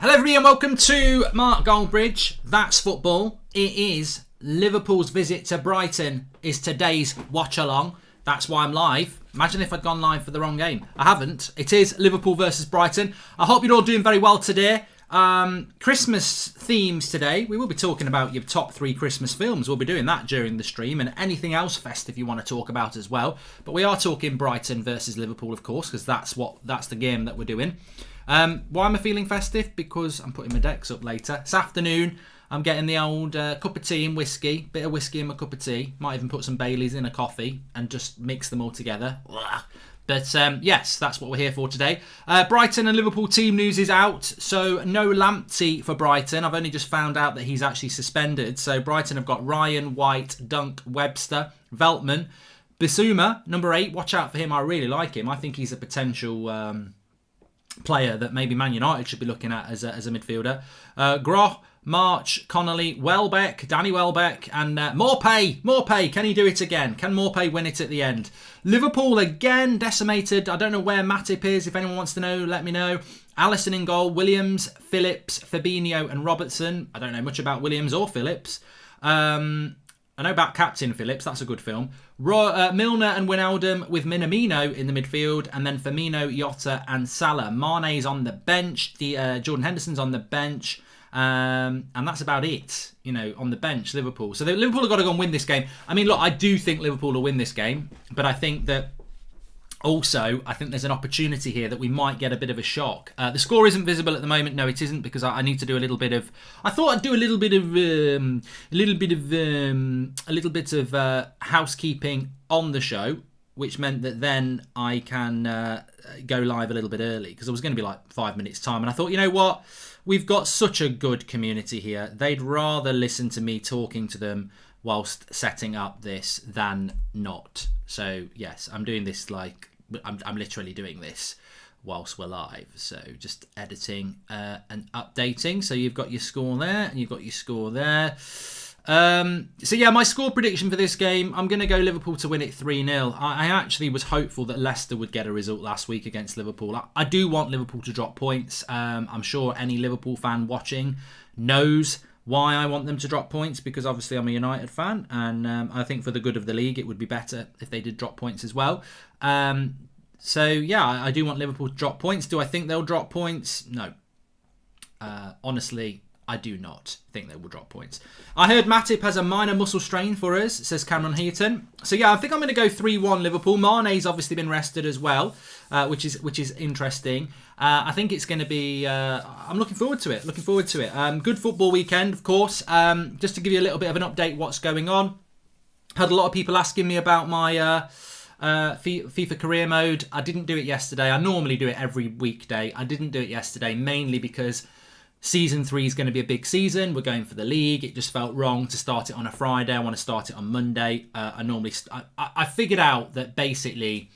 Hello everybody and welcome to Mark Goldbridge. That's football. It is Liverpool's visit to Brighton is today's watch along. That's why I'm live. Imagine if I'd gone live for the wrong game. I haven't. It is Liverpool versus Brighton. I hope you're all doing very well today. Christmas themes today. We will be talking about your top 3 Christmas films. We'll be doing that during the stream and anything else festive you want to talk about as well. But we are talking Brighton versus Liverpool, of course, because that's the game that we're doing. Why am I feeling festive? Because I'm putting my decks up later. This afternoon, I'm getting the old cup of tea and whiskey. Bit of whiskey in my cup of tea. Might even put some Baileys in a coffee and just mix them all together. But yes, that's what we're here for today. Brighton and Liverpool team news is out. So no Lamptey for Brighton. I've only just found out that he's actually suspended. So Brighton have got Ryan, White, Dunk, Webster, Veltman, Bissouma, number 8. Watch out for him. I really like him. I think he's a potential player that maybe Man United should be looking at as a midfielder. Groh, March, Connolly, Welbeck, Danny Welbeck, and Morpay. Morpay, can he do it again? Can Morpay win it at the end? Liverpool again decimated. I don't know where Matip is. If anyone wants to know, let me know. Alisson in goal, Williams, Phillips, Fabinho and Robertson. I don't know much about Williams or Phillips. I know about Captain Phillips, that's a good film. Milner and Wijnaldum with Minamino in the midfield, and then Firmino, Jota and Salah. Mane's on the bench, Jordan Henderson's on the bench, and that's about it, on the bench, Liverpool. So Liverpool have got to go and win this game. I mean, look, I do think Liverpool will win this game, but I think that also, I think there's an opportunity here that we might get a bit of a shock. The score isn't visible at the moment. No, it isn't, because I need to do a little bit of. I thought I'd do a little bit of housekeeping on the show, which meant that then I can go live a little bit early, because I was going to be like 5 minutes time, and I thought, you know what, we've got such a good community here. They'd rather listen to me talking to them whilst setting up this than not. So yes, I'm doing this I'm literally doing this whilst we're live. So just editing and updating. So you've got your score there and you've got your score there. So yeah, my score prediction for this game, I'm going to go Liverpool to win it 3-0. I actually was hopeful that Leicester would get a result last week against Liverpool. I do want Liverpool to drop points. I'm sure any Liverpool fan watching knows why I want them to drop points, because obviously I'm a United fan, and I think for the good of the league it would be better if they did drop points as well. So yeah, I do want Liverpool to drop points. Do I think they'll drop points? No. Honestly, I do not think they will drop points. I heard Matip has a minor muscle strain for us, says Cameron Heaton. So yeah, I think I'm going to go 3-1 Liverpool. Mane's obviously been rested as well, which is interesting. I think it's going to be. I'm looking forward to it. Good football weekend, of course. Just to give you a little bit of an update, what's going on. Had a lot of people asking me about my FIFA career mode. I didn't do it yesterday. I normally do it every weekday. I didn't do it yesterday, mainly because Season 3 is going to be a big season. We're going for the league. It just felt wrong to start it on a Friday. I want to start it on Monday. I figured out that basically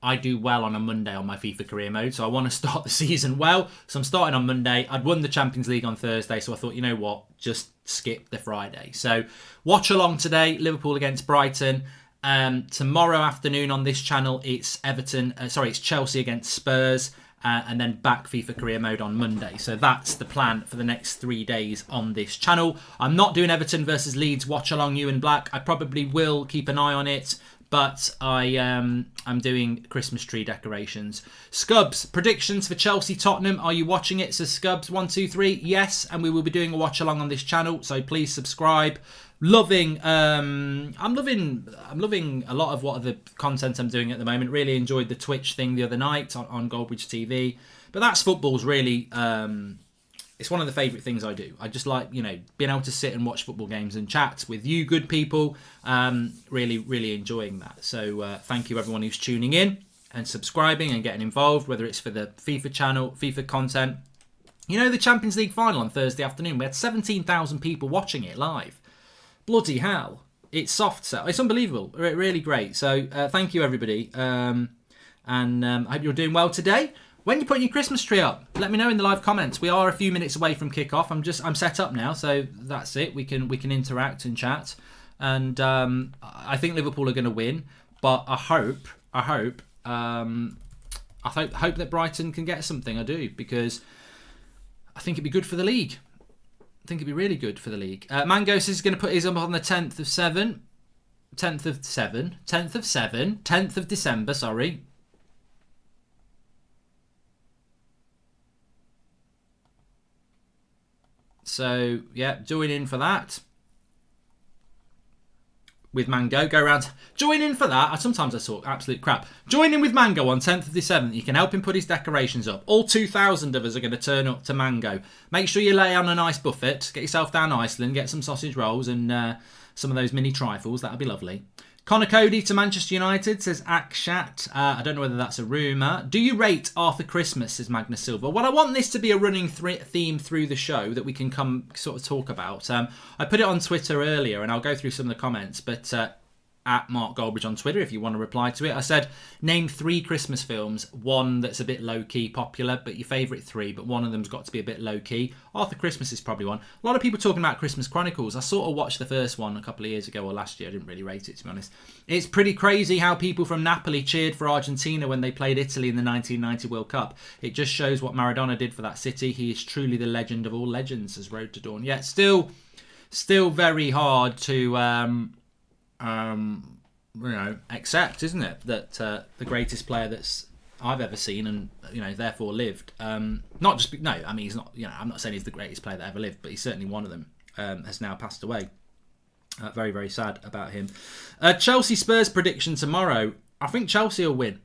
I do well on a Monday on my FIFA career mode. So I want to start the season well. So I'm starting on Monday. I'd won the Champions League on Thursday. So I thought, you know what? Just skip the Friday. So watch along today. Liverpool against Brighton. Tomorrow afternoon on this channel, it's it's Chelsea against Spurs. And then back FIFA career mode on Monday. So that's the plan for the next 3 days on this channel. I'm not doing Everton versus Leeds watch along you in black. I probably will keep an eye on it, but I'm doing Christmas tree decorations. Scubs, predictions for Chelsea Tottenham. Are you watching it? Says Scubs 123. Yes, and we will be doing a watch along on this channel. So please subscribe. I'm loving a lot of what the content I'm doing at the moment. Really enjoyed the Twitch thing the other night on Goldbridge TV. But that's football's really it's one of the favourite things I do. I just like, being able to sit and watch football games and chat with you good people. Really, really enjoying that. So thank you everyone who's tuning in and subscribing and getting involved, whether it's for the FIFA channel, FIFA content. The Champions League final on Thursday afternoon, we had 17,000 people watching it live. Bloody hell. It's soft sell. It's unbelievable. Really great. So thank you, everybody. I hope you're doing well today. When you're putting your Christmas tree up, let me know in the live comments. We are a few minutes away from kickoff. I'm set up now, so that's it. We can interact and chat. And I think Liverpool are going to win. But I hope that Brighton can get something. I do, because I think it'd be good for the league. I think it'd be really good for the league. Mango says he's going to put his up on the 10th of December, sorry. So, yeah, join in for that. With Mango, go around, join in for that. Sometimes I talk absolute crap. Join in with Mango on 10th of December. You can help him put his decorations up. All 2,000 of us are going to turn up to Mango. Make sure you lay on a nice buffet. Get yourself down Iceland. Get some sausage rolls and some of those mini trifles. That'll be lovely. Connor Cody to Manchester United says Akshat. I don't know whether that's a rumour. Do you rate Arthur Christmas, says Magnus Silva. Well, I want this to be a running theme through the show that we can come sort of talk about. I put it on Twitter earlier and I'll go through some of the comments, but at Mark Goldbridge on Twitter if you want to reply to it. I said, name 3 Christmas films, one that's a bit low-key popular, but your favourite 3, but one of them's got to be a bit low-key. Arthur Christmas is probably one. A lot of people talking about Christmas Chronicles. I sort of watched the first one a couple of years ago or last year. I didn't really rate it, to be honest. It's pretty crazy how people from Napoli cheered for Argentina when they played Italy in the 1990 World Cup. It just shows what Maradona did for that city. He is truly the legend of all legends, as Road to Dawn. Yeah, still very hard to accept, isn't it, that the greatest player that's I've ever seen and therefore lived, not just no, I mean he's not, I'm not saying he's the greatest player that ever lived, but he's certainly one of them, has now passed away. Very, very sad about him. Chelsea Spurs prediction tomorrow. I think Chelsea will win,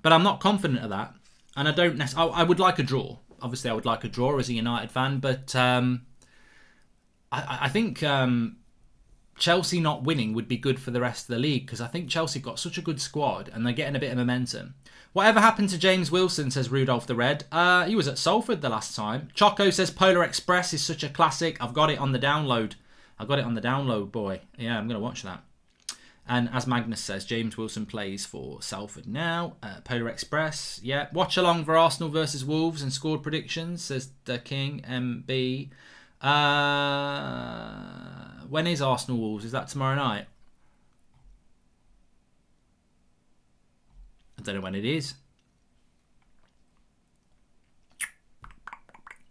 but I'm not confident of that, and I don't necessarily. I would like a draw. Obviously, I would like a draw as a United fan, but I think Chelsea not winning would be good for the rest of the league, because I think Chelsea have got such a good squad and they're getting a bit of momentum. Whatever happened to James Wilson, says Rudolph the Red. He was at Salford the last time. Choco says Polar Express is such a classic. I've got it on the download. Boy. Yeah, I'm going to watch that. And as Magnus says, James Wilson plays for Salford now. Polar Express, yeah. Watch along for Arsenal versus Wolves and scored predictions, says the King MB. When is Arsenal Wolves? Is that tomorrow night? I don't know when it is.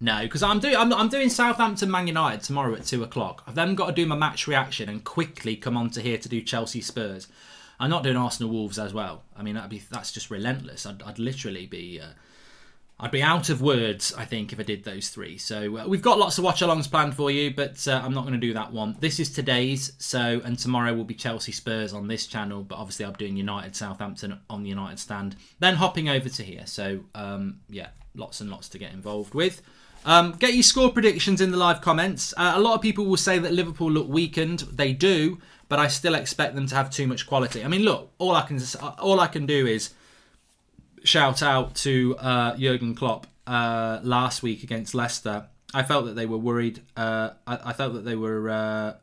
No, because I'm doing Southampton Man United tomorrow at 2:00. I've then got to do my match reaction and quickly come on to here to do Chelsea Spurs. I'm not doing Arsenal Wolves as well. I mean that's just relentless. I'd literally be I'd be out of words, I think, if I did those 3. So we've got lots of watch-alongs planned for you, but I'm not going to do that one. This is today's, and tomorrow will be Chelsea Spurs on this channel, but obviously I'm doing United Southampton on the United stand. Then hopping over to here. So, yeah, lots and lots to get involved with. Get your score predictions in the live comments. A lot of people will say that Liverpool look weakened. They do, but I still expect them to have too much quality. I mean, look, all I can do is shout out to Jurgen Klopp last week against Leicester. I felt that they were worried. I felt that they were. I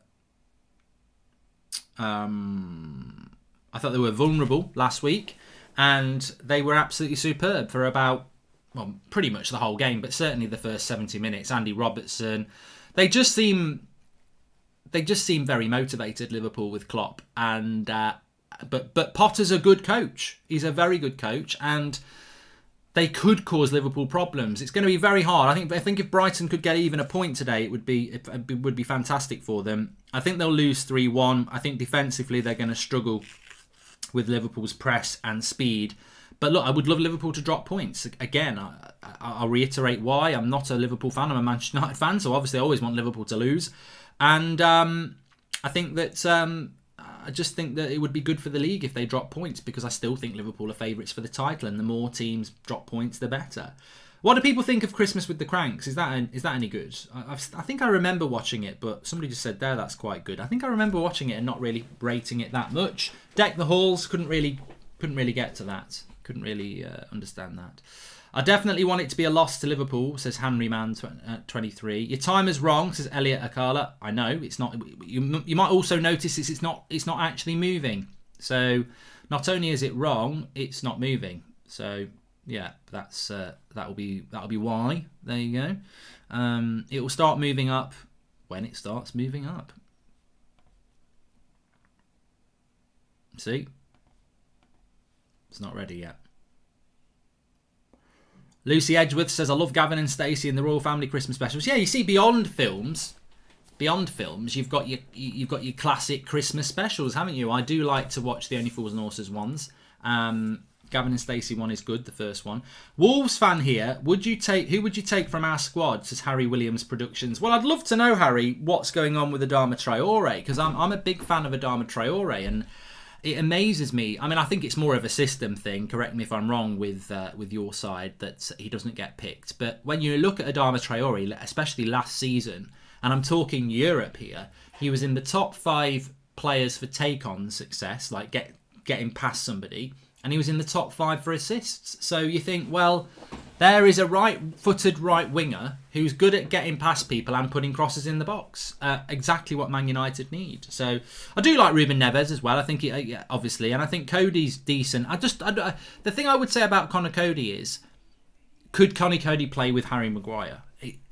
thought they were vulnerable last week, and they were absolutely superb for about, well, pretty much the whole game, but certainly the first 70 minutes. Andy Robertson, they just seem very motivated, Liverpool, with Klopp, and. But Potter's a good coach. He's a very good coach, and they could cause Liverpool problems. It's going to be very hard. I think if Brighton could get even a point today, it would be fantastic for them. I think they'll lose 3-1. I think defensively they're going to struggle with Liverpool's press and speed. But look, I would love Liverpool to drop points. Again, I'll reiterate why. I'm not a Liverpool fan. I'm a Manchester United fan, so obviously I always want Liverpool to lose. And I think that I just think that it would be good for the league if they drop points, because I still think Liverpool are favourites for the title, and the more teams drop points, the better. What do people think of Christmas with the Cranks? Is that any good? I think I remember watching it, but somebody just said there that's quite good. I think I remember watching it and not really rating it that much. Deck the Halls, couldn't really get to that. Couldn't really understand that. I definitely want it to be a loss to Liverpool, says Henry Man 23. Your timer's wrong, says Elliot Akala. I know it's not. You might also notice it's not actually moving. So not only is it wrong, it's not moving. So yeah, that'll be why. There you go. It will start moving up when it starts moving up. See, it's not ready yet. Lucy Edgeworth says, I love Gavin and Stacey in the Royal Family Christmas specials. Yeah, you see, beyond films, you've got your classic Christmas specials, haven't you? I do like to watch the Only Fools and Horses ones. Gavin and Stacey one is good, the first one. Wolves fan here. Who would you take from our squad? Says Harry Williams Productions. Well, I'd love to know, Harry, what's going on with Adama Traore, because I'm a big fan of Adama Traore, and it amazes me. I mean, I think it's more of a system thing. Correct me if I'm wrong with your side that he doesn't get picked. But when you look at Adama Traore, especially last season, and I'm talking Europe here, he was in the top 5 players for take-on success, like getting past somebody. And he was in the top 5 for assists. So you think, well, there is a right-footed right winger who's good at getting past people and putting crosses in the box. Exactly what Man United need. So I do like Ruben Neves as well. I think, obviously, and I think Cody's decent. The thing I would say about Connor Cody is, could Connor Cody play with Harry Maguire?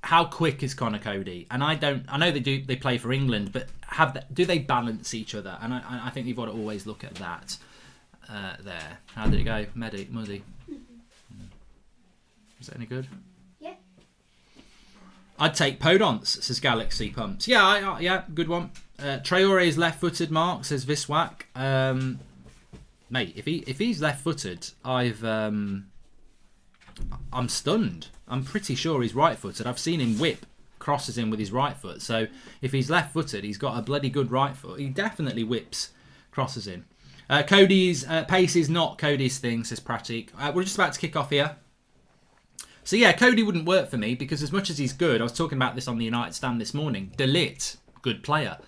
How quick is Connor Cody? And I know they play for England, but do they balance each other? And I think you've got to always look at that. There. How did it go? Muddy. Is that any good? Yeah. I'd take Podence, says Galaxy Pumps. Yeah, good one. Traore is left-footed, Mark, says Viswak. Mate, if he's left-footed, I'm stunned. I'm pretty sure he's right-footed. I've seen him whip crosses in with his right foot. So if he's left-footed, he's got a bloody good right foot. He definitely whips crosses in. Cody's pace is not Cody's thing, says Pratik. We're just about to kick off here. So yeah, Cody wouldn't work for me because as much as he's good, I was talking about this on the United stand this morning. De Ligt, good player.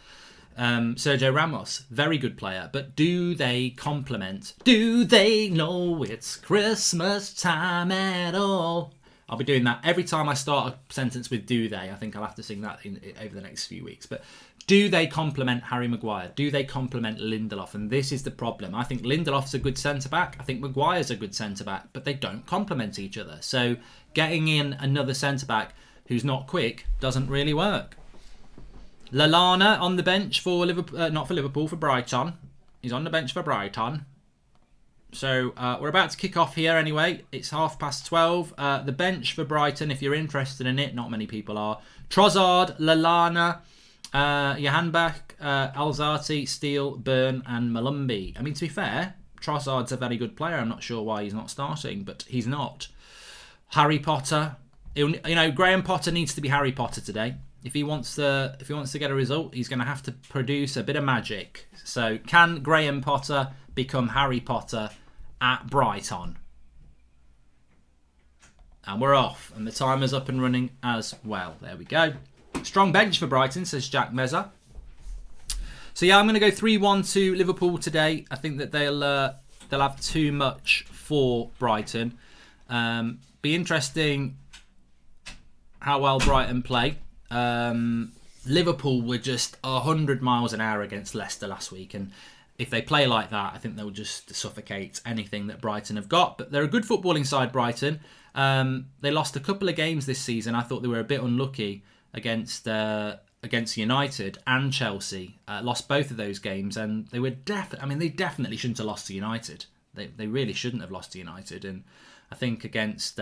Sergio Ramos, very good player. But do they complement? Do they know it's Christmas time at all? I'll be doing that every time I start a sentence with do they. I think I'll have to sing that over the next few weeks. But do they complement Harry Maguire? Do they complement Lindelof? And this is the problem. I think Lindelof's a good centre-back. I think Maguire's a good centre-back. But they don't complement each other. So getting in another centre-back who's not quick doesn't really work. Lallana on the bench for Liverpool, not for Liverpool, for Brighton. He's on the bench for Brighton. So we're about to kick off here anyway. It's 12:30. The bench for Brighton, if you're interested in it, not many people are. Trossard, Lallana, Johanbach, Alzati, Steele, Byrne and Malumbi. I mean, to be fair, Trossard's a very good player. I'm not sure why he's not starting, but he's not. Harry Potter. Graham Potter needs to be Harry Potter today. If he wants to get a result, he's going to have to produce a bit of magic. So can Graham Potter become Harry Potter at Brighton? And we're off. And the timer's up and running as well. There we go. Strong bench for Brighton, says Jack Mezza. So yeah, I'm going to go 3-1 to Liverpool today. I think that they'll have too much for Brighton. Be interesting how well Brighton play. Liverpool were just 100 miles an hour against Leicester last week, and if they play like that, I think they'll just suffocate anything that Brighton have got. But they're a good footballing side, Brighton. They lost a couple of games this season. I thought they were a bit unlucky against United and Chelsea. Lost both of those games, and they were they definitely shouldn't have lost to United. They really shouldn't have lost to United, and I think against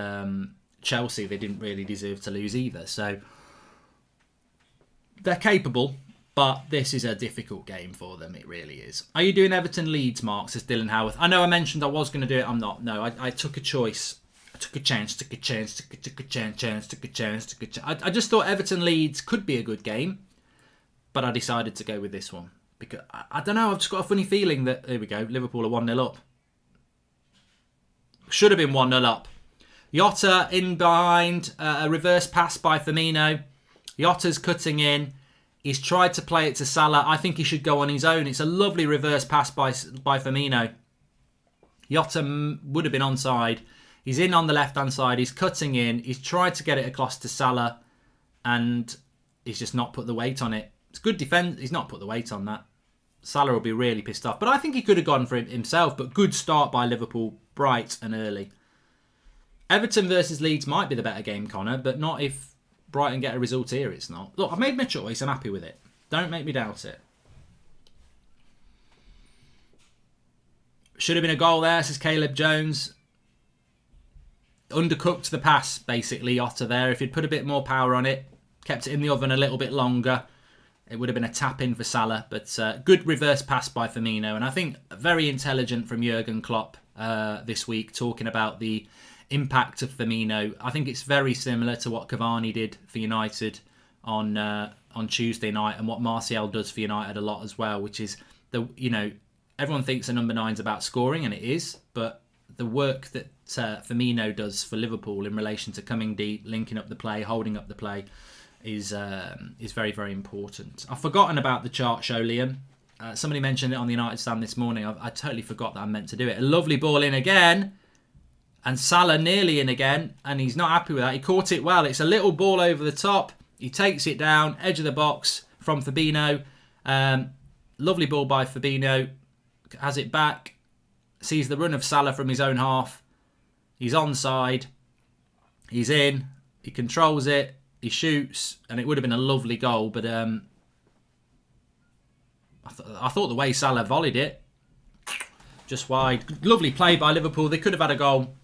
Chelsea they didn't really deserve to lose either. So they're capable, but this is a difficult game for them. It really is. Are you doing Everton Leeds, Mark? Says Dylan Howarth. I know I mentioned I was going to do it. I'm not. No, I took a choice. I took a chance. I just thought Everton Leeds could be a good game, but I decided to go with this one because I don't know. I've just got a funny feeling that there we go. Liverpool are 1-0 up. Should have been 1-0 up. Jota in behind. A reverse pass by Firmino. Jota's cutting in. He's tried to play it to Salah. I think he should go on his own. It's a lovely reverse pass by Firmino. Jota would have been onside. He's in on the left-hand side. He's cutting in. He's tried to get it across to Salah. And he's just not put the weight on it. It's good defence. He's not put the weight on that. Salah will be really pissed off. But I think he could have gone for it himself. But good start by Liverpool. Bright and early. Everton versus Leeds might be the better game, Connor. But not if Brighton get a result here. It's not. Look, I've made my choice. I'm happy with it. Don't make me doubt it. Should have been a goal there, says Caleb Jones. undercooked the pass, basically, Otter there. If he'd put a bit more power on it, kept it in the oven a little bit longer, it would have been a tap-in for Salah. But good reverse pass by Firmino. And I think very intelligent from Jurgen Klopp this week, talking about the impact of Firmino. I think it's very similar to what Cavani did for United on Tuesday night, and what Martial does for United a lot as well, which is, everyone thinks a number 9's about scoring, and it is, but the work that Firmino does for Liverpool in relation to coming deep, linking up the play, holding up the play, is very, very important. I've forgotten about the chart show, Liam. Somebody mentioned it on the United stand this morning. I totally forgot that I meant to do it. A lovely ball in again, and Salah nearly in again, and he's not happy with that. He caught it well. It's a little ball over the top. He takes it down, edge of the box from Fabinho. Lovely ball by Fabinho. Has it back. Sees the run of Salah from his own half. He's onside. He's in. He controls it. He shoots. And it would have been a lovely goal. But I thought the way Salah volleyed it, just wide. Lovely play by Liverpool. They could have had a goal.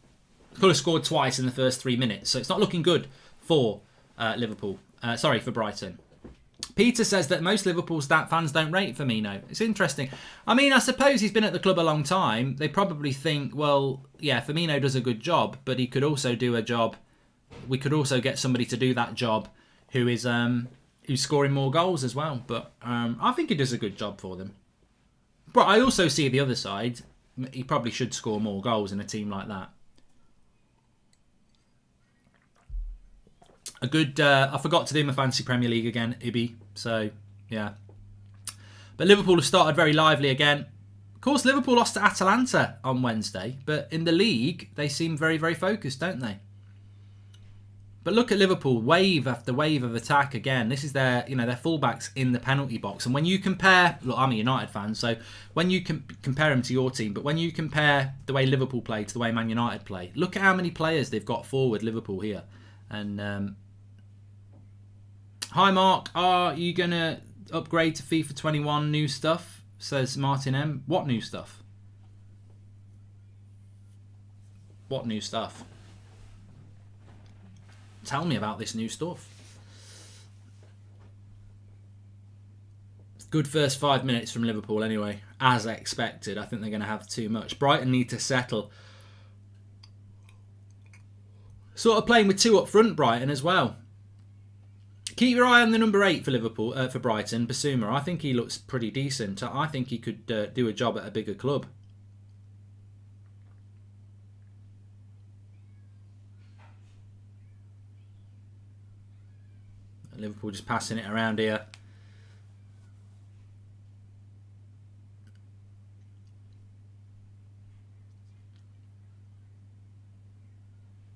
Could have scored twice in the first 3 minutes. So it's not looking good for Liverpool. For Brighton. Peter says that most Liverpool fans don't rate Firmino. It's interesting. I mean, I suppose he's been at the club a long time. They probably think, well, yeah, Firmino does a good job, but he could also do a job. We could also get somebody to do that job who is who's scoring more goals as well. But I think he does a good job for them. But I also see the other side. He probably should score more goals in a team like that. A good, I forgot to do my fantasy Premier League again, Ibby. So, yeah. But Liverpool have started very lively again. Of course, Liverpool lost to Atalanta on Wednesday. But in the league, they seem very, very focused, don't they? But look at Liverpool, wave after wave of attack again. This is their fullbacks in the penalty box. And when you compare, look, I'm a United fan, so when you compare them to your team, but when you compare the way Liverpool play to the way Man United play, look at how many players they've got forward, Liverpool here. And hi Mark, are you going to upgrade to FIFA 21 new stuff? Says Martin M. What new stuff? What new stuff? Tell me about this new stuff. Good first 5 minutes from Liverpool anyway, as expected. I think they're going to have too much. Brighton need to settle. Sort of playing with two up front, Brighton as well. Keep your eye on the number 8 for Liverpool, for Brighton, Basuma. I think he looks pretty decent. I think he could do a job at a bigger club. Liverpool just passing it around here.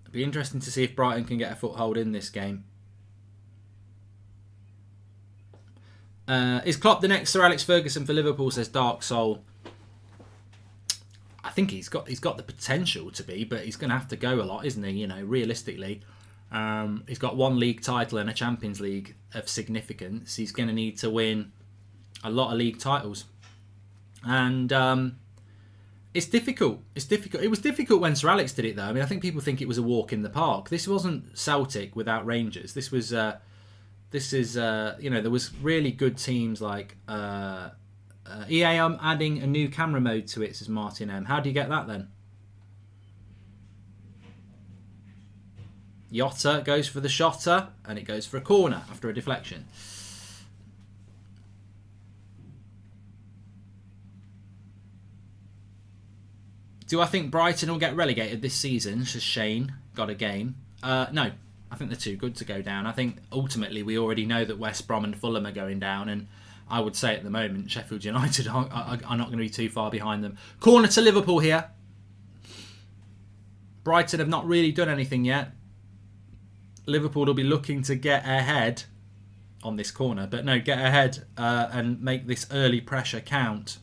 It'll be interesting to see if Brighton can get a foothold in this game. Is Klopp the next Sir Alex Ferguson for Liverpool, says Dark Soul. I think he's got the potential to be, but he's going to have to go a lot, isn't he? Realistically. He's got one league title and a Champions League of significance. He's going to need to win a lot of league titles. And it's difficult. It was difficult when Sir Alex did it, though. I mean, I think people think it was a walk in the park. This wasn't Celtic without Rangers. This was... there was really good teams like EA. I'm adding a new camera mode to it, says Martin M. How do you get that then? Yotta goes for the shotter and it goes for a corner after a deflection. Do I think Brighton will get relegated this season? Says Shane. Got a game. No. I think they're too good to go down. I think ultimately we already know that West Brom and Fulham are going down, and I would say at the moment Sheffield United are not going to be too far behind them. Corner to Liverpool here. Brighton have not really done anything yet. Liverpool will be looking to get ahead on this corner, but no, get ahead and make this early pressure count.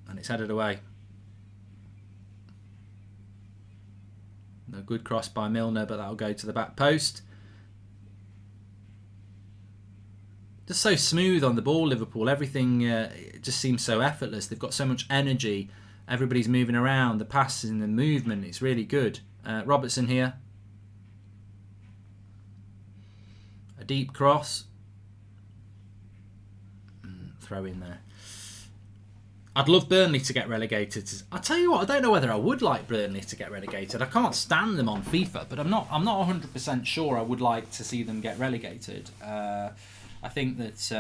And it's headed away. A good cross by Milner, but that'll go to the back post. Just so smooth on the ball, Liverpool. Everything just seems so effortless. They've got so much energy. Everybody's moving around. The passing, the movement, it's really good. Robertson here. A deep cross. Throw in there. I'd love Burnley to get relegated. I'll tell you what, I don't know whether I would like Burnley to get relegated. I can't stand them on FIFA, but I'm not 100% sure I would like to see them get relegated. I think that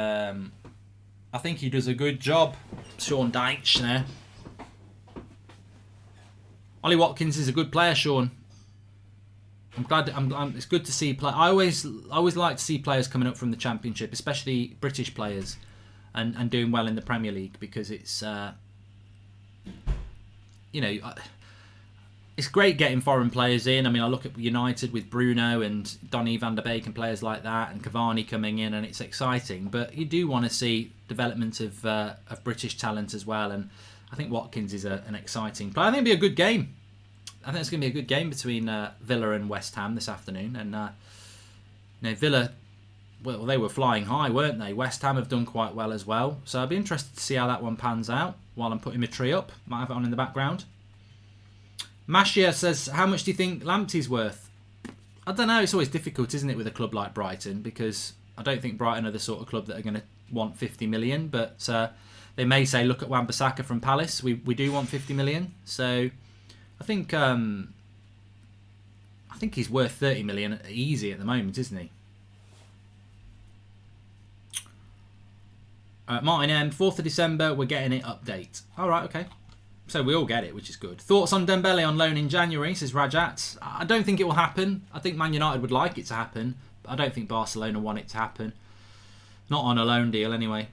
I think he does a good job, Sean Dyche there. Ollie Watkins is a good player, Sean. I'm glad. It's good to see play. I always like to see players coming up from the Championship, especially British players. And doing well in the Premier League, because it's it's great getting foreign players in. I mean, I look at United with Bruno and Donny van der Beek and players like that, and Cavani coming in, and it's exciting. But you do want to see development of British talent as well, and I think Watkins is an exciting player. I think it'll be a good game. I think it's going to be a good game between Villa and West Ham this afternoon, and Villa. Well, they were flying high, weren't they? West Ham have done quite well as well. So I'd be interested to see how that one pans out while I'm putting my tree up. Might have it on in the background. Mashia says, how much do you think Lamptey's worth? I don't know. It's always difficult, isn't it, with a club like Brighton? Because I don't think Brighton are the sort of club that are going to want 50 million. But they may say, look at Wan-Bissaka from Palace. We do want 50 million. So I think he's worth 30 million easy at the moment, isn't he? Martin M, 4th of December, we're getting it update. All right, okay. So we all get it, which is good. Thoughts on Dembele on loan in January, says Rajat. I don't think it will happen. I think Man United would like it to happen, but I don't think Barcelona want it to happen. Not on a loan deal, anyway.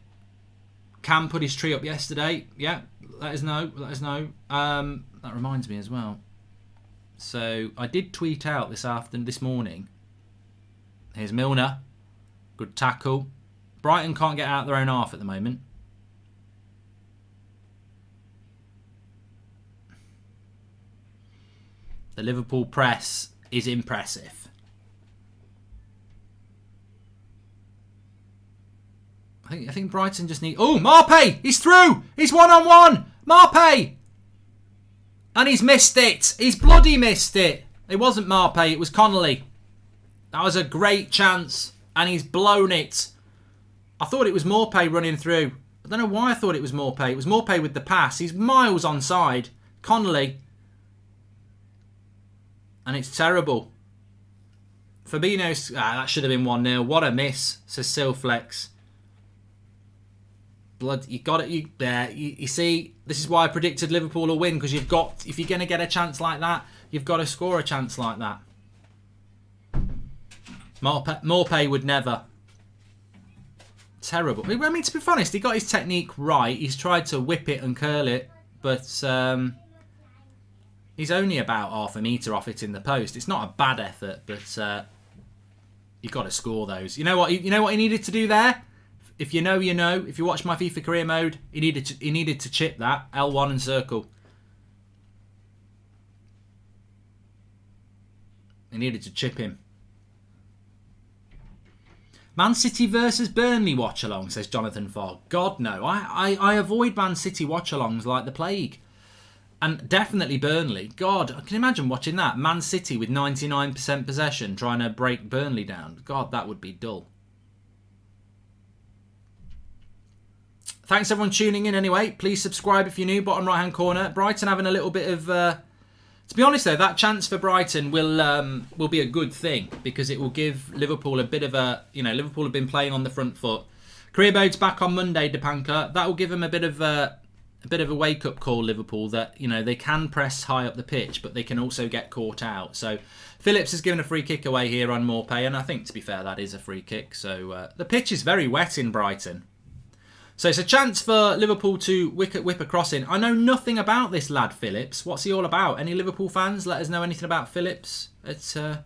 Cam put his tree up yesterday. Yeah, let us know. That reminds me as well. So I did tweet out this morning. Here's Milner. Good tackle. Brighton can't get out their own half at the moment. The Liverpool press is impressive. I think Brighton just need... Oh, Marpe! He's through! He's one-on-one! Marpe! And he's missed it! He's bloody missed it! It wasn't Marpe, it was Connolly. That was a great chance. And he's blown it. I thought it was Morpay running through. I don't know why I thought it was Morpay. It was Morpay with the pass. He's miles onside. Connolly. And it's terrible. Fabinho. That should have been 1-0. What a miss, says Silflex. Blood, you got it. You see, this is why I predicted Liverpool will win, because if you're going to get a chance like that, you've got to score a chance like that. Morpay would never. Terrible. I mean, to be honest, he got his technique right. He's tried to whip it and curl it, but he's only about half a metre off it in the post. It's not a bad effort, but you've got to score those. You know what? You know what he needed to do there? If you know, you know. If you watch my FIFA career mode, he needed to chip that L1 and circle. He needed to chip him. Man City versus Burnley watch-along, says Jonathan Fogg. God, no. I avoid Man City watch-alongs like the plague. And definitely Burnley. God, I can imagine watching that. Man City with 99% possession trying to break Burnley down. God, that would be dull. Thanks everyone tuning in anyway. Please subscribe if you're new, bottom right-hand corner. Brighton having a little bit of... To be honest though, that chance for Brighton will be a good thing, because it will give Liverpool a bit of a... Liverpool have been playing on the front foot. Career mode's back on Monday, Depanka. That will give them a bit of a wake-up call, Liverpool, that they can press high up the pitch, but they can also get caught out. So Phillips has given a free kick away here on Morpay, and I think, to be fair, that is a free kick. So the pitch is very wet in Brighton. So it's a chance for Liverpool to whip a cross in. I know nothing about this lad, Phillips. What's he all about? Any Liverpool fans? Let us know anything about Phillips. It's for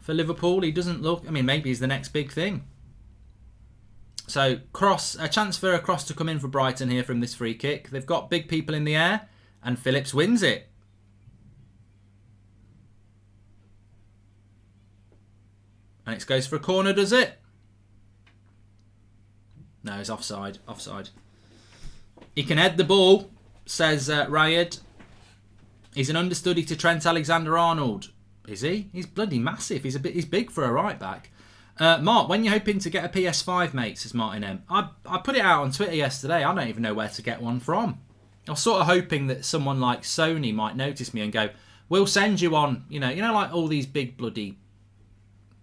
Liverpool. He doesn't look... I mean, maybe he's the next big thing. So a chance for a cross to come in for Brighton here from this free kick. They've got big people in the air, and Phillips wins it. And it goes for a corner, does it? No, it's offside. Offside. He can head the ball. says Rayad. He's an understudy to Trent Alexander-Arnold. Is he? He's bloody massive. He's big for a right back. Mark, when you're hoping to get a PS5, mate, says Martin M. I put it out on Twitter yesterday. I don't even know where to get one from. I was sort of hoping that someone like Sony might notice me and go, we'll send you one. You know, like all these big bloody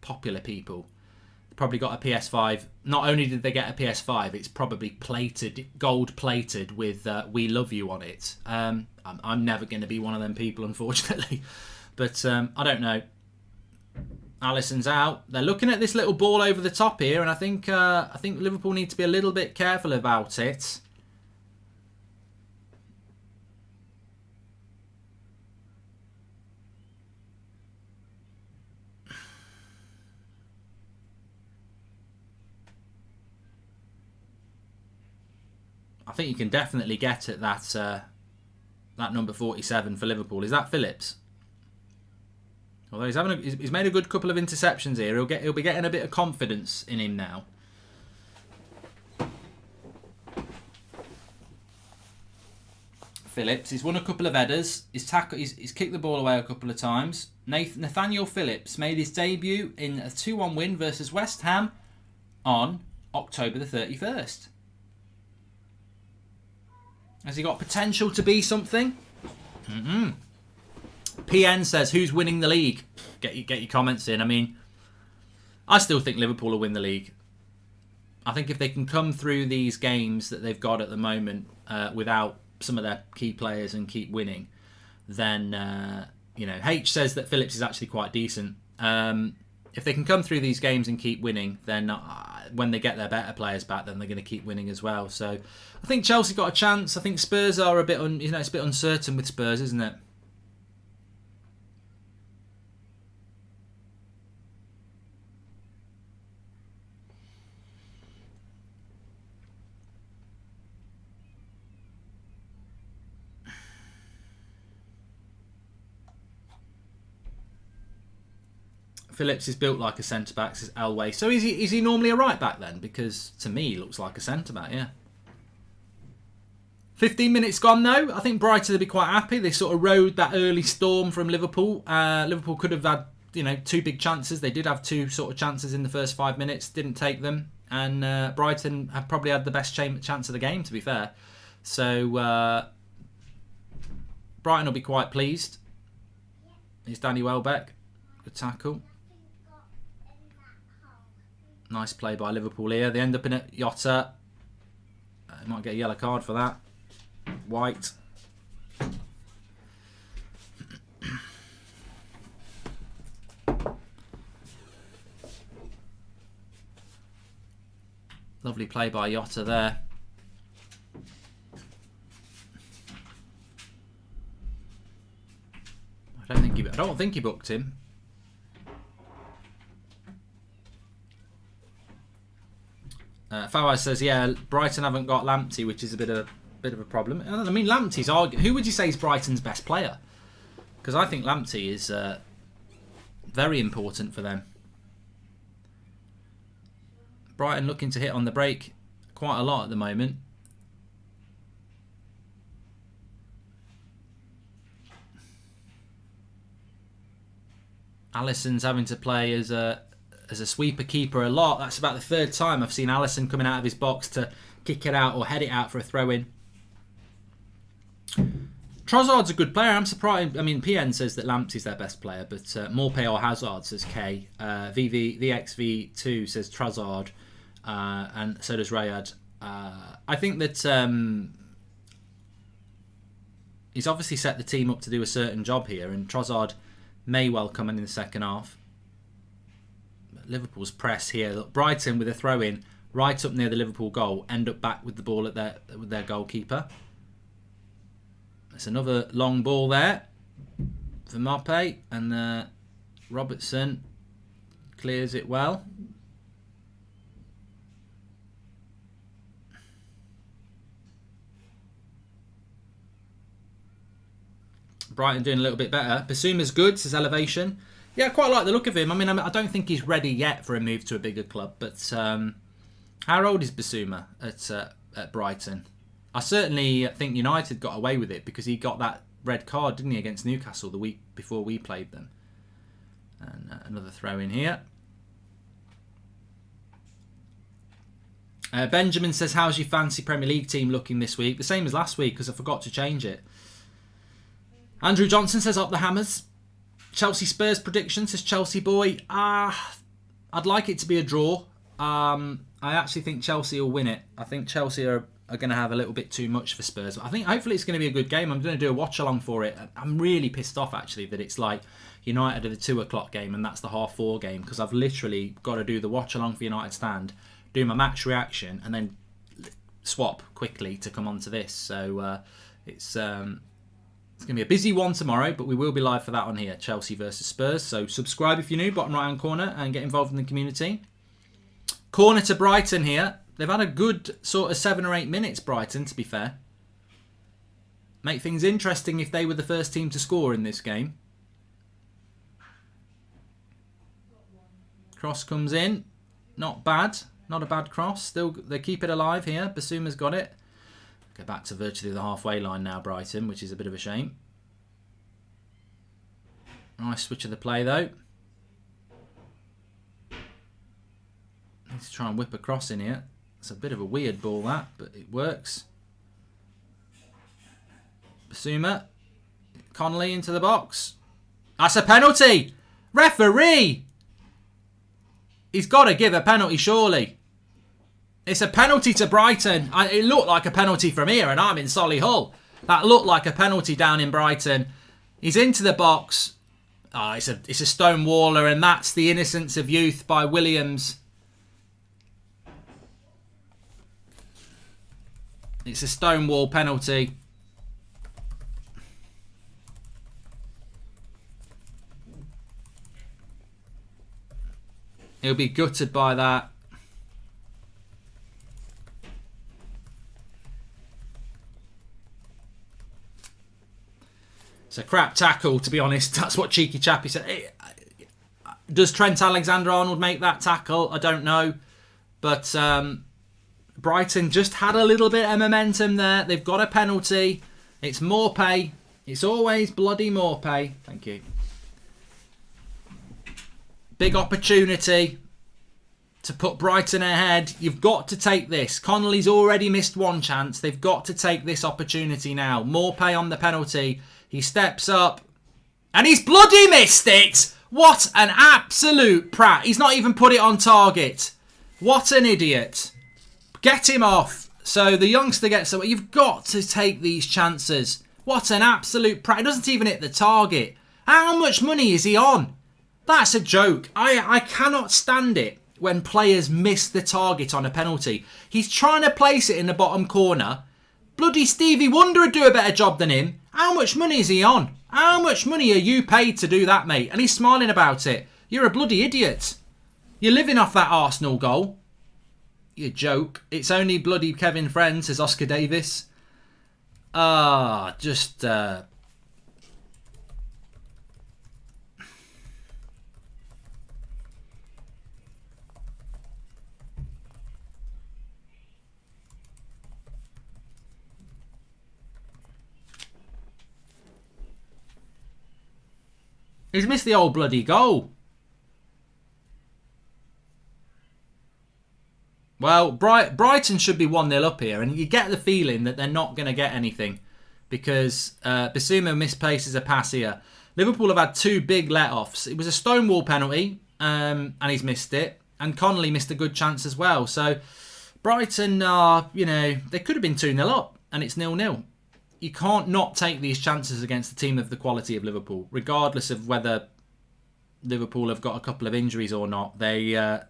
popular people. Probably got a PS5. Not only did they get a PS5, it's probably plated, gold plated with "We love you" on it. I'm never going to be one of them people, unfortunately. But I don't know. Alisson's out. They're looking at this little ball over the top here, and I think Liverpool need to be a little bit careful about it. I think you can definitely get at that number 47 for Liverpool. Is that Phillips? Although he's made a good couple of interceptions here. He'll be getting a bit of confidence in him now. Phillips, he's won a couple of headers. He's kicked the ball away a couple of times. Nathaniel Phillips made his debut in a 2-1 win versus West Ham on October the 31st. Has he got potential to be something? PN says, who's winning the league? Get your comments in. I mean, I still think Liverpool will win the league. I think if they can come through these games that they've got at the moment without some of their key players and keep winning, then, H says that Phillips is actually quite decent. If they can come through these games and keep winning, then when they get their better players back, then they're going to keep winning as well. So I think Chelsea got a chance. I think Spurs are a bit, it's a bit uncertain with Spurs, isn't it? Phillips is built like a centre-back, says Elway. So is he normally a right-back then? Because to me, he looks like a centre-back, yeah. 15 minutes gone, though. I think Brighton will be quite happy. They sort of rode that early storm from Liverpool. Liverpool could have had, two big chances. They did have two sort of chances in the first 5 minutes. Didn't take them. And Brighton have probably had the best chance of the game, to be fair. So Brighton will be quite pleased. Here's Danny Welbeck. Good tackle. Nice play by Liverpool here. They end up in it. Jota. Might get a yellow card for that. White. Lovely play by Jota there. I don't think he booked him. Fawaz says, yeah, Brighton haven't got Lamptey, which is a bit of a problem. I mean, Lamptey's who would you say is Brighton's best player? Because I think Lamptey is very important for them. Brighton looking to hit on the break quite a lot at the moment. Alisson's having to play as a sweeper keeper a lot. That's about the third time I've seen Alisson coming out of his box to kick it out or head it out for a throw-in. Trossard's a good player. I'm surprised. I mean, PN says that Lamptey's their best player, but Morpay or Hazard says K. VXV2 says Trossard, and so does Rayad. I think that he's obviously set the team up to do a certain job here, and Trossard may well come in the second half. Liverpool's press here. Look, Brighton with a throw-in right up near the Liverpool goal, end up back with the ball at their goalkeeper. There's another long ball there for Marpay, and Robertson clears it well. Brighton doing a little bit better. Basuma's good, says Elevation. Yeah, I quite like the look of him. I mean, I don't think he's ready yet for a move to a bigger club. But how old is Basuma at Brighton? I certainly think United got away with it because he got that red card, didn't he, against Newcastle the week before we played them. And another throw in here. Benjamin says, how's your fancy Premier League team looking this week? The same as last week because I forgot to change it. Andrew Johnson says, up the Hammers. Chelsea Spurs prediction, says Chelsea boy. I'd like it to be a draw. I actually think Chelsea will win it. I think Chelsea are going to have a little bit too much for Spurs. I think hopefully it's going to be a good game. I'm going to do a watch along for it. I'm really pissed off actually that it's like United at the 2 o'clock game and that's the 4:30 game because I've literally got to do the watch along for United stand, do my match reaction and then swap quickly to come on to this. So it's going to be a busy one tomorrow, but we will be live for that on here, Chelsea versus Spurs. So subscribe if you're new, bottom right hand corner, and get involved in the community. Corner to Brighton here. They've had a good sort of 7 or 8 minutes, Brighton, to be fair. Make things interesting if they were the first team to score in this game. Cross comes in. Not bad. Not a bad cross. Still, they keep it alive here. Basuma's got it. Go back to virtually the halfway line now, Brighton, which is a bit of a shame. Nice switch of the play, though. Need to try and whip a cross in here. It's a bit of a weird ball, that, but it works. Basuma. Connolly into the box. That's a penalty! Referee! He's got to give a penalty, surely. It's a penalty to Brighton. It looked like a penalty from here, and I'm in Solihull. That looked like a penalty down in Brighton. He's into the box. Oh, it's a stonewaller, and that's the innocence of youth by Williams. It's a stonewall penalty. He'll be gutted by that. It's a crap tackle, to be honest. That's what Cheeky Chappie said. Does Trent Alexander-Arnold make that tackle? I don't know. But Brighton just had a little bit of momentum there. They've got a penalty. It's Maupay. It's always bloody Maupay. Thank you. Big opportunity to put Brighton ahead. You've got to take this. Connolly's already missed one chance. They've got to take this opportunity now. Maupay on the penalty. He steps up. And he's bloody missed it! What an absolute prat. He's not even put it on target. What an idiot. Get him off. So the youngster gets away. You've got to take these chances. What an absolute prat. He doesn't even hit the target. How much money is he on? That's a joke. I cannot stand it when players miss the target on a penalty. He's trying to place it in the bottom corner. Bloody Stevie Wonder would do a better job than him. How much money is he on? How much money are you paid to do that, mate? And he's smiling about it. You're a bloody idiot. You're living off that Arsenal goal. You joke. It's only bloody Kevin Friend, says Oscar Davis. Just... He's missed the old bloody goal. Well, Brighton should be 1-0 up here, and you get the feeling that they're not going to get anything because Basuma misplaces a pass here. Liverpool have had 2 big let-offs. It was a stonewall penalty, and he's missed it, and Connolly missed a good chance as well. So Brighton are, they could have been 2-0 up, and it's 0-0. You can't not take these chances against a team of the quality of Liverpool, regardless of whether Liverpool have got a couple of injuries or not. They're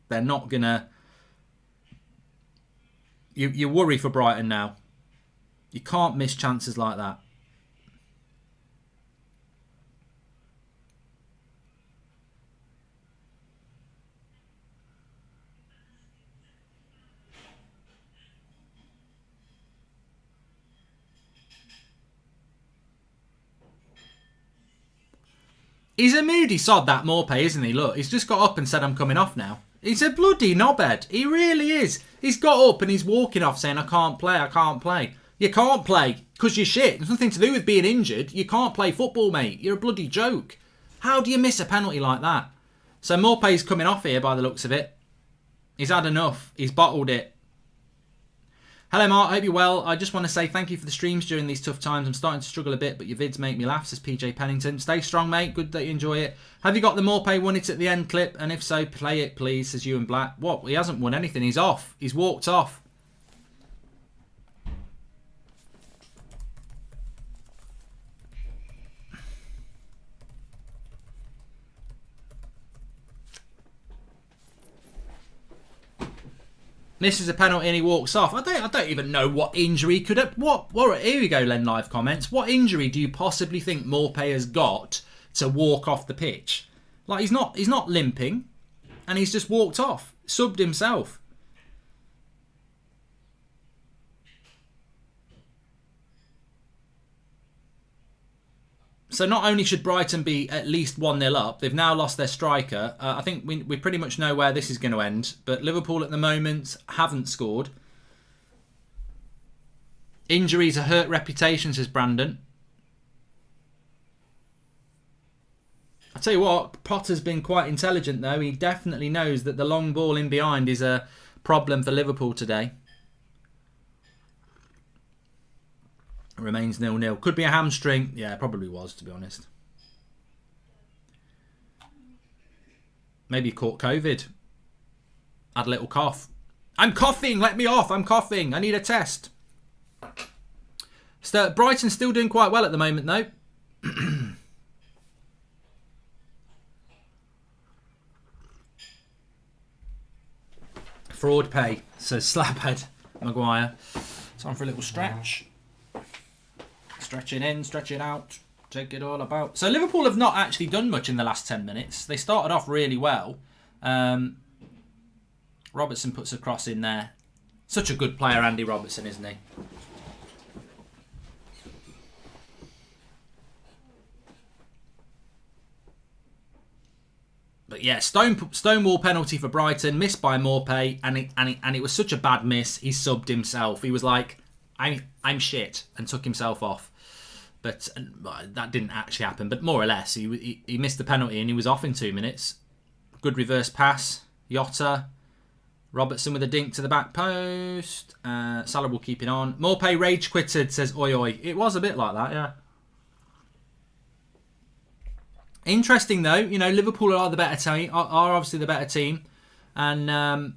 not gonna. You worry for Brighton now. You can't miss chances like that. He's a moody sod, that Maupay, isn't he? Look, he's just got up and said, I'm coming off now. He's a bloody knobhead. He really is. He's got up and he's walking off saying, I can't play, I can't play. You can't play because you're shit. There's nothing to do with being injured. You can't play football, mate. You're a bloody joke. How do you miss a penalty like that? So Morpay's coming off here by the looks of it. He's had enough. He's bottled it. Hello, Mark. Hope you're well. I just want to say thank you for the streams during these tough times. I'm starting to struggle a bit, but your vids make me laugh, says PJ Pennington. Stay strong, mate. Good that you enjoy it. Have you got the Morpay won it at the end clip? And if so, play it, please, says Ewan Black. What? He hasn't won anything. He's off. He's walked off. Misses a penalty and he walks off. I don't even know what injury could have... What? Here we go, Len Live comments. What injury do you possibly think Morpay has got to walk off the pitch? Like, he's not limping, and he's just walked off. Subbed himself. So not only should Brighton be at least 1-0 up, they've now lost their striker. I think we pretty much know where this is going to end. But Liverpool at the moment haven't scored. Injuries are hurt reputation, says Brandon. I'll tell you what, Potter's been quite intelligent though. He definitely knows that the long ball in behind is a problem for Liverpool today. Remains 0-0. Could be a hamstring. Yeah, probably was, to be honest. Maybe he caught COVID. Had a little cough. I'm coughing! Let me off! I'm coughing! I need a test. Brighton's still doing quite well at the moment, though. Fraud pay, says Slaphead Maguire. Time for a little stretch. Stretching in, stretching out, take it all about. So Liverpool have not actually done much in the last 10 minutes. They started off really well. Robertson puts a cross in there. Such a good player, Andy Robertson, isn't he? But yeah, Stonewall penalty for Brighton, missed by Morpay, and it was such a bad miss. He subbed himself. He was like, I'm shit, and took himself off. But that didn't actually happen. But more or less, he missed the penalty and he was off in 2 minutes. Good reverse pass. Jota. Robertson with a dink to the back post. Salah will keep it on. Morpay rage quitted, says oi oi. It was a bit like that, yeah. Interesting though, you know, Liverpool are the better team, are obviously the better team. And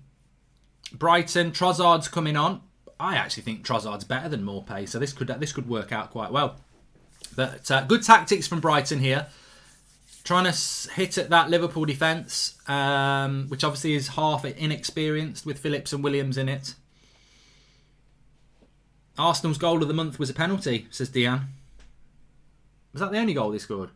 Brighton, Trossard's coming on. I actually think Trossard's better than Morpay, so this could work out quite well. But good tactics from Brighton here. Trying to hit at that Liverpool defence, which obviously is half inexperienced with Phillips and Williams in it. Arsenal's goal of the month was a penalty, says Deanne. Was that the only goal they scored?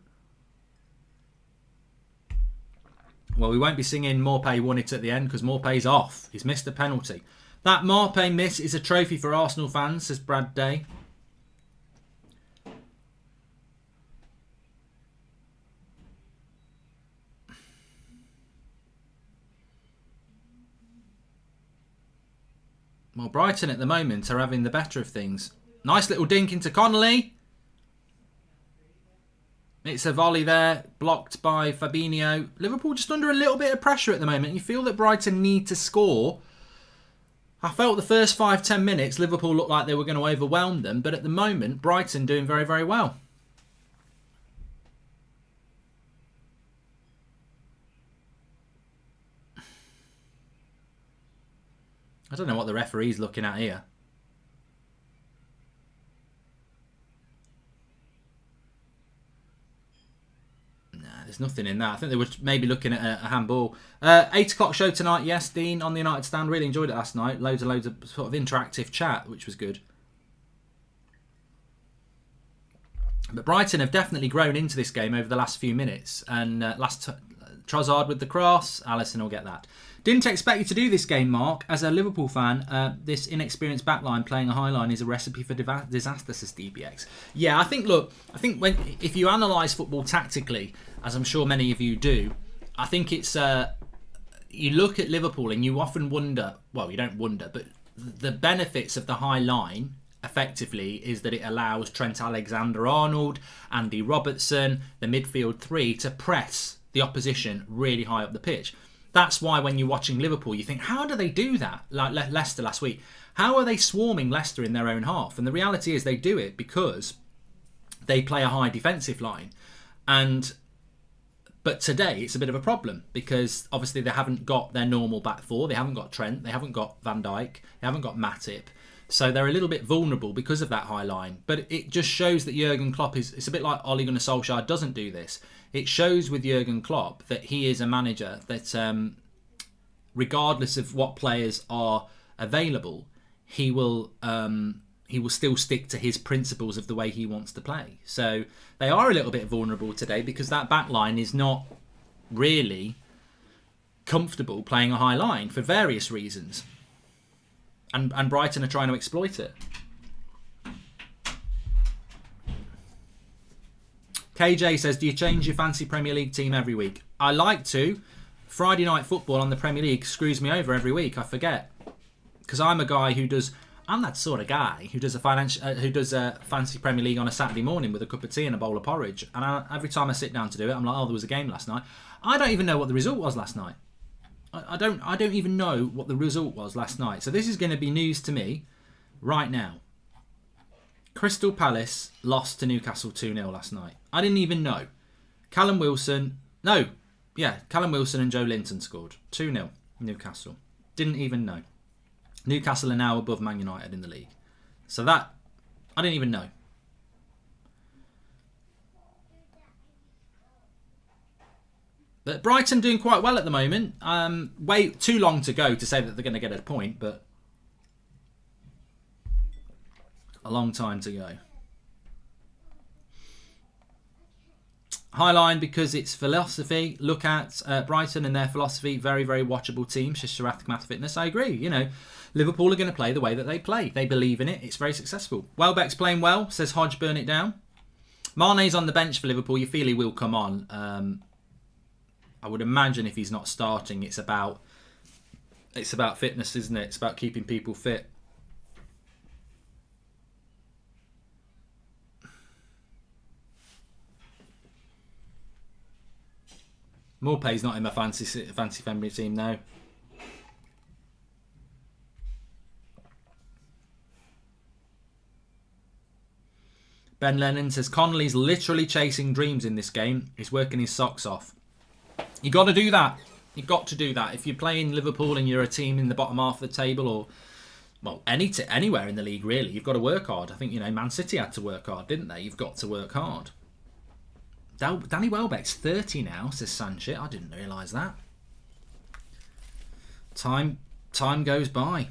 Well, we won't be singing Morpay won it at the end because Morpay's off. He's missed a penalty. That Morpay miss is a trophy for Arsenal fans, says Brad Day. Well, Brighton at the moment are having the better of things. Nice little dink into Connolly. It's a volley there, blocked by Fabinho. Liverpool just under a little bit of pressure at the moment. You feel that Brighton need to score. I felt the first 5-10 minutes, Liverpool looked like they were going to overwhelm them. But at the moment, Brighton doing very, very well. I don't know what the referee's looking at here. There's nothing in that. I think they were maybe looking at a handball. 8 o'clock show tonight. Yes, Dean, on the United Stand. Really enjoyed it last night. Loads of sort of interactive chat, which was good. But Brighton have definitely grown into this game over the last few minutes. And Trossard with the cross. Alisson will get that. Didn't expect you to do this game, Mark. As a Liverpool fan, this inexperienced backline playing a high line is a recipe for disaster, says DBX. Yeah, I think if you analyse football tactically, as I'm sure many of you do, I think it's you look at Liverpool and you often wonder, well, you don't wonder, but the benefits of the high line effectively is that it allows Trent Alexander-Arnold, Andy Robertson, the midfield three to press the opposition really high up the pitch. That's why when you're watching Liverpool, you think, how do they do that? Like Leicester last week. How are they swarming Leicester in their own half? And the reality is they do it because they play a high defensive line. But today it's a bit of a problem because obviously they haven't got their normal back four. They haven't got Trent. They haven't got Van Dijk. They haven't got Matip. So they're a little bit vulnerable because of that high line. But it just shows that Jurgen Klopp it's a bit like Ole Gunnar Solskjaer doesn't do this. It shows with Jurgen Klopp that he is a manager that regardless of what players are available, he will still stick to his principles of the way he wants to play. So they are a little bit vulnerable today because that back line is not really comfortable playing a high line for various reasons. And Brighton are trying to exploit it. KJ says, do you change your fancy Premier League team every week? I like to. Friday night football on the Premier League screws me over every week. I forget. Because I'm a guy who does... I'm that sort of guy who does a fancy Premier League on a Saturday morning with a cup of tea and a bowl of porridge. And every time I sit down to do it, I'm like, oh, there was a game last night. I don't even know what the result was last night. I don't even know what the result was last night. So this is going to be news to me right now. Crystal Palace lost to Newcastle 2-0 last night. I didn't even know. Callum Wilson and Joe Linton scored. 2-0 Newcastle. Didn't even know. Newcastle are now above Man United in the league. So that, I didn't even know. But Brighton doing quite well at the moment. Way too long to go to say that they're going to get a point, but a long time to go. Highline because it's philosophy. Look at Brighton and their philosophy. Very, very watchable team. Systematic math fitness. I agree. You know, Liverpool are going to play the way that they play. They believe in it. It's very successful. Welbeck's playing well. Says Hodge, burn it down. Mane's on the bench for Liverpool. You feel he will come on. I would imagine if he's not starting, it's about fitness, isn't it? It's about keeping people fit. Morpay's not in my fancy family team now. Ben Lennon says Connolly's literally chasing dreams in this game. He's working his socks off. You got to do that. You got to do that. If you're playing Liverpool and you're a team in the bottom half of the table, or well, anywhere in the league really, you've got to work hard. I think Man City had to work hard, didn't they? You've got to work hard. Danny Welbeck's 30 now, says Sanchit. I didn't realise that. Time goes by.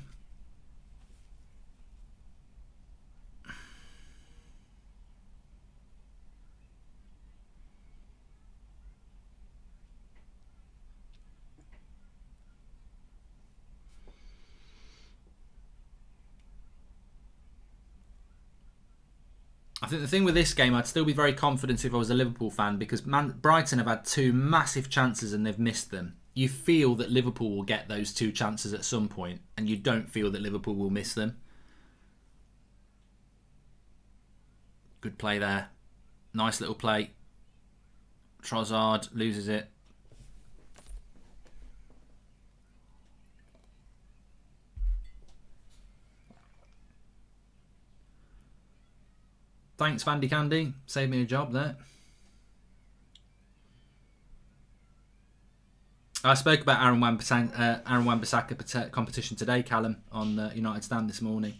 I think the thing with this game, I'd still be very confident if I was a Liverpool fan because Brighton have had two massive chances and they've missed them. You feel that Liverpool will get those two chances at some point and you don't feel that Liverpool will miss them. Good play there. Nice little play. Trossard loses it. Thanks, Vandy Candy. Saved me a job there. I spoke about Aaron Wan-Bissaka competition today, Callum, on United Stand this morning.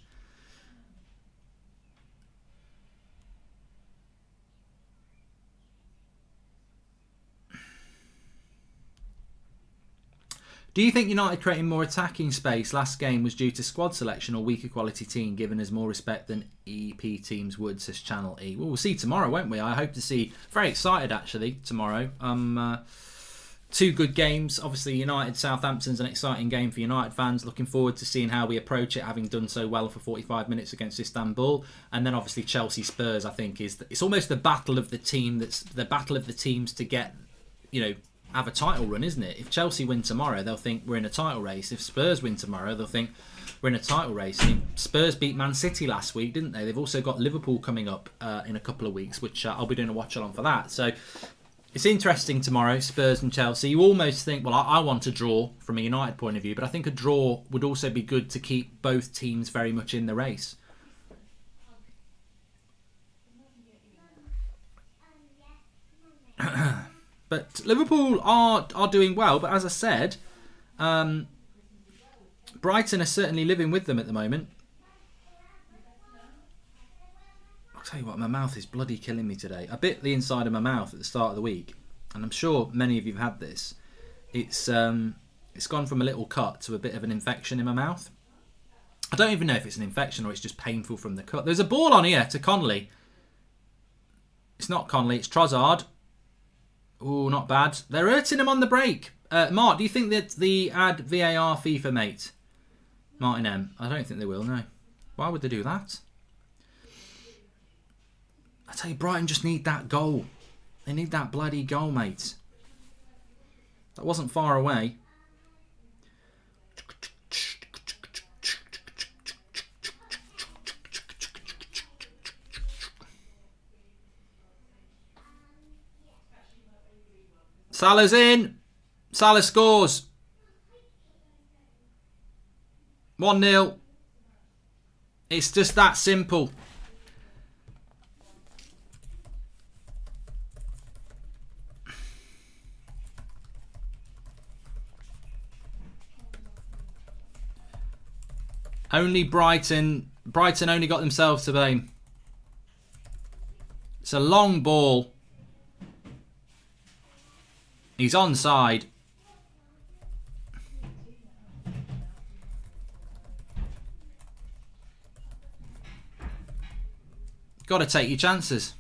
Do you think United creating more attacking space last game was due to squad selection or weaker quality team giving us more respect than EP teams would, says Channel E? Well, we'll see tomorrow, won't we? I hope to see... Very excited, actually, tomorrow. Two good games. Obviously, United-Southampton's an exciting game for United fans. Looking forward to seeing how we approach it, having done so well for 45 minutes against Istanbul. And then, obviously, Chelsea-Spurs, I think, it's almost the battle of the team. That's the battle of the teams to get, have a title run, isn't it? If Chelsea win tomorrow, they'll think we're in a title race. If Spurs win tomorrow, they'll think we're in a title race. I mean, Spurs beat Man City last week, didn't they? They've also got Liverpool coming up in a couple of weeks, which I'll be doing a watch-along for that. So it's interesting tomorrow, Spurs and Chelsea. You almost think, well, I want a draw from a United point of view, but I think a draw would also be good to keep both teams very much in the race. But Liverpool are doing well, but as I said, Brighton are certainly living with them at the moment. I'll tell you what, my mouth is bloody killing me today. I bit the inside of my mouth at the start of the week, and I'm sure many of you have had this. It's gone from a little cut to a bit of an infection in my mouth. I don't even know if it's an infection or it's just painful from the cut. There's a ball on here to Conley. It's not Conley, it's Trossard. Oh, not bad. They're hurting him on the break. Mark, do you think that the add VAR FIFA mate? Martin M. I don't think they will, no. Why would they do that? I tell you, Brighton just need that goal. They need that bloody goal, mate. That wasn't far away. Salah's in. Salah scores. 1-0. It's just that simple. Only Brighton only got themselves to blame. It's a long ball. He's onside. Got to take your chances.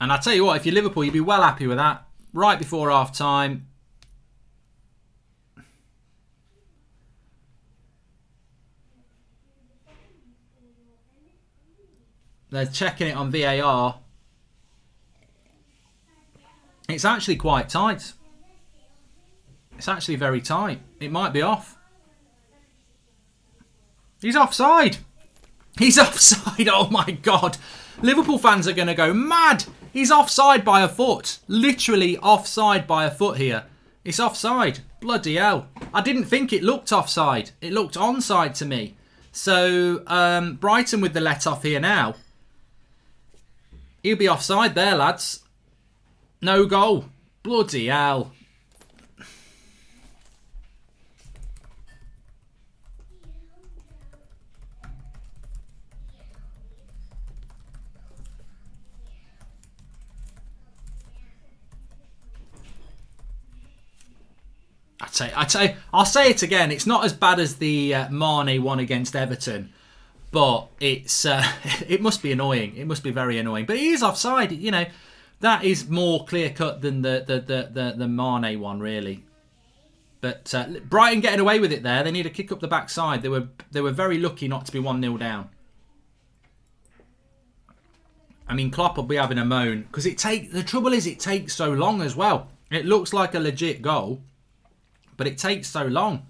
And I tell you what, if you're Liverpool, you'd be well happy with that. Right before half time. They're checking it on VAR. It's actually quite tight. It's actually very tight. It might be off. He's offside. He's offside. Oh my God. Liverpool fans are going to go mad. He's offside by a foot. Literally offside by a foot here. It's offside. Bloody hell. I didn't think it looked offside. It looked onside to me. So Brighton with the let off here now. He'll be offside there, lads. No goal. Bloody hell. I'll say it again. It's not as bad as the Mane one against Everton, but it's it must be annoying. It must be very annoying. But he is offside. You know, that is more clear cut than the Mane one, really. But Brighton getting away with it there. They need a kick up the backside. They were very lucky not to be 1-0 down. I mean, Klopp will be having a moan because the trouble is it takes so long as well. It looks like a legit goal, but it takes so long.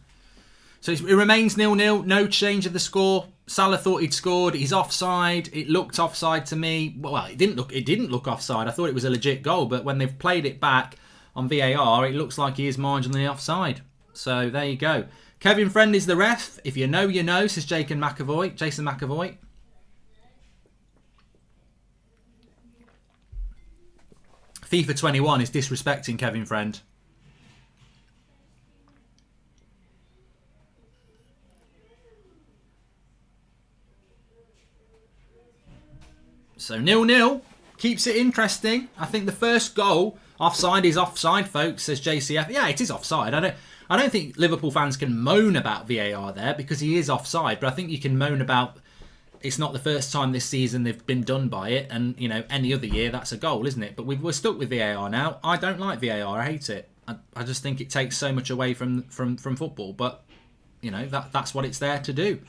So it remains 0-0, no change of the score. Salah thought he'd scored. He's offside. It looked offside to me. Well, it didn't look offside. I thought it was a legit goal, but when they've played it back on VAR, it looks like he is marginally offside. So there you go. Kevin Friend is the ref. If you know, you know, says Jason McAvoy. FIFA 21 is disrespecting Kevin Friend. So 0-0 keeps it interesting. I think the first goal offside is offside, folks, says JCF. Yeah, it is offside. I don't think Liverpool fans can moan about VAR there because he is offside. But I think you can moan about it's not the first time this season they've been done by it, and you know any other year that's a goal, isn't it? But we're stuck with VAR now. I don't like VAR. I hate it. I just think it takes so much away from football. But you know that's what it's there to do.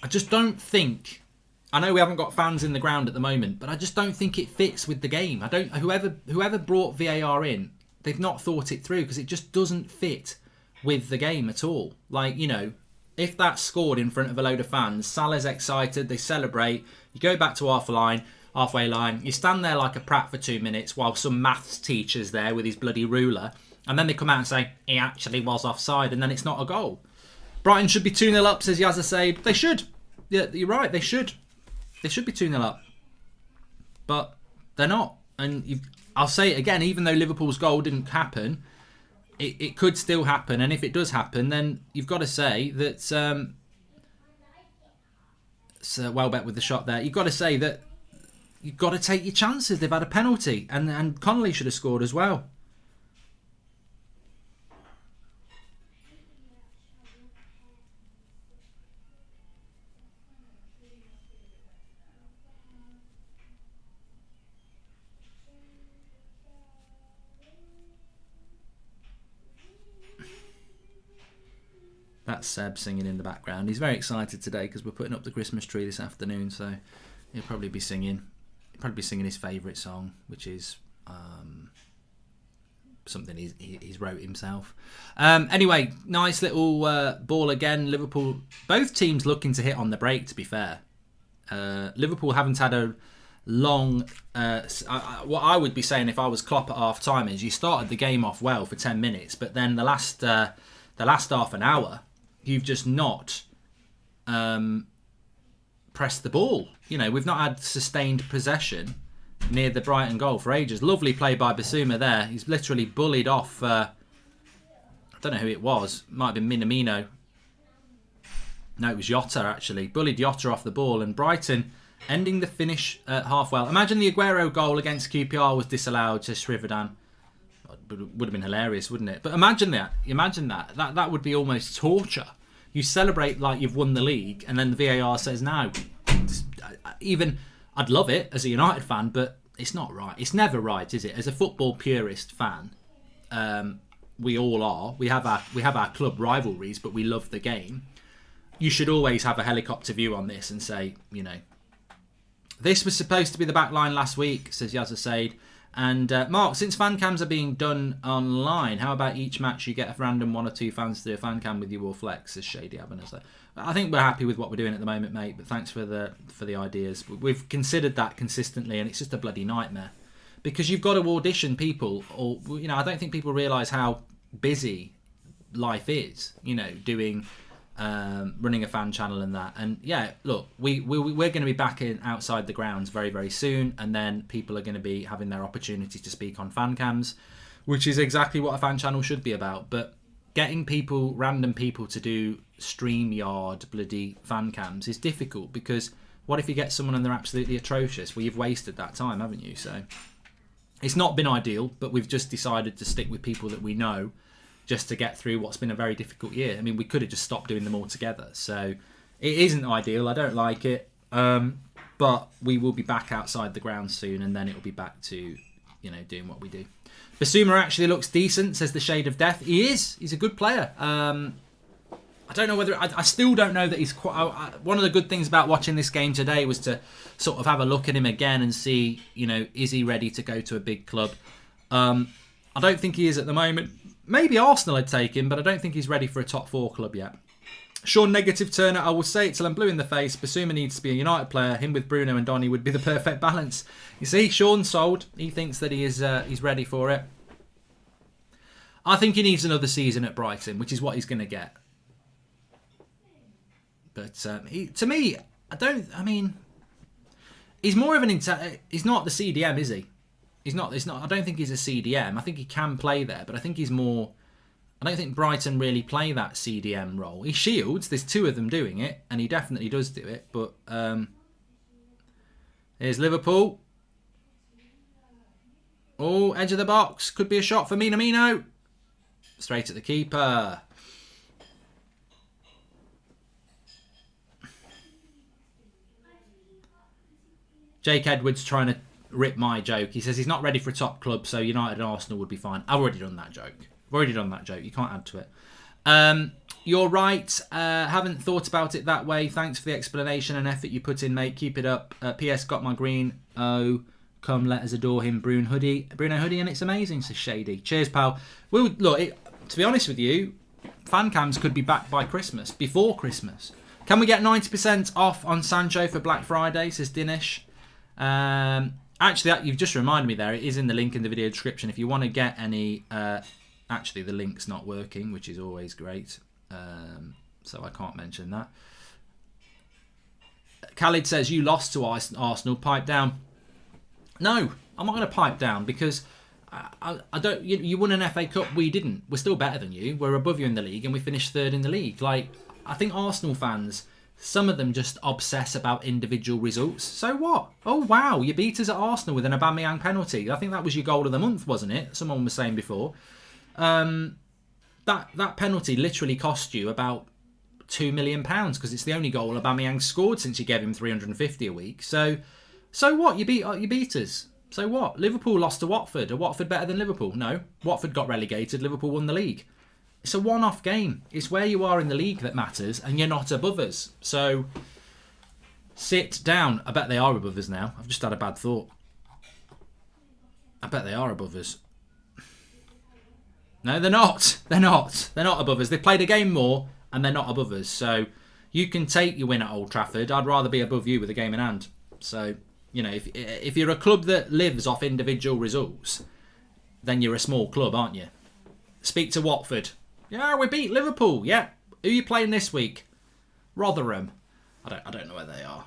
I just don't think. I know we haven't got fans in the ground at the moment, but I just don't think it fits with the game. I don't. Whoever brought VAR in, they've not thought it through because it just doesn't fit with the game at all. Like, you know, if that's scored in front of a load of fans, Salah's excited, they celebrate. You go back to halfway line. You stand there like a prat for 2 minutes while some maths teacher's there with his bloody ruler, and then they come out and say he actually was offside, and then it's not a goal. Brighton should be 2-0 up, says Yazza Said. They should. Yeah, you're right. They should. They should be 2-0 up. But they're not. And I'll say it again, even though Liverpool's goal didn't happen, it could still happen. And if it does happen, then you've got to say that... it's well bet with the shot there. You've got to say that you've got to take your chances. They've had a penalty. And Connolly should have scored as well. That's Seb singing in the background. He's very excited today because we're putting up the Christmas tree this afternoon, so he'll probably be singing. He'll probably be singing his favourite song, which is something he's wrote himself. Anyway, nice little ball again. Liverpool, both teams looking to hit on the break. To be fair, Liverpool haven't had a long. What I would be saying if I was Klopp at half time is you started the game off well for 10 minutes, but then the last half an hour, you've just not pressed the ball. You know, we've not had sustained possession near the Brighton goal for ages. Lovely play by Basuma there. He's literally bullied off, I don't know who it was. Might have been Minamino. No, it was Jota, actually. Bullied Jota off the ball. And Brighton ending the finish at half well. Imagine the Aguero goal against QPR was disallowed to Shrivadan. Would have been hilarious, wouldn't it? But imagine that. That would be almost torture. You celebrate like you've won the league, and then the VAR says no. Even I'd love it as a United fan, but it's not right. It's never right, is it? As a football purist fan, we all are. We have our club rivalries, but we love the game. You should always have a helicopter view on this and say, you know, this was supposed to be the back line last week, says Yazza Said. And Mark, since fan cams are being done online, how about each match you get a random 1 or 2 fans to do a fan cam with you or flex, says Shady Abanazar. I think we're happy with what we're doing at the moment, mate, but thanks for the ideas. We've considered that consistently, and it's just a bloody nightmare. Because you've got to audition people, or, you know, I don't think people realise how busy life is, you know, doing... running a fan channel and that. And yeah, look, we're going to be back in outside the grounds very, very soon, and then people are going to be having their opportunity to speak on fan cams, which is exactly what a fan channel should be about. But getting random people to do StreamYard bloody fan cams is difficult, because what if you get someone and they're absolutely atrocious? Well, you've wasted that time, haven't you? So it's not been ideal, but we've just decided to stick with people that we know, just to get through what's been a very difficult year. I mean, we could have just stopped doing them all together. So it isn't ideal. I don't like it. But we will be back outside the ground soon, and then it will be back to, you know, doing what we do. Basuma actually looks decent, says the Shade of Death. He is. He's a good player. I don't know whether... I still don't know that he's quite... one of the good things about watching this game today was to sort of have a look at him again and see, you know, is he ready to go to a big club? I don't think he is at the moment. Maybe Arsenal had taken him, but I don't think he's ready for a top 4 club yet. Sean Negative Turner, I will say it till I'm blue in the face. Basuma needs to be a United player. Him with Bruno and Donny would be the perfect balance. You see, Sean's sold. He thinks that he's ready for it. I think he needs another season at Brighton, which is what he's going to get. But to me, he's more of an... he's not the CDM, is he? He's not. I don't think he's a CDM. I think he can play there, but I think he's more... I don't think Brighton really play that CDM role. He shields. There's 2 of them doing it, and he definitely does do it. But here's Liverpool. Oh, edge of the box. Could be a shot for Minamino. Straight at the keeper. Jake Edwards trying to rip my joke. He says he's not ready for a top club, so United and Arsenal would be fine. I've already done that joke. You can't add to it. you're right. Haven't thought about it that way. Thanks for the explanation and effort you put in, mate. Keep it up. P.S. Got my green. Oh, come let us adore him. Bruno hoodie, and it's amazing. Says Shady. Cheers, pal. Well, look. To be honest with you, fan cams could be back by Christmas. Before Christmas. Can we get 90% off on Sancho for Black Friday? Says Dinesh. Actually, you've just reminded me there. It is in the link in the video description. If you want to get any... actually, the link's not working, which is always great. So I can't mention that. Khalid says, you lost to Arsenal. Pipe down. No, I'm not going to pipe down because I don't. You won an FA Cup. We didn't. We're still better than you. We're above you in the league and we finished third in the league. Like, I think Arsenal fans... Some of them just obsess about individual results. So what? Oh, wow. You beat us at Arsenal with an Aubameyang penalty. I think that was your goal of the month, wasn't it? Someone was saying before. That penalty literally cost you about £2 million because it's the only goal Aubameyang scored since you gave him 350 a week. So what? You beat us. So what? Liverpool lost to Watford. Are Watford better than Liverpool? No. Watford got relegated. Liverpool won the league. It's a one-off game. It's where you are in the league that matters, and you're not above us. So, sit down. I bet they are above us now. I've just had a bad thought. I bet they are above us. No, they're not. They're not. They're not above us. They played a game more, and they're not above us. So, you can take your win at Old Trafford. I'd rather be above you with a game in hand. So, you know, if you're a club that lives off individual results, then you're a small club, aren't you? Speak to Watford. Yeah, we beat Liverpool. Yeah. Who are you playing this week? Rotherham. I don't know where they are.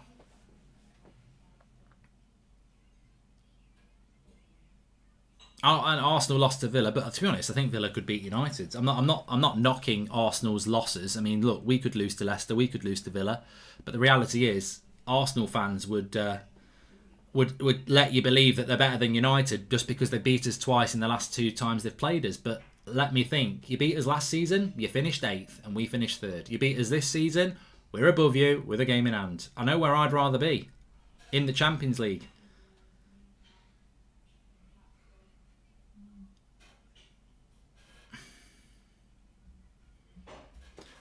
Oh, and Arsenal lost to Villa, but to be honest, I think Villa could beat United. I'm not knocking Arsenal's losses. I mean, look, we could lose to Leicester, we could lose to Villa, but the reality is, Arsenal fans would let you believe that they're better than United just because they beat us twice in the last 2 times they've played us. But let me think. You beat us last season, you finished 8th, and we finished 3rd. You beat us this season, we're above you with a game in hand. I know where I'd rather be. In the Champions League.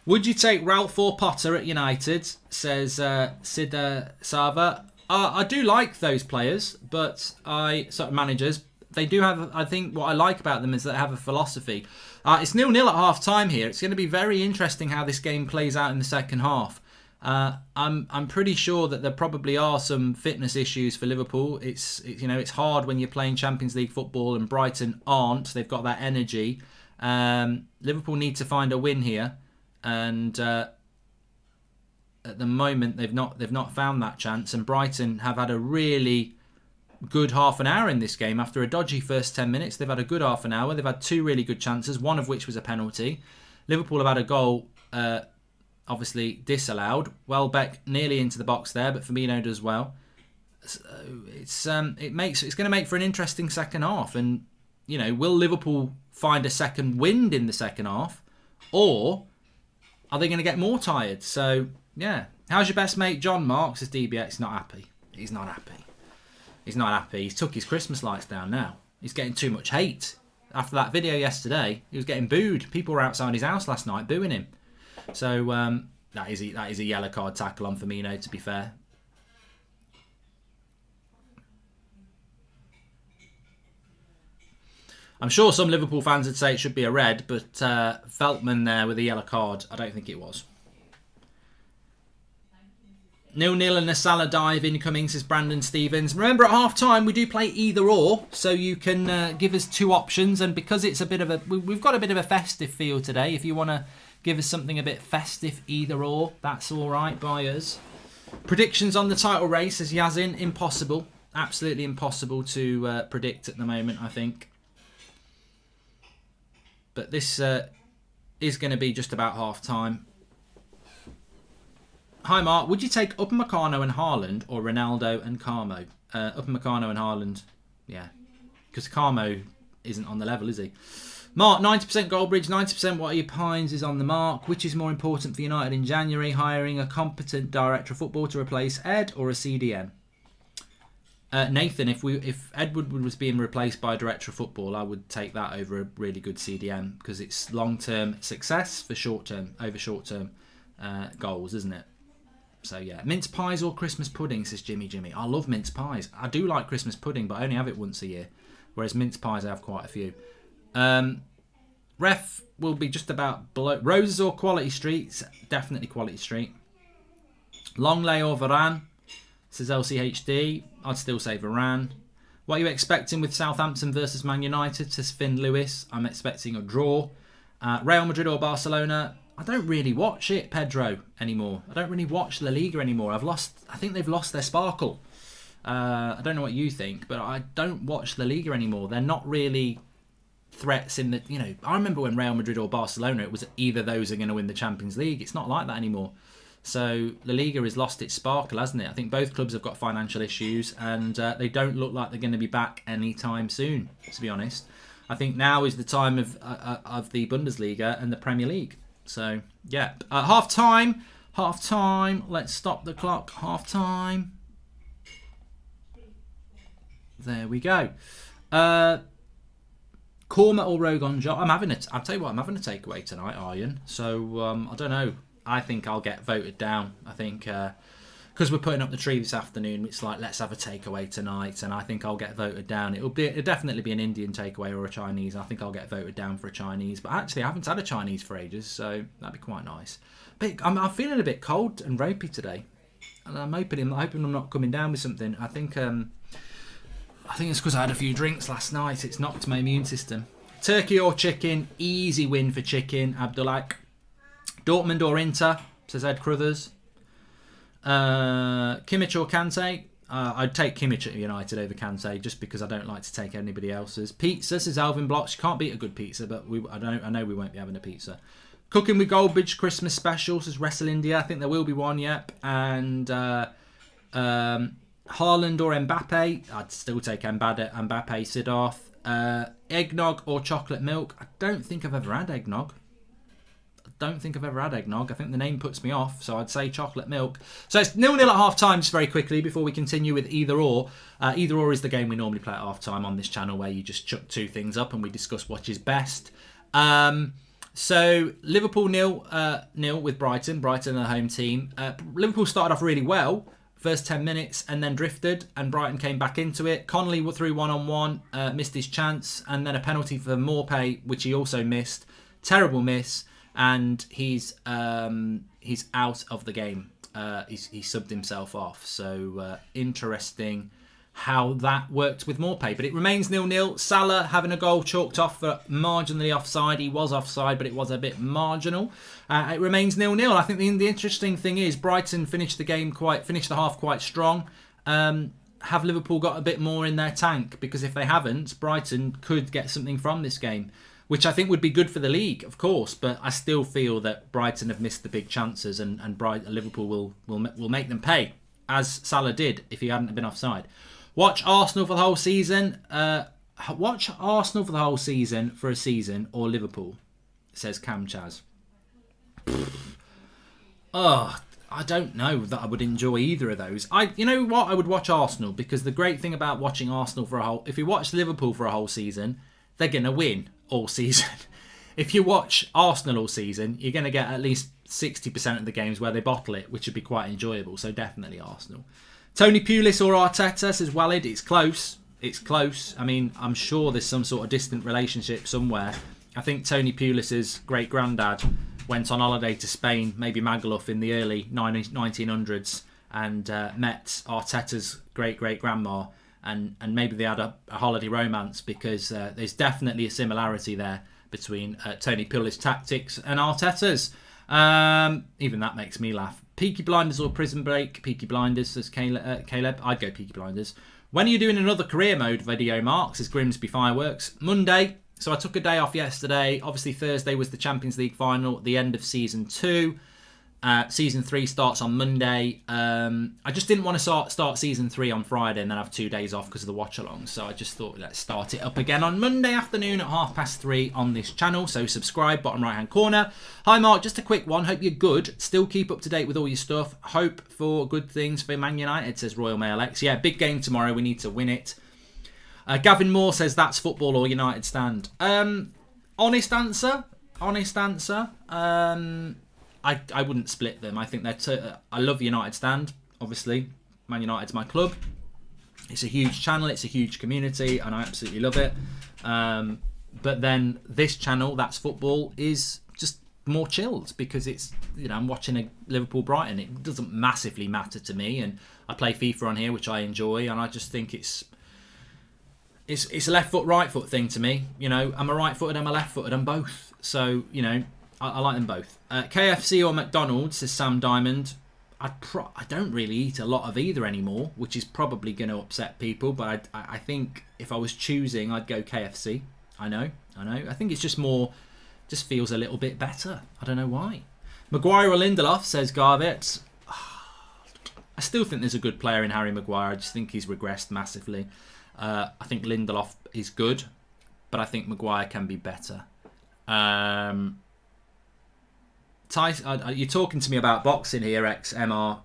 Would you take Ralph or Potter at United? Says Sid Sava. I do like those players, but managers. They do have, I think what I like about them is that they have a philosophy. It's 0-0 at half time here. It's going to be very interesting how this game plays out in the second half. I'm pretty sure that there probably are some fitness issues for Liverpool. It's hard when you're playing Champions League football and Brighton aren't. They've got that energy. Liverpool need to find a win here, and at the moment they've not found that chance. And Brighton have had a really good half an hour in this game. After a dodgy first 10 minutes, they've had a good half an hour. They've had 2 really good chances, one of which was a penalty. Liverpool have had a goal, obviously disallowed. Welbeck nearly into the box there, but Firmino does well. So it's going to make for an interesting second half. And will Liverpool find a second wind in the second half, or are they going to get more tired? So yeah, how's your best mate John? Mark says DBX not happy. He's not happy. He's not happy. He's took his Christmas lights down now. He's getting too much hate. After that video yesterday, he was getting booed. People were outside his house last night booing him. So that is a yellow card tackle on Firmino, to be fair. I'm sure some Liverpool fans would say it should be a red, but Veltman there with a yellow card, I don't think it was. 0-0 and a Salah dive incoming, says Brandon Stevens. Remember, at half-time, we do play either or, so you can give us 2 options. And because it's a bit of we've got a bit of a festive feel today. If you want to give us something a bit festive, either or, that's all right by us. Predictions on the title race, says Yazin. Impossible. Absolutely impossible to predict at the moment, I think. But this is going to be just about half-time. Hi Mark, would you take Upamecano and Haaland or Ronaldo and Carmo? Upamecano and Haaland, yeah. Because Carmo isn't on the level, is he? Mark, 90% Goldbridge, 90% What Are Your Pines is on the mark. Which is more important for United in January? Hiring a competent director of football to replace Ed or a CDM? Nathan, if Edward was being replaced by a director of football, I would take that over a really good CDM because it's long-term success for short-term goals, isn't it? So yeah, mince pies or Christmas pudding, says Jimmy. I love mince pies. I do like Christmas pudding, but I only have it once a year, whereas mince pies I have quite a few. Ref will be just about below. Roses or Quality Street? Definitely Quality Street. Longley or Varane? Says LCHD. I'd still say Varane. What are you expecting with Southampton versus Man United? Says Finn Lewis. I'm expecting a draw. Real Madrid or Barcelona? I don't really watch it, Pedro, anymore. I don't really watch La Liga anymore. I think they've lost their sparkle. I don't know what you think, but I don't watch La Liga anymore. They're not really threats in the, I remember when Real Madrid or Barcelona, it was either those are going to win the Champions League. It's not like that anymore. So La Liga has lost its sparkle, hasn't it? I think both clubs have got financial issues and they don't look like they're going to be back anytime soon, to be honest. I think now is the time of the Bundesliga and the Premier League. So, yeah. Half time. Let's stop the clock. Half time. There we go. Korma or Rogan Josh? I'll tell you what, I'm having a takeaway tonight, Iron. So, I don't know. I think I'll get voted down. I think because we're putting up the tree this afternoon, it's like, let's have a takeaway tonight, and I think I'll get voted down. It'll definitely be an Indian takeaway or a Chinese. I think I'll get voted down for a Chinese, but actually I haven't had a Chinese for ages, so that'd be quite nice. But I'm feeling a bit cold and ropey today, and I'm hoping I'm not coming down with something. I think it's because I had a few drinks last night. It's knocked my immune system. Turkey or chicken? Easy win for chicken, Abdullah. Dortmund or Inter? Says Ed Crothers. Kimmich or Kante? I'd take Kimmich at United over Kante just because I don't like to take anybody else's. Pizza, says Alvin Blocks. You can't beat a good pizza, but I know we won't be having a pizza. Cooking with Goldbridge Christmas special, says Wrestle India. I think there will be one, yep. And Haaland or Mbappe? I'd still take Mbappe, Sidorf. Eggnog or chocolate milk? I don't think I've ever had eggnog. I think the name puts me off, so I'd say chocolate milk. So it's 0-0 at half time, just very quickly before we continue with either or. Either or is the game we normally play at half time on this channel, where you just chuck two things up and we discuss what is best. So Liverpool 0-0 with Brighton. Brighton are the home team. Liverpool started off really well, first 10 minutes, and then drifted, and Brighton came back into it. Connolly threw 1-on-1, missed his chance, and then a penalty for Morpay, which he also missed. Terrible miss. And he's out of the game. He subbed himself off. So interesting how that worked with Morpay. But it remains 0-0. Salah having a goal chalked off for marginally offside. He was offside, but it was a bit marginal. It remains 0-0. I think the interesting thing is Brighton finished the half quite strong. Have Liverpool got a bit more in their tank? Because if they haven't, Brighton could get something from this game, which I think would be good for the league, of course. But I still feel that Brighton have missed the big chances, and Liverpool will make them pay, as Salah did if he hadn't been offside. Watch Arsenal for the whole season. Watch Arsenal for the whole season for a season, or Liverpool, says Cam Chaz. I don't know that I would enjoy either of those. You know what? I would watch Arsenal, because the great thing about watching Arsenal if you watch Liverpool for a whole season, they're going to win all season. If you watch Arsenal all season, you're going to get at least 60% of the games where they bottle it, which would be quite enjoyable. So definitely Arsenal. Tony Pulis or Arteta, says Walid. It's close. I mean, I'm sure there's some sort of distant relationship somewhere. I think Tony Pulis's great granddad went on holiday to Spain, maybe Magaluf, in the early 1900s, and met Arteta's great grandma. And maybe they had a holiday romance, because there's definitely a similarity there between Tony Pulis' tactics and Arteta's. Even that makes me laugh. Peaky Blinders or Prison Break? Peaky Blinders, says Caleb. I'd go Peaky Blinders. When are you doing another career mode video, Mark? Says Grimsby Fireworks. Monday. So I took a day off yesterday. Obviously Thursday was the Champions League final, the end of season 2. Season 3 starts on Monday. I just didn't want to start Season 3 on Friday and then have 2 days off because of the watch-along. So I just thought, let's start it up again on Monday afternoon at 3:30 on this channel. So subscribe, bottom right-hand corner. Hi, Mark. Just a quick one. Hope you're good. Still keep up to date with all your stuff. Hope for good things for Man United, says Royal Mail X. Yeah, big game tomorrow. We need to win it. Gavin Moore says, that's football or United stand. Honest answer. I wouldn't split them. I think I love United stand, obviously. Man United's my club. It's a huge channel, it's a huge community, and I absolutely love it. But then this channel, That's Football, is just more chilled because it's, I'm watching a Liverpool Brighton. It doesn't massively matter to me, and I play FIFA on here, which I enjoy, and I just think it's a left foot, right foot thing to me. I'm a right footed, I'm a left footed, I'm both. So, I like them both. KFC or McDonald's, says Sam Diamond. I don't really eat a lot of either anymore, which is probably going to upset people. But I think if I was choosing, I'd go KFC. I know. I think it's just feels a little bit better. I don't know why. Maguire or Lindelof, says Garvett. I still think there's a good player in Harry Maguire. I just think he's regressed massively. I think Lindelof is good, but I think Maguire can be better. You're talking to me about boxing here, XMR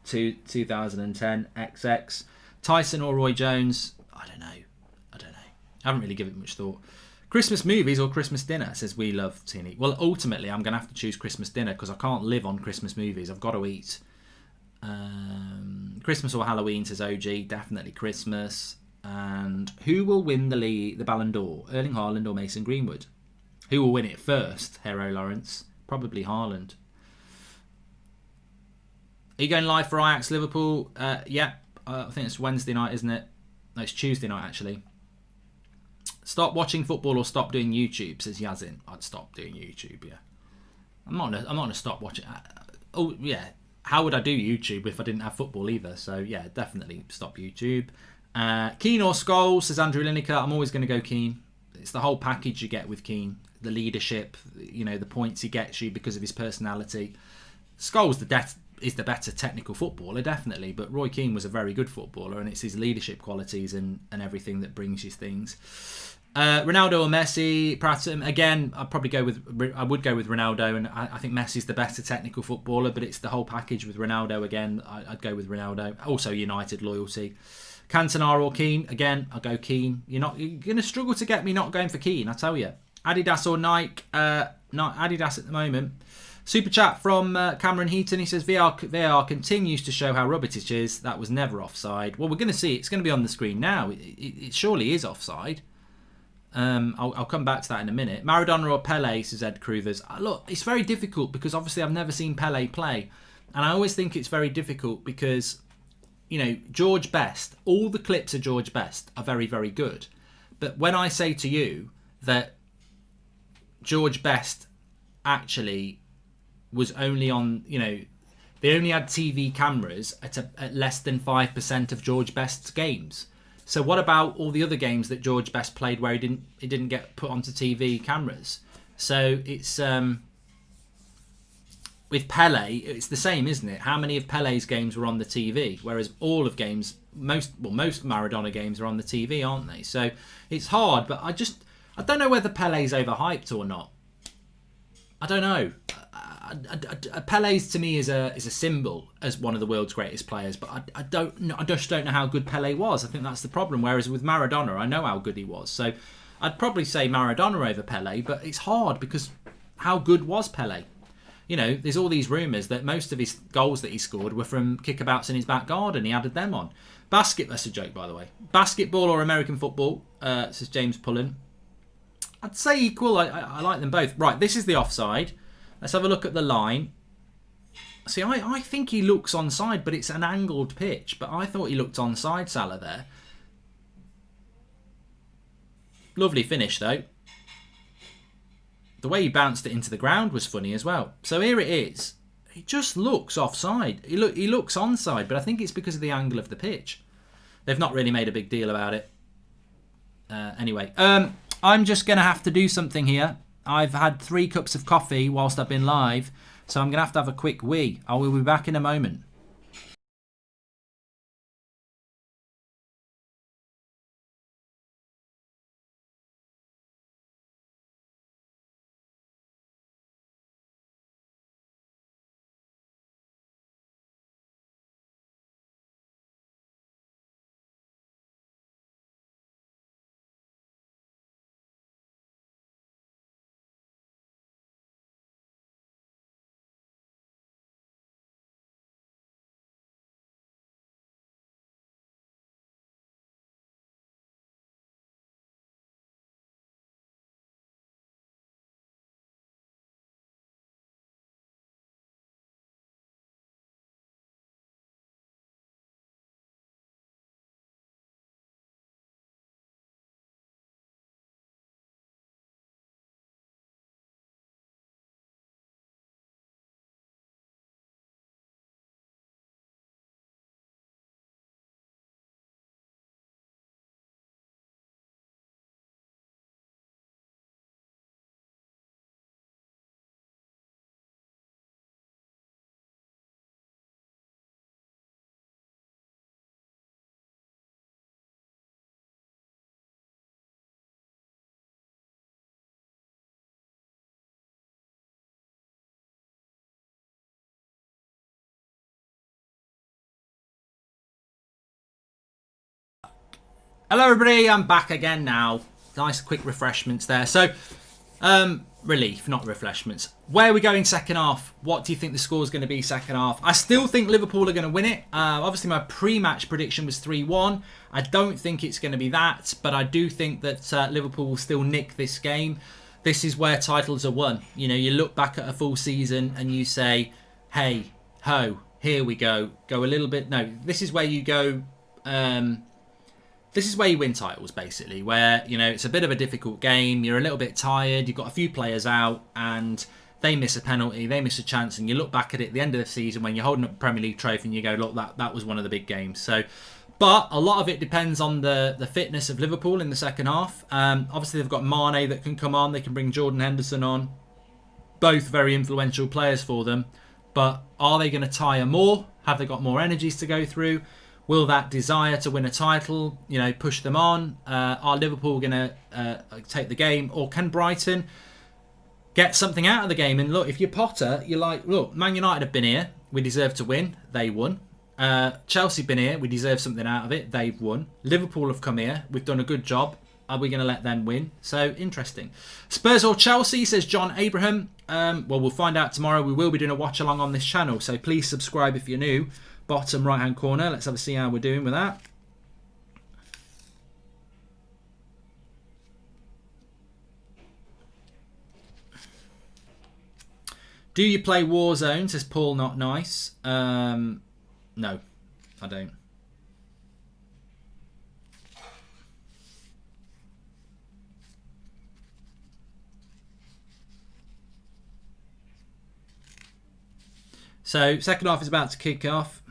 2010 XX. Tyson or Roy Jones? I don't know. I haven't really given it much thought. Christmas movies or Christmas dinner, says We Love Teeny. Well, ultimately, I'm going to have to choose Christmas dinner because I can't live on Christmas movies. I've got to eat. Christmas or Halloween, says OG. Definitely Christmas. And who will win the Ballon d'Or? Erling Haaland or Mason Greenwood? Who will win it first? Hero Lawrence. Probably Haaland. Are you going live for Ajax Liverpool? Yeah. I think it's Wednesday night, isn't it? No, it's Tuesday night, actually. Stop watching football or stop doing YouTube, says Yazin. I'd stop doing YouTube, yeah. I'm not gonna stop watching. Oh, yeah. How would I do YouTube if I didn't have football either? So, yeah, definitely stop YouTube. Keane or Scholes, says Andrew Lineker. I'm always going to go Keane. It's the whole package you get with Keane. The leadership, the points he gets you because of his personality. Scholes is the better technical footballer, definitely, but Roy Keane was a very good footballer, and it's his leadership qualities and everything that brings you things. Ronaldo or Messi, Pratum. Again, I would go with Ronaldo, and I think Messi's the better technical footballer, but it's the whole package with Ronaldo. Again, I'd go with Ronaldo. Also, United loyalty. Cantona or Keane. Again, I'll go Keane. You're going to struggle to get me not going for Keane, I tell you. Adidas or Nike? Not Adidas at the moment. Super chat from Cameron Heaton. He says VAR continues to show how rubbish it is. That was never offside. Well, we're going to see. It's going to be on the screen now. It surely is offside. I'll come back to that in a minute. Maradona or Pele, says Ed Cruvers. Look, it's very difficult because obviously I've never seen Pele play, and I always think it's very difficult because George Best. All the clips of George Best are very, very good, but when I say to you that George Best actually was only on, they only had TV cameras at less than 5% of George Best's games. So what about all the other games that George Best played where he didn't get put onto TV cameras? So it's with Pele, it's the same, isn't it? How many of Pele's games were on the TV? Whereas all of games, most Maradona games are on the TV, aren't they? So it's hard, but I don't know whether Pele's overhyped or not. I don't know. Pele's to me is a symbol as one of the world's greatest players, but I just don't know how good Pele was. I think that's the problem. Whereas with Maradona, I know how good he was. So I'd probably say Maradona over Pele, but it's hard because how good was Pele? There's all these rumours that most of his goals that he scored were from kickabouts in his back garden. He added them on. That's a joke, by the way. Basketball or American football, says James Pullen. I'd say equal. I like them both. Right, this is the offside. Let's have a look at the line. See, I think he looks onside, but it's an angled pitch. But I thought he looked onside, Salah, there. Lovely finish, though. The way he bounced it into the ground was funny as well. So here it is. He just looks offside. He looks onside, but I think it's because of the angle of the pitch. They've not really made a big deal about it. Anyway, I'm just going to have to do something here. I've had 3 cups of coffee whilst I've been live, So I'm going to have a quick wee. I will be back in a moment. Hello everybody, I'm back again now. Nice quick refreshments there. So, relief, not refreshments. Where are we going second half? What do you think the score is going to be second half? I still think Liverpool are going to win it. Obviously, my pre-match prediction was 3-1. I don't think it's going to be that, but I do think that Liverpool will still nick this game. This is where titles are won. You know, you look back at a full season and you say, hey, ho, here we go. Go a little bit. No, this is where you go... This is where you win titles, basically, where, you know, it's a bit of a difficult game. You're a little bit tired. You've got a few players out and they miss a penalty. They miss a chance. And you look back at it at the end of the season when you're holding up a Premier League trophy and you go, look, that was one of the big games. So, but a lot of it depends on the fitness of Liverpool in the second half. Obviously, they've got Mane that can come on. They can bring Jordan Henderson on. Both very influential players for them. But are they going to tire more? Have they got more energies to go through? Will that desire to win a title, you know, push them on? Are Liverpool going to take the game? Or can Brighton get something out of the game? And look, if you're Potter, you're like, look, Man United have been here. We deserve to win. They won. Chelsea been here. We deserve something out of it. They've won. Liverpool have come here. We've done a good job. Are we going to let them win? So, interesting. Spurs or Chelsea, says John Abraham. Well, we'll find out tomorrow. We will be doing a watch-along on this channel. So, please subscribe if you're new. Bottom right hand corner. Let's have a see how we're doing with that. Do you play Warzone? Says Paul, not nice. No, I don't. So, second half is about to kick off.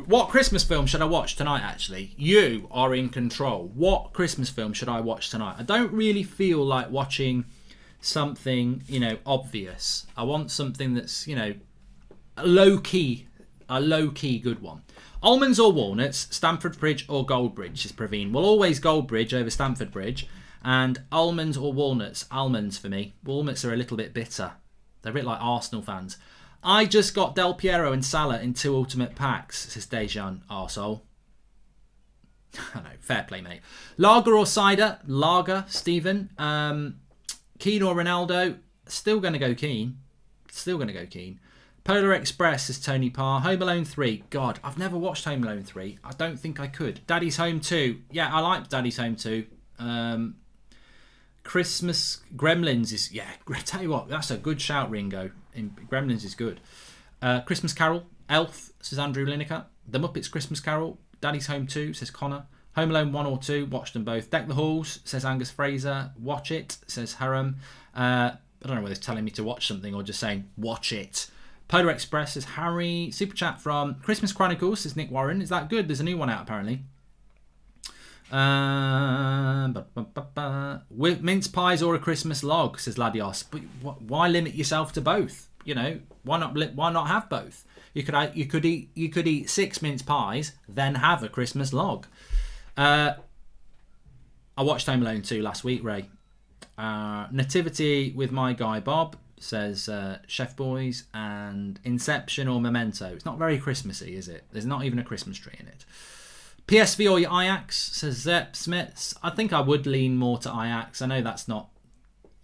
What Christmas film should I watch tonight, actually? You are in control. What Christmas film should I watch tonight? I don't really feel like watching something, you know, obvious. I want something that's, you know, a low-key good one. Almonds or walnuts, Stamford Bridge or Goldbridge, is Praveen. Well, always Goldbridge over Stamford Bridge. And almonds or walnuts? Almonds for me. Walnuts are a little bit bitter. They're a bit like Arsenal fans. I just got Del Piero and Salah in 2 ultimate packs, says Dejan, arsehole. I know, fair play, mate. Lager or cider? Lager, Stephen. Keane or Ronaldo? Still going to go Keane. Polar Express, says Tony Parr. Home Alone 3. God, I've never watched Home Alone 3. I don't think I could. Daddy's Home 2. Yeah, I like Daddy's Home 2. Christmas Gremlins is... Yeah, tell you what, that's a good shout, Ringo. Gremlins is good. Christmas Carol. Elf, says Andrew Lineker. The Muppets Christmas Carol. Daddy's Home 2, says Connor. Home Alone 1 or 2, watched them both. Deck the Halls, says Angus Fraser. Watch it, says Haram. I don't know whether it's telling me to watch something or just saying watch it. Polar Express says Harry. Super chat from Christmas Chronicles says Nick Warren. Is that good? There's a new one out apparently. Mince pies or a Christmas log, says Ladios. But why limit yourself to both? You know, why not have both? You could eat 6 mince pies, then have a Christmas log. I watched Home Alone 2 last week, Ray. Nativity with my guy Bob, says Chef Boys, and Inception or Memento. It's not very Christmassy, is it? There's not even a Christmas tree in it. PSV or your Ajax, says Zepp Smits. I think I would lean more to Ajax. I know that's not,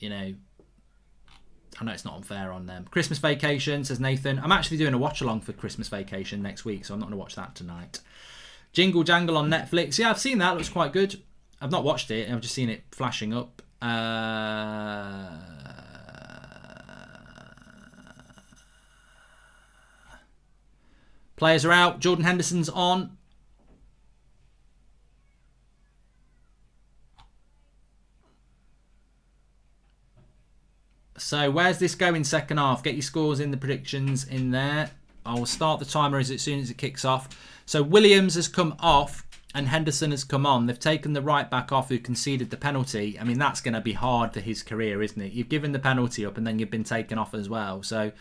I know it's not unfair on them. Christmas Vacation, says Nathan. I'm actually doing a watch-along for Christmas Vacation next week, so I'm not going to watch that tonight. Jingle Jangle on Netflix. Yeah, I've seen that. It looks quite good. I've not watched it. I've just seen it flashing up. Players are out. Jordan Henderson's on. So where's this going second half? Get your scores in the predictions in there. I will start the timer as soon as it kicks off. So Williams has come off and Henderson has come on. They've taken the right back off who conceded the penalty. I mean, that's going to be hard for his career, isn't it? You've given the penalty up and then you've been taken off as well. So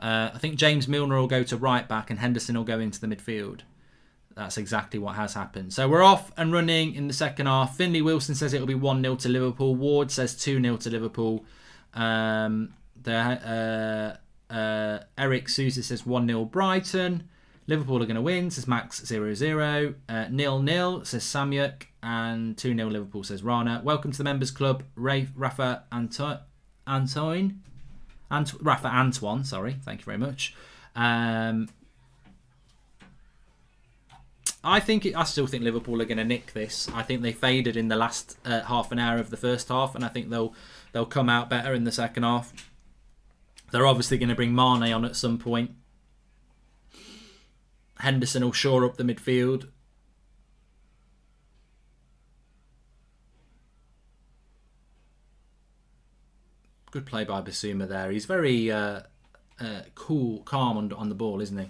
I think James Milner will go to right back and Henderson will go into the midfield. That's exactly what has happened. So we're off and running in the second half. Finley Wilson says it'll be 1-0 to Liverpool. Ward says 2-0 to Liverpool. Eric Sousa says 1-0 Brighton. Liverpool are going to win, says Max 0-0. 0-0 says Samyuk. And 2-0 Liverpool, says Rana. Welcome to the members club, Rafa Antoine. Rafa Antoine, sorry. Thank you very much. I still think Liverpool are going to nick this. I think they faded in the last half an hour of the first half, and I think they'll come out better in the second half. They're obviously going to bring Mane on at some point. Henderson will shore up the midfield. Good play by Basuma there. He's very cool, calm on the ball, isn't he?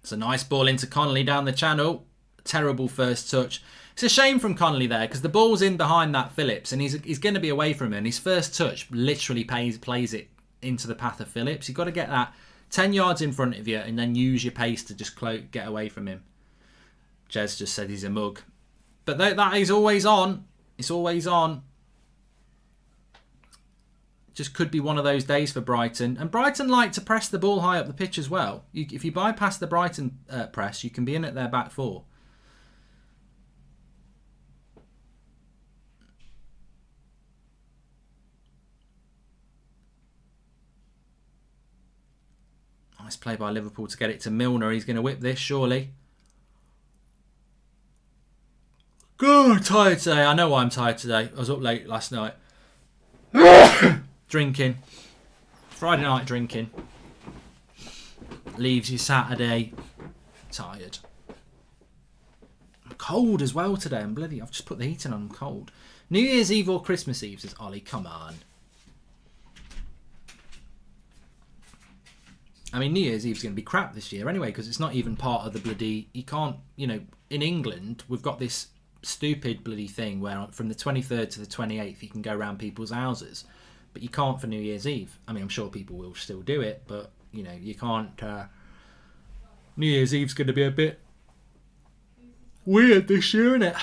It's a nice ball into Connolly down the channel. Terrible first touch. It's a shame from Connolly there because the ball's in behind that Phillips and he's going to be away from him. His first touch literally plays it into the path of Phillips. You've got to get that 10 yards in front of you and then use your pace to just get away from him. Jez just said he's a mug. But that is always on. It's always on. Just could be one of those days for Brighton. And Brighton like to press the ball high up the pitch as well. If you bypass the Brighton press, you can be in at their back four. Nice play by Liverpool to get it to Milner. He's going to whip this, surely. God, I'm tired today. I know why I'm tired today. I was up late last night. Drinking. Friday night drinking. Leaves you Saturday tired. I'm cold as well today. I've just put the heating on. I'm cold. New Year's Eve or Christmas Eve, says Ollie. Come on. I mean, New Year's Eve's going to be crap this year anyway because it's not even part of the bloody... You can't, in England, we've got this stupid bloody thing where from the 23rd to the 28th you can go around people's houses. But you can't for New Year's Eve. I mean, I'm sure people will still do it, but, you can't... New Year's Eve's going to be a bit weird this year, isn't it?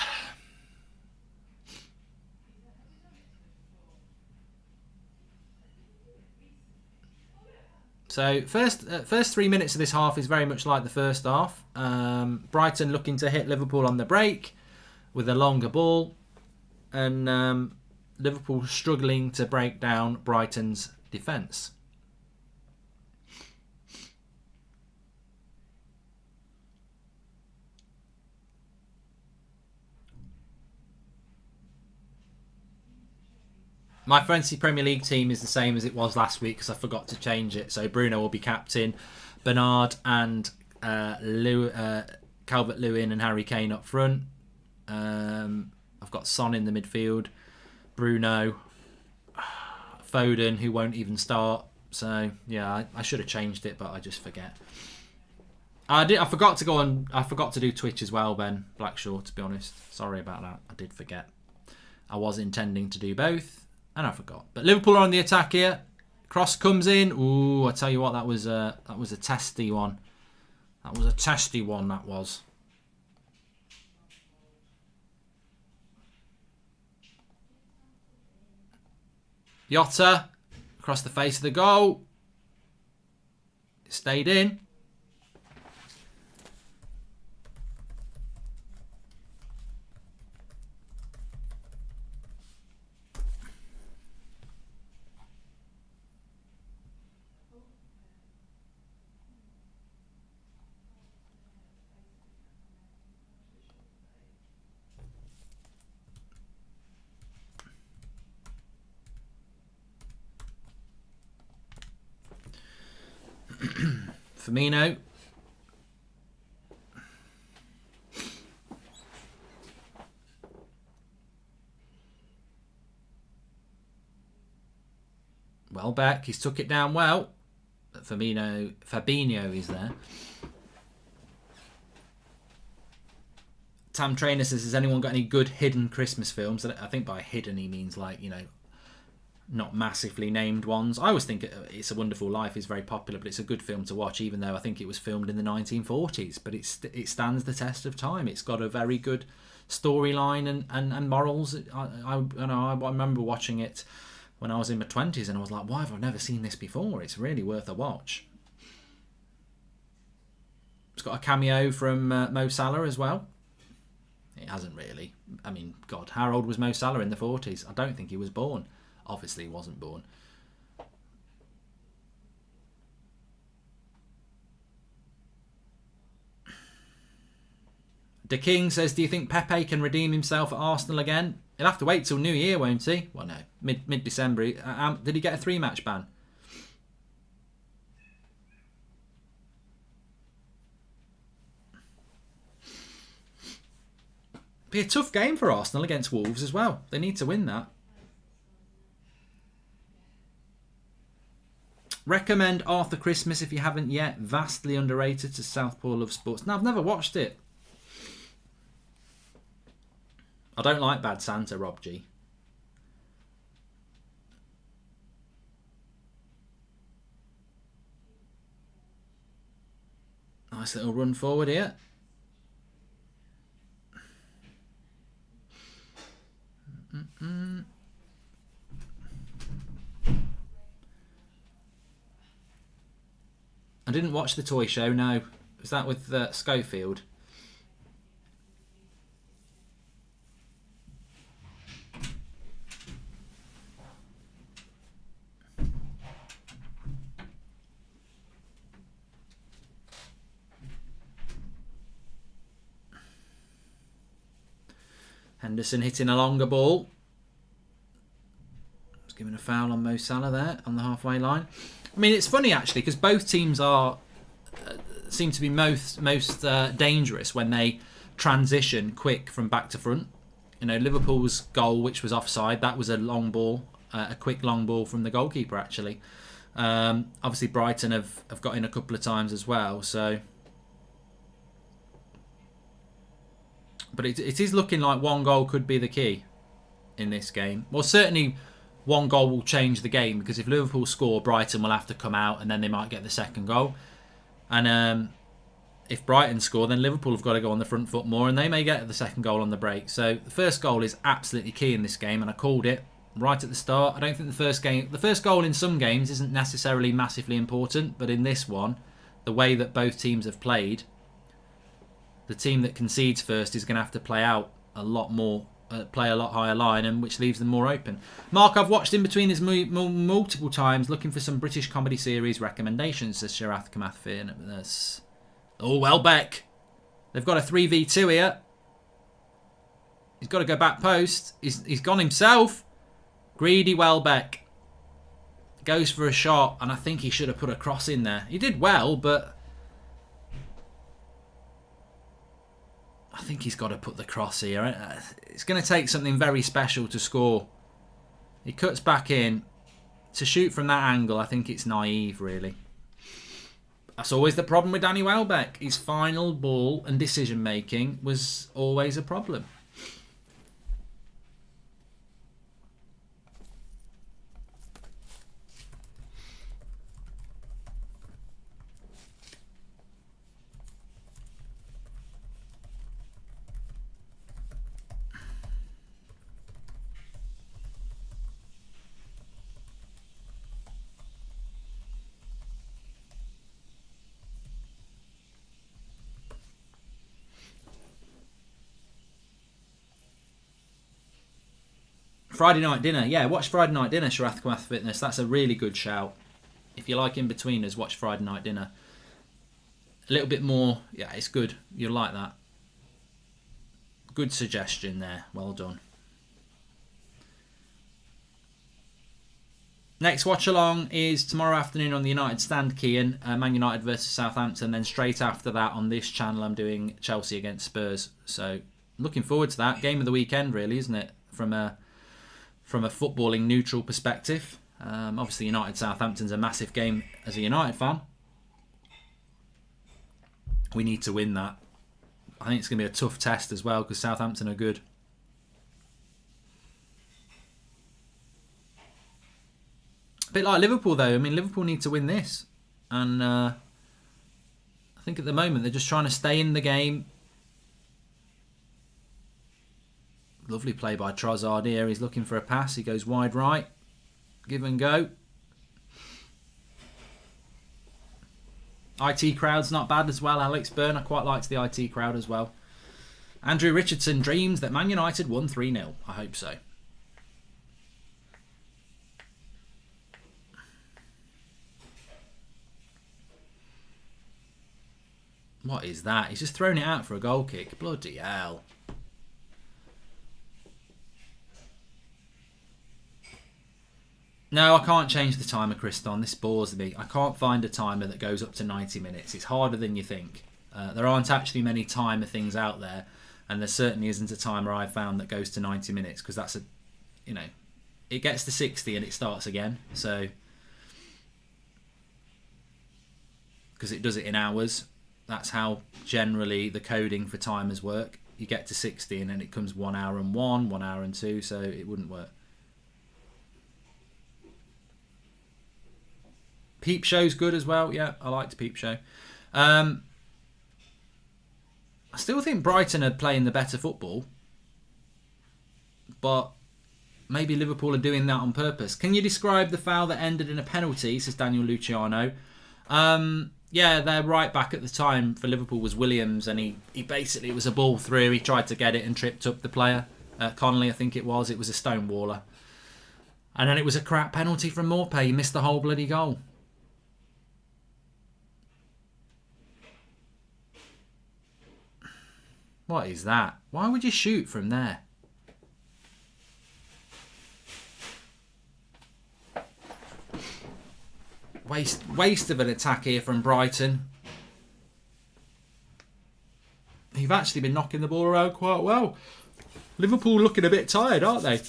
So, first 3 minutes of this half is very much like the first half. Brighton looking to hit Liverpool on the break with a longer ball. and Liverpool struggling to break down Brighton's defence. My fantasy Premier League team is the same as it was last week because I forgot to change it. So Bruno will be captain, Bernard and Calvert-Lewin and Harry Kane up front. I've got Son in the midfield, Bruno, Foden, who won't even start. So yeah, I should have changed it, but I just forget. I forgot to go on. I forgot to do Twitch as well, Ben Blackshaw. To be honest, sorry about that. I did forget. I was intending to do both. And I forgot. But Liverpool are on the attack here. Cross comes in. Ooh, I tell you what, that was a testy one. That was a testy one, that was. Jota across the face of the goal. It stayed in. Firmino. Welbeck, he's took it down well. But Fabinho is there. Tam Trainer says, has anyone got any good hidden Christmas films? I think by hidden he means like, you know, not massively named ones. I always think It's a Wonderful Life is very popular, but it's a good film to watch, even though I think it was filmed in the 1940s. But it stands the test of time. It's got a very good storyline and morals. I remember watching it when I was in my 20s, and I was like, why have I never seen this before? It's really worth a watch. It's got a cameo from Mo Salah as well. It hasn't really. I mean, God, how old was Mo Salah in the 40s? I don't think he was born. Obviously, he wasn't born. De King says, do you think Pepe can redeem himself at Arsenal again? He'll have to wait till New Year, won't he? Well, no. Mid-December. Did he get a 3-match ban? Be a tough game for Arsenal against Wolves as well. They need to win that. Recommend Arthur Christmas if you haven't yet. Vastly underrated to Southpaw Love Sports. No, I've never watched it. I don't like Bad Santa, Rob G. Nice little run forward here. I didn't watch the toy show, no. Was that with Schofield? Henderson hitting a longer ball. Just giving a foul on Mo Salah there on the halfway line. I mean, it's funny actually because both teams seem to be most dangerous when they transition quick from back to front. You know, Liverpool's goal, which was offside, that was a long ball, a quick long ball from the goalkeeper actually. Obviously, Brighton have got in a couple of times as well. So, but it is looking like one goal could be the key in this game. Well, certainly. One goal will change the game because if Liverpool score, Brighton will have to come out and then they might get the second goal. And if Brighton score, then Liverpool have got to go on the front foot more and they may get the second goal on the break. So the first goal is absolutely key in this game and I called it right at the start. I don't think the first goal in some games isn't necessarily massively important, but in this one, the way that both teams have played, the team that concedes first is going to have to play out a lot more play a lot higher line, and which leaves them more open. Mark, I've watched In Between Us multiple times, looking for some British comedy series recommendations, says Sharath Kamathfin. Oh, Welbeck. They've got a 3v2 here. He's got to go back post. He's gone himself. Greedy Welbeck. Goes for a shot, and I think he should have put a cross in there. He did well, but I think he's got to put the cross here. It's going to take something very special to score. He cuts back in. To shoot from that angle, I think it's naive, really. That's always the problem with Danny Welbeck. His final ball and decision-making was always a problem. Friday Night Dinner. Yeah, watch Friday Night Dinner, Sharath Kamath Fitness. That's a really good shout. If you like In Between Us, watch Friday Night Dinner. A little bit more. Yeah, it's good. You'll like that. Good suggestion there. Well done. Next watch along is tomorrow afternoon on the United Stand, Kean. Man United versus Southampton. Then straight after that on this channel, I'm doing Chelsea against Spurs. So looking forward to that. Game of the weekend, really, isn't it? From a footballing neutral perspective. Obviously United Southampton's a massive game as a United fan. We need to win that. I think it's going to be a tough test as well because Southampton are good. A bit like Liverpool though. I mean, Liverpool need to win this. And I think at the moment they're just trying to stay in the game. Lovely play by Trossard here. He's looking for a pass. He goes wide right. Give and go. IT crowd's not bad as well. Alex Byrne, I quite liked the IT crowd as well. Andrew Richardson dreams that Man United won 3-0. I hope so. What is that? He's just thrown it out for a goal kick. Bloody hell. No, I can't change the timer, Kriston. This bores me. I can't find a timer that goes up to 90 minutes. It's harder than you think. There aren't actually many timer things out there, and there certainly isn't a timer I've found that goes to 90 minutes because that's it gets to 60 and it starts again. So, because it does it in hours. That's how generally the coding for timers work. You get to 60 and then it comes 1 hour and 1 hour and 2, so it wouldn't work. Peep Show's good as well. Yeah, I liked Peep Show. I still think Brighton are playing the better football. But maybe Liverpool are doing that on purpose. Can you describe the foul that ended in a penalty, says Daniel Luciano? Yeah, their right back at the time for Liverpool was Williams, and he basically, it was a ball through. He tried to get it and tripped up the player. Connolly, I think it was. It was a stonewaller. And then it was a crap penalty from Morpay. He missed the whole bloody goal. What is that? Why would you shoot from there? Waste of an attack here from Brighton. You've actually been knocking the ball around quite well. Liverpool looking a bit tired, aren't they?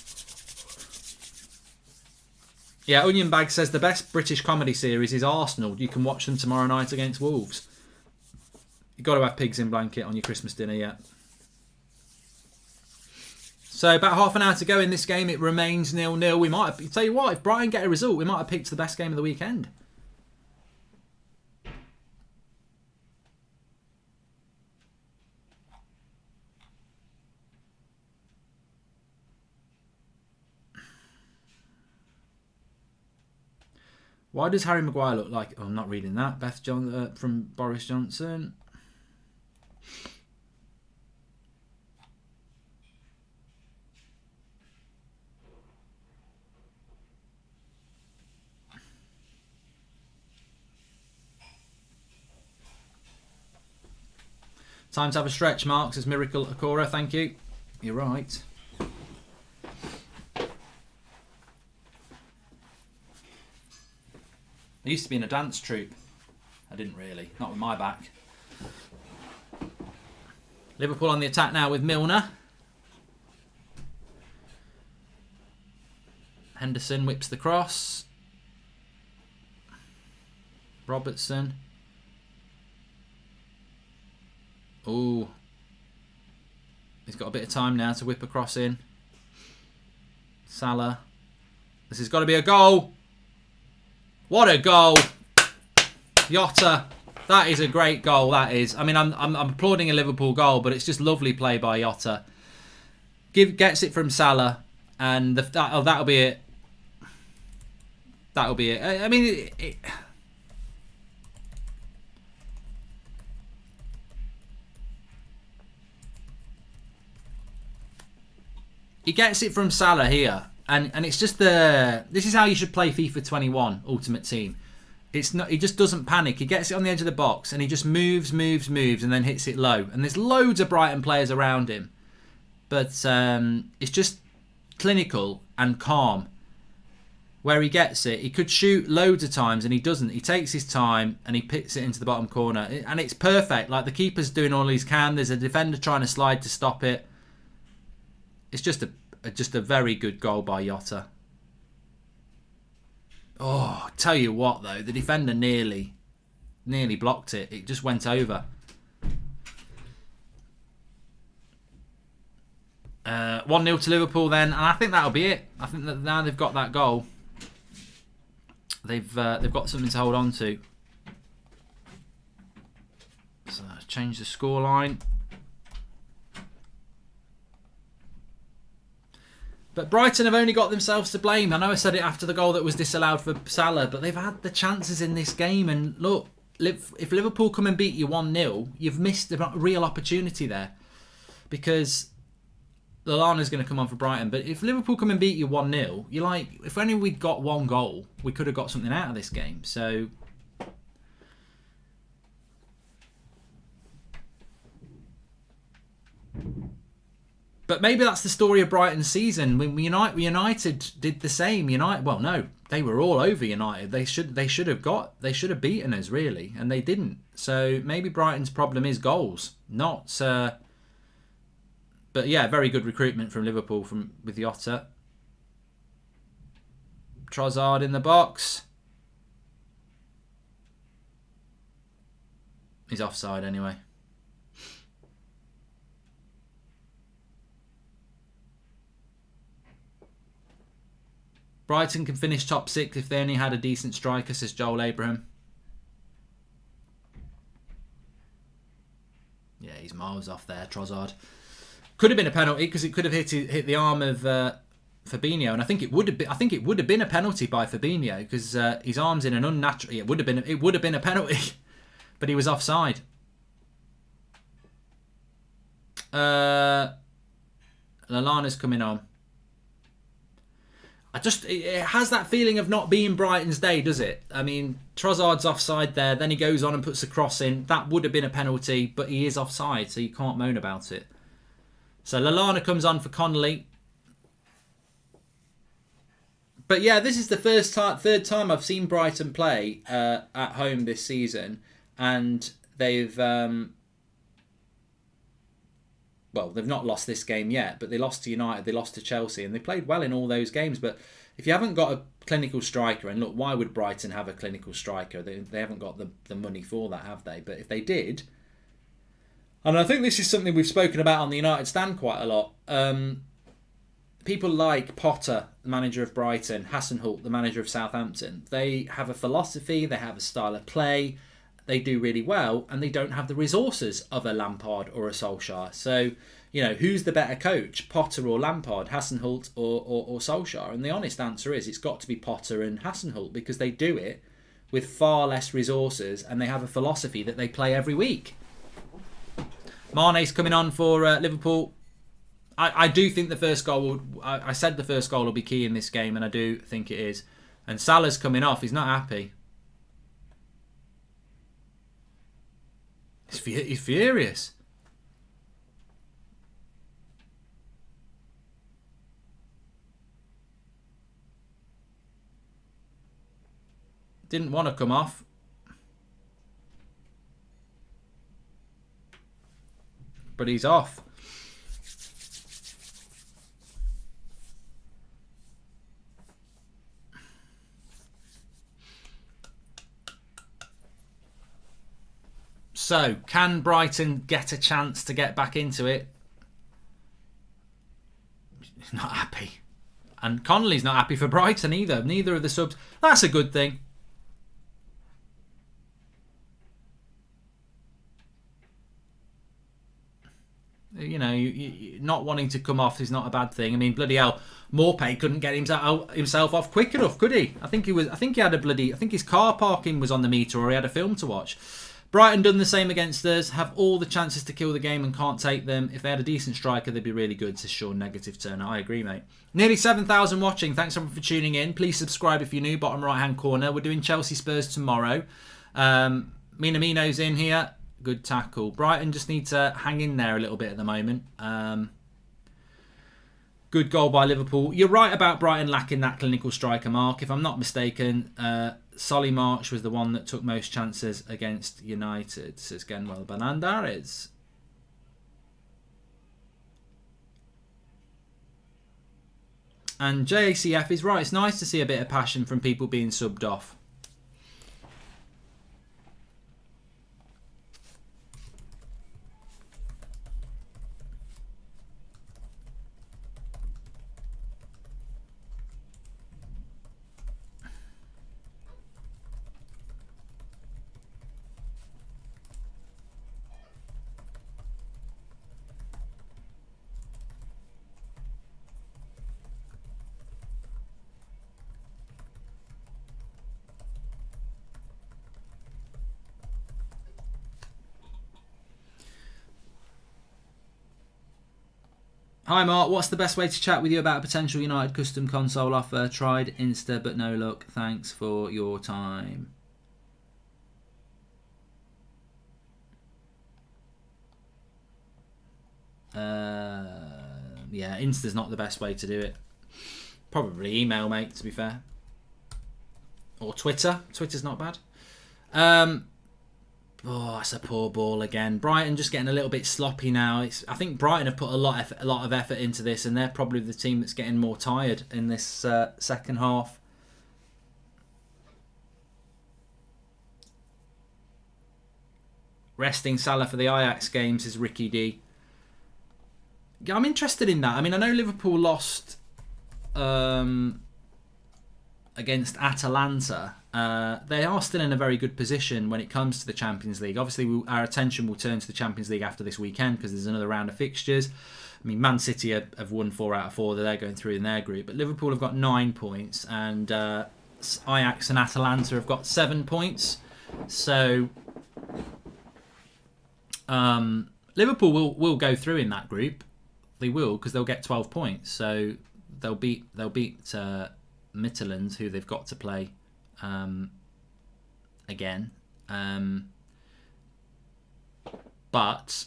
Yeah, Onion Bag says the best British comedy series is Arsenal. You can watch them tomorrow night against Wolves. You've got to have pigs in blanket on your Christmas dinner yet. So about half an hour to go in this game. It remains 0-0. We might have, tell you what, if Brighton get a result, we might have picked the best game of the weekend. Why does Harry Maguire look like... Oh, I'm not reading that. Beth John from Boris Johnson. Time to have a stretch, Mark, says Miracle Akora. Thank you. You're right. I used to be in a dance troupe. I didn't really. Not with my back. Liverpool on the attack now with Milner. Henderson whips the cross. Robertson. Oh. He's got a bit of time now to whip a cross in. Salah. This has got to be a goal. What a goal. Jota. That is a great goal, that is. I mean, I'm applauding a Liverpool goal, but it's just lovely play by Jota. Gets it from Salah, and that'll be it. That'll be it. I mean, he gets it from Salah here, and it's just this is how you should play FIFA 21 Ultimate Team. It's not. He just doesn't panic. He gets it on the edge of the box and he just moves, and then hits it low. And there's loads of Brighton players around him, but it's just clinical and calm. Where he gets it, he could shoot loads of times and he doesn't. He takes his time and he picks it into the bottom corner, and it's perfect. Like, the keeper's doing all he can. There's a defender trying to slide to stop it. It's just a very good goal by Jota. Oh, tell you what though, the defender nearly blocked it. It just went over. 1-0 to Liverpool then, and I think that'll be it. I think that now they've got that goal, they've got something to hold on to. So change the scoreline. But Brighton have only got themselves to blame. I know I said it after the goal that was disallowed for Salah, but they've had the chances in this game. And look, if Liverpool come and beat you 1-0, you've missed a real opportunity there. Because Lallana's going to come on for Brighton. But if Liverpool come and beat you 1-0, you're like, if only we'd got one goal, we could have got something out of this game. So but maybe that's the story of Brighton's season. When United did the same. Well, no, they were all over United. They should have beaten us, really, and they didn't. So maybe Brighton's problem is goals, not. But yeah, very good recruitment from Liverpool with Jota. Trossard in the box. He's offside anyway. Brighton can finish top 6 if they only had a decent striker, says Joel Abraham. Yeah, he's miles off there, Trossard. Could have been a penalty because it could have hit the arm of Fabinho, and I think it would have been a penalty by Fabinho because his arm's in an unnatural. It would have been a penalty, but he was offside. Lallana's coming on. It has that feeling of not being Brighton's day, does it? I mean, Trossard's offside there, then he goes on and puts a cross in. That would have been a penalty, but he is offside, so you can't moan about it. So Lallana comes on for Connolly. But yeah, this is the third time I've seen Brighton play at home this season, and they've they've not lost this game yet, but they lost to United, they lost to Chelsea, and they played well in all those games. But if you haven't got a clinical striker, and look, why would Brighton have a clinical striker? They haven't got the money for that, have they? But if they did, and I think this is something we've spoken about on the United stand quite a lot, people like Potter, the manager of Brighton, Hasenhüttl, the manager of Southampton, they have a philosophy, they have a style of play, they do really well, and they don't have the resources of a Lampard or a Solskjaer. So, who's the better coach, Potter or Lampard, Hasenhüttl or Solskjaer? And the honest answer is it's got to be Potter and Hasenhüttl, because they do it with far less resources and they have a philosophy that they play every week. Mane's coming on for Liverpool. I do think the first goal I said the first goal will be key in this game, and I do think it is. And Salah's coming off. He's not happy. He's furious. Didn't want to come off. But he's off. So, can Brighton get a chance to get back into it? He's not happy. And Connolly's not happy for Brighton either. Neither of the subs. That's a good thing. You know, not wanting to come off is not a bad thing. I mean, bloody hell, Morpay couldn't get himself off quick enough, could he? I think his car parking was on the meter, or he had a film to watch. Brighton done the same against us. Have all the chances to kill the game and can't take them. If they had a decent striker, they'd be really good. Says Sean, negative turner. I agree, mate. Nearly 7,000 watching. Thanks everyone for tuning in. Please subscribe if you're new. Bottom right hand corner. We're doing Chelsea Spurs tomorrow. Minamino's in here. Good tackle. Brighton just need to hang in there a little bit at the moment. Good goal by Liverpool. You're right about Brighton lacking that clinical striker, Mark. If I'm not mistaken, Solly March was the one that took most chances against United, says Genwell Bernardes. And JACF is right. It's nice to see a bit of passion from people being subbed off. Hi Mark, what's the best way to chat with you about a potential United custom console offer? Tried Insta but no luck. Thanks for your time. Yeah, Insta's not the best way to do it. Probably email, mate, to be fair. Or Twitter. Twitter's not bad. Oh, that's a poor ball again. Brighton just getting a little bit sloppy now. I think Brighton have put a lot of effort into this, and they're probably the team that's getting more tired in this second half. Resting Salah for the Ajax games is Ricky D. I'm interested in that. I mean, I know Liverpool lost against Atalanta. They are still in a very good position when it comes to the Champions League. Obviously, our attention will turn to the Champions League after this weekend because there's another round of fixtures. I mean, Man City have won 4 out of 4. They're going through in their group. But Liverpool have got 9 points. And Ajax and Atalanta have got 7 points. So Liverpool will go through in that group. They will, because they'll get 12 points. So they'll beat Midfield, who they've got to play again. But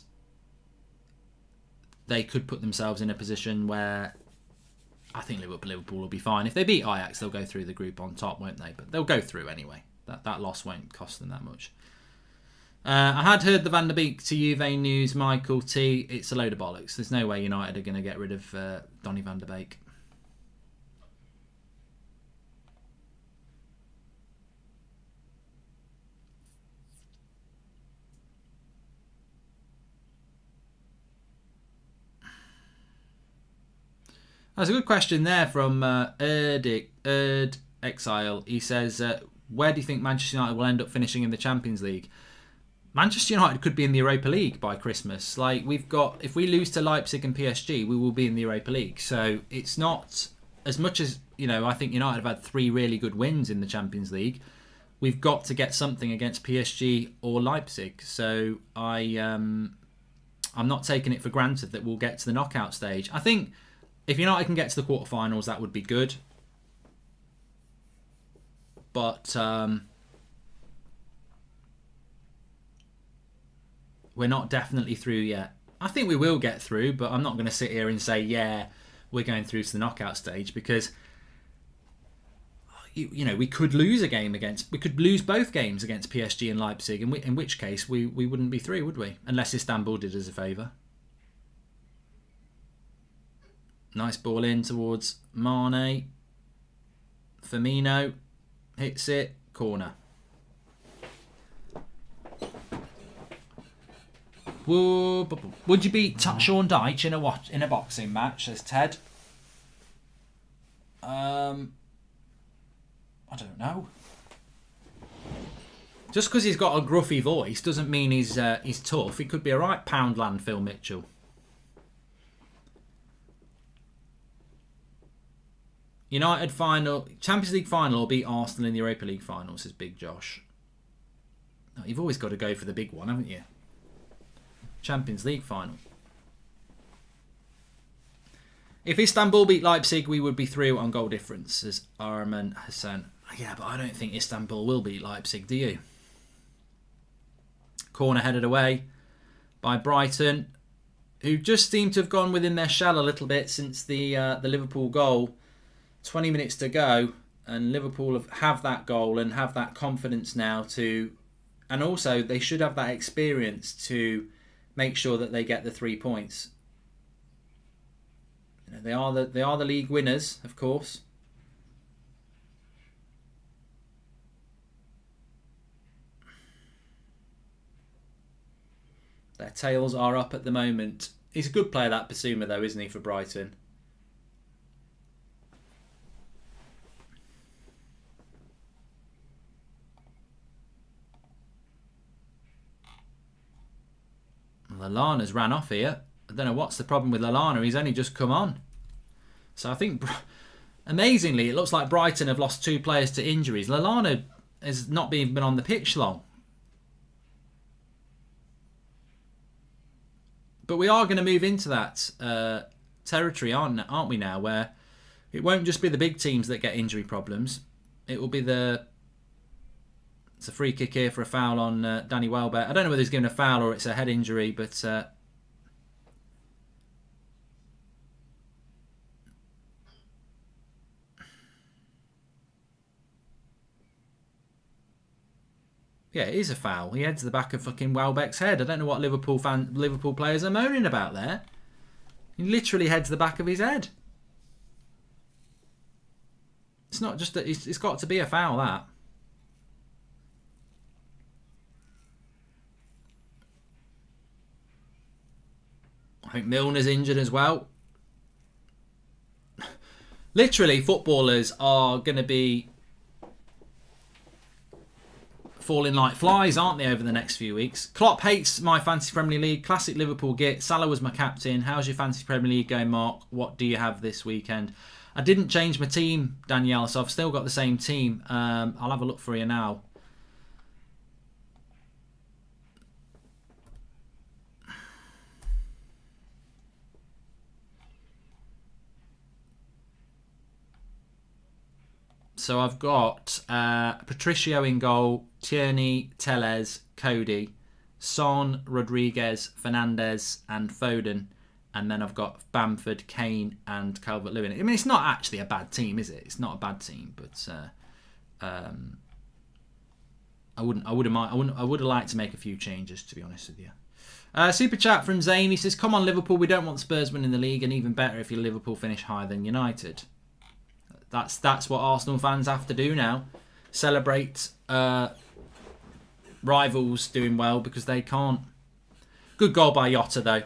they could put themselves in a position where I think Liverpool will be fine. If they beat Ajax, they'll go through the group on top, won't they? But they'll go through anyway. That loss won't cost them that much. I had heard the Van der Beek to Juve news, Michael T. It's a load of bollocks. There's no way United are going to get rid of Donny Van der Beek. That's a good question there from Erd Exile. He says, where do you think Manchester United will end up finishing in the Champions League? Manchester United could be in the Europa League by Christmas. Like, if we lose to Leipzig and PSG, we will be in the Europa League. So it's not as much as, I think United have had 3 really good wins in the Champions League. We've got to get something against PSG or Leipzig. So I'm not taking it for granted that we'll get to the knockout stage. I think if United can get to the quarterfinals, that would be good. But we're not definitely through yet. I think we will get through, but I'm not going to sit here and say, yeah, we're going through to the knockout stage, because you know, we could lose both games against PSG and Leipzig, in which case we wouldn't be through, would we? Unless Istanbul did us a favour. Nice ball in towards Mane. Firmino hits it, corner. Would you beat Sean Dyche in a boxing match? Says Ted. I don't know. Just because he's got a gruffy voice doesn't mean he's tough. He could be a right Poundland Phil Mitchell. United final, Champions League final, or beat Arsenal in the Europa League final, says Big Josh. Oh, you've always got to go for the big one, haven't you? Champions League final. If Istanbul beat Leipzig, we would be through on goal difference, says Arman Hassan. Yeah, but I don't think Istanbul will beat Leipzig, do you? Corner headed away by Brighton, who just seem to have gone within their shell a little bit since the Liverpool goal. 20 minutes to go, and Liverpool have that goal and have that confidence now to, and also they should have that experience to make sure that they get the 3 points. You know, they are the league winners, of course. Their tails are up at the moment. He's a good player, that Basuma, though, isn't he, for Brighton? Lallana's ran off here. I don't know what's the problem with Lallana. He's only just come on. So I think, amazingly, it looks like Brighton have lost 2 players to injuries. Lallana has not been on the pitch long. But we are going to move into that territory, aren't we now, where it won't just be the big teams that get injury problems. It will be It's a free kick here for a foul on Danny Welbeck. I don't know whether he's given a foul or it's a head injury, but yeah, it is a foul. He heads the back of fucking Welbeck's head. I don't know what Liverpool players are moaning about there. He literally heads the back of his head. It's not just that it's got to be a foul, that. I think Milner's injured as well. Literally, footballers are going to be falling like flies, aren't they, over the next few weeks? Klopp hates my fantasy Premier League. Classic Liverpool git. Salah was my captain. How's your fantasy Premier League going, Mark? What do you have this weekend? I didn't change my team, Danielle, so I've still got the same team. I'll have a look for you now. So I've got Patricio in goal, Tierney, Tellez, Cody, Son, Rodriguez, Fernandez and Foden. And then I've got Bamford, Kane and Calvert-Lewin. I mean, it's not actually a bad team, is it? It's not a bad team, but I would have liked to make a few changes, to be honest with you. Super chat from Zane. He says, come on, Liverpool, we don't want Spurs winning the league, and even better if your Liverpool finish higher than United. That's what Arsenal fans have to do now. Celebrate rivals doing well because they can't. Good goal by Jota, though.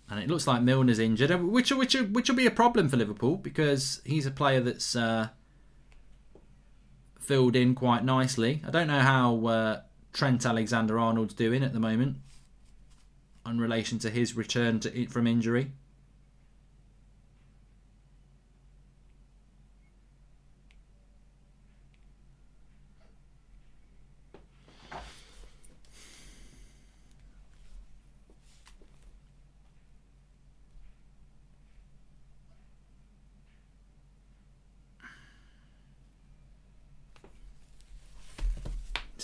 And it looks like Milner's injured, which will be a problem for Liverpool because he's a player that's filled in quite nicely. I don't know how Trent Alexander-Arnold's doing at the moment in relation to his return from injury.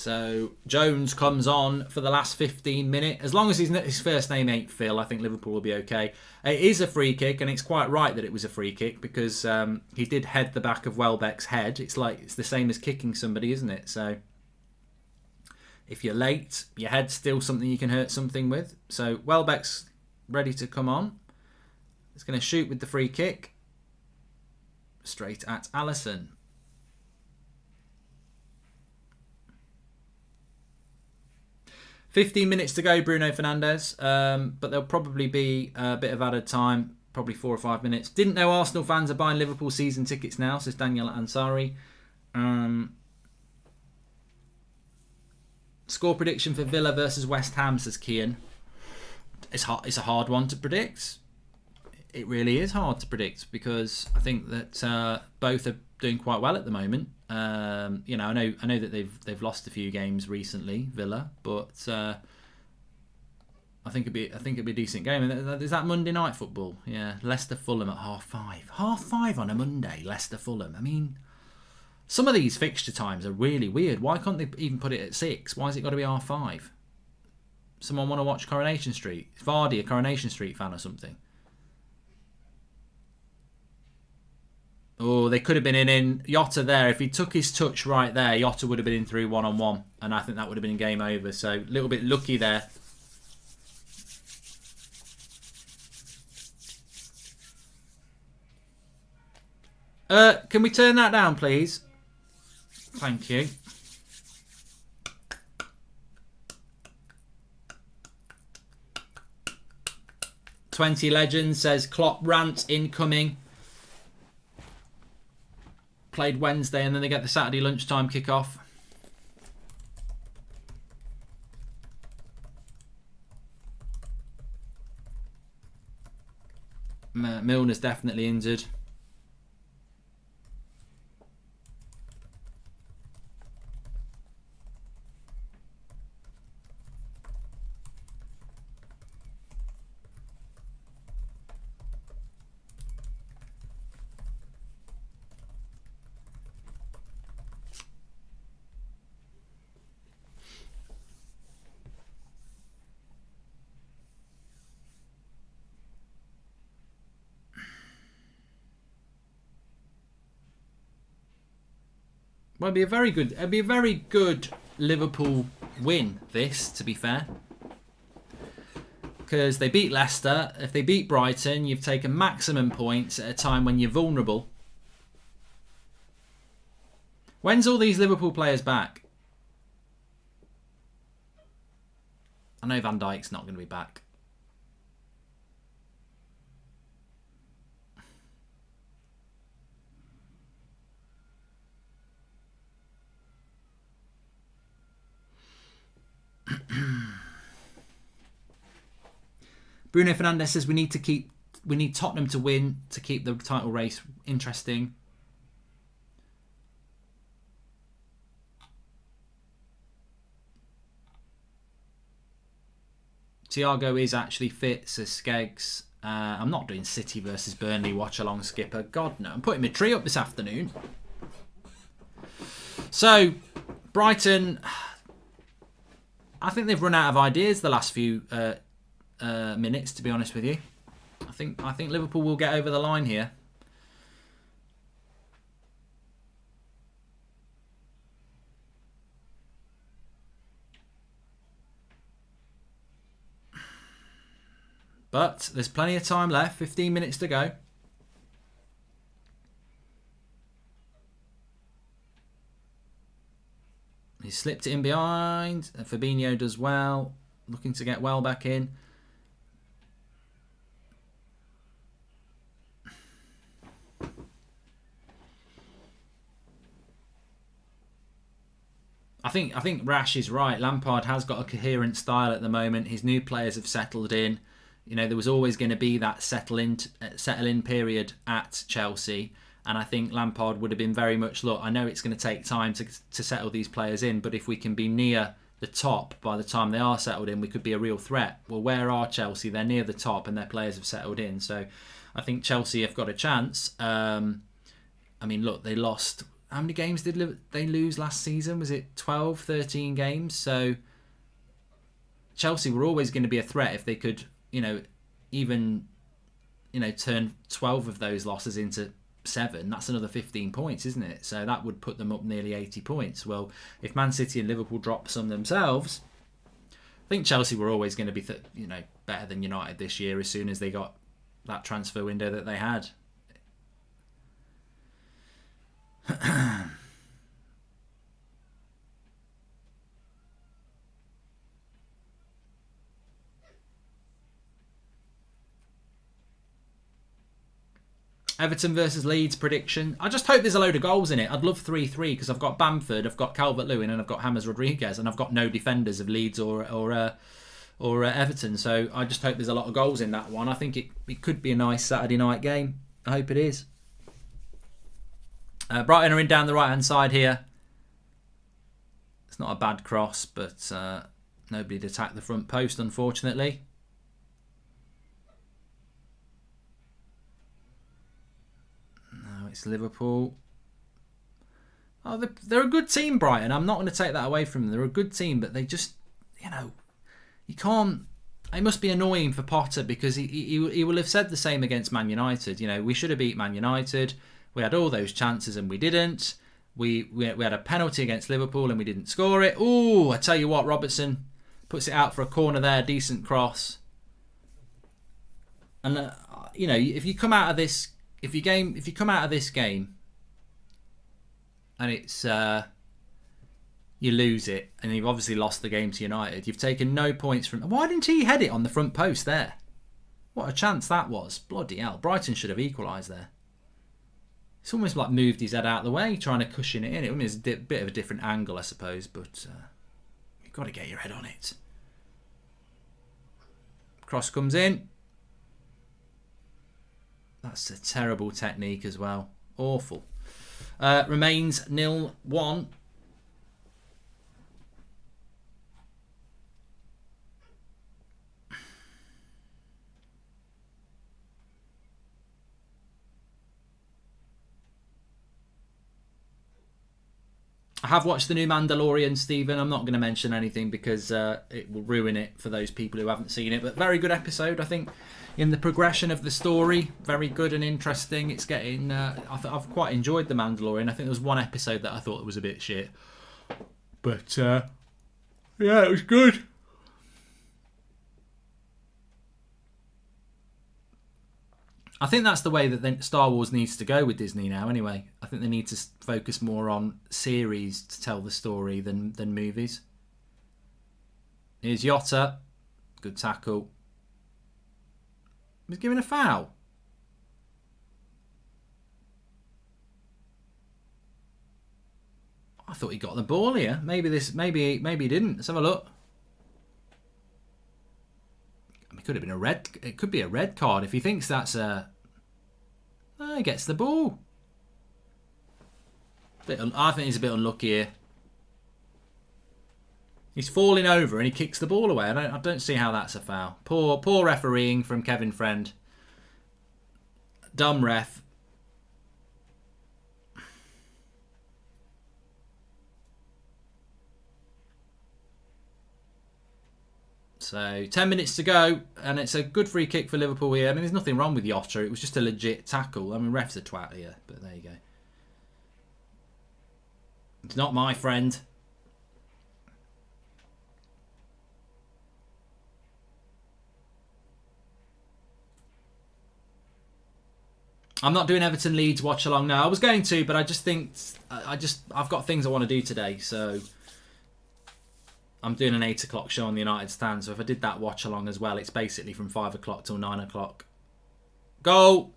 So Jones comes on for the last 15 minutes. As long as his first name ain't Phil, I think Liverpool will be okay. It is a free kick, and it's quite right that it was a free kick because he did head the back of Welbeck's head. It's the same as kicking somebody, isn't it? So if you're late, your head's still something you can hurt something with. So Welbeck's ready to come on. He's going to shoot with the free kick straight at Alisson. "15 minutes to go, Bruno Fernandes, but there'll probably be a bit of added time, probably 4 or 5 minutes. Didn't know Arsenal fans are buying Liverpool season tickets now, says Daniel Ansari. Score prediction for Villa versus West Ham, says Kian. It's a hard one to predict. It really is hard to predict because I think that both are doing quite well at the moment. I know that they've lost a few games recently, Villa, but I think it'd be a decent game. Is that Monday night football? Yeah, Leicester Fulham at 5:30. 5:30 on a Monday, Leicester Fulham. I mean, some of these fixture times are really weird. Why can't they even put it at 6? Why has it got to be 5:30? Someone want to watch Coronation Street? Is Vardy a Coronation Street fan or something? Oh, they could have been in Jota there. If he took his touch right there, Jota would have been in through 1-on-1. And I think that would have been game over. So, a little bit lucky there. Can we turn that down, please? Thank you. "20 Legends" says Klopp rant incoming. Played Wednesday and then they get the Saturday lunchtime kickoff. Milner's definitely injured. Well, it'd be a very good Liverpool win, this, to be fair. Because they beat Leicester. If they beat Brighton, you've taken maximum points at a time when you're vulnerable. When's all these Liverpool players back? I know Van Dijk's not going to be back. Bruno Fernandes says we need Tottenham to win to keep the title race interesting. Thiago is actually fit, says Skeggs. I'm not doing City versus Burnley watch along, Skipper. God no, I'm putting my tree up this afternoon. So Brighton, I think they've run out of ideas the last few minutes, to be honest with you. I think Liverpool will get over the line here. But there's plenty of time left, 15 minutes to go. He slipped it in behind. Fabinho does well. Looking to get well back in. I think Rash is right. Lampard has got a coherent style at the moment. His new players have settled in. You know, there was always going to be that settle in period at Chelsea. And I think Lampard would have been very much, look, I know it's going to take time to settle these players in, but if we can be near the top by the time they are settled in, we could be a real threat. Well, where are Chelsea? They're near the top and their players have settled in. So I think Chelsea have got a chance. I mean, look, they lost how many games did they lose last season? Was it 12, 13 games? So Chelsea were always going to be a threat if they could, even, turn 12 of those losses into 7. That's another 15 points, isn't it? So that would put them up nearly 80 points. Well, if Man City and Liverpool drop some themselves, I think Chelsea were always going to be, better than United this year as soon as they got that transfer window that they had. Everton versus Leeds prediction. I just hope there's a load of goals in it. I'd love 3-3 because I've got Bamford, I've got Calvert-Lewin, and I've got James Rodriguez, and I've got no defenders of Leeds or Everton. So I just hope there's a lot of goals in that one. I think it could be a nice Saturday night game. I hope it is. Brighton are in down the right hand side here. It's not a bad cross, but nobody'd attack the front post, unfortunately. No, it's Liverpool. Oh, they're a good team, Brighton. I'm not going to take that away from them. They're a good team, but they just, you can't. It must be annoying for Potter because he will have said the same against Man United. We should have beat Man United. We had all those chances and we didn't. We had a penalty against Liverpool and we didn't score it. Ooh, I tell you what, Robertson puts it out for a corner there, decent cross. And if you come out of this, if you come out of this game, and it's you lose it, and you've obviously lost the game to United. You've taken no points from. Why didn't he head it on the front post there? What a chance that was! Bloody hell! Brighton should have equalised there. It's almost like moved his head out of the way, trying to cushion it in. It was a bit of a different angle, I suppose, but you've got to get your head on it. Cross comes in. That's a terrible technique as well. Awful. Remains 0-1. I have watched the new Mandalorian, Stephen. I'm not going to mention anything because it will ruin it for those people who haven't seen it. But very good episode, I think, in the progression of the story. Very good and interesting. It's getting. I've quite enjoyed the Mandalorian. I think there was one episode that I thought was a bit shit, but yeah, it was good. I think that's the way that Star Wars needs to go with Disney now anyway. I think they need to focus more on series to tell the story than movies. Here's Jota. Good tackle. He's given a foul. I thought he got the ball here. Maybe he didn't. Let's have a look. It could have been a red. It could be a red card if he thinks that's a. Oh, he gets the ball. I think he's a bit unlucky here. He's falling over and he kicks the ball away. I don't see how that's a foul. Poor refereeing from Kevin Friend. Dumb ref. So 10 minutes to go, and it's a good free kick for Liverpool here. I mean, there's nothing wrong with Jota. It was just a legit tackle. I mean, ref's a twat here, but there you go. It's not my friend. I'm not doing Everton Leeds watch along now. I was going to, but I just think I've got things I want to do today, so. I'm doing an 8 o'clock show on the United stand, so if I did that watch along as well, it's basically from 5 o'clock till 9 o'clock. Goal!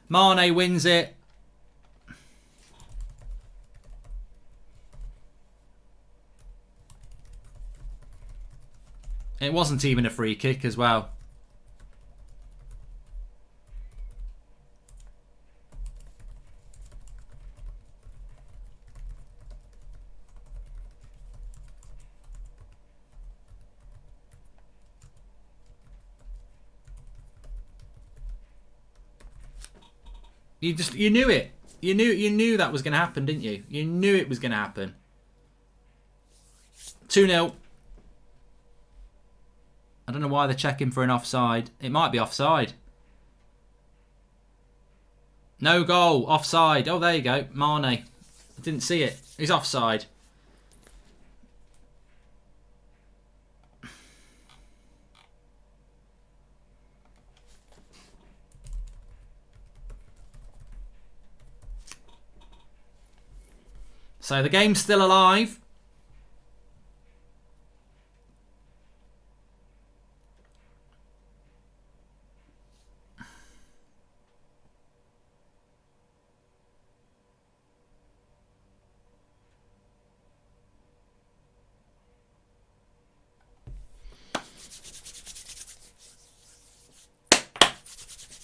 Mane wins it. It wasn't even a free kick as well. You knew it. You knew that was going to happen, didn't you? You knew it was going to happen. 2-0. I don't know why they're checking for an offside. It might be offside. No goal. Offside. Oh, there you go. Mane. I didn't see it. He's offside. So the game's still alive.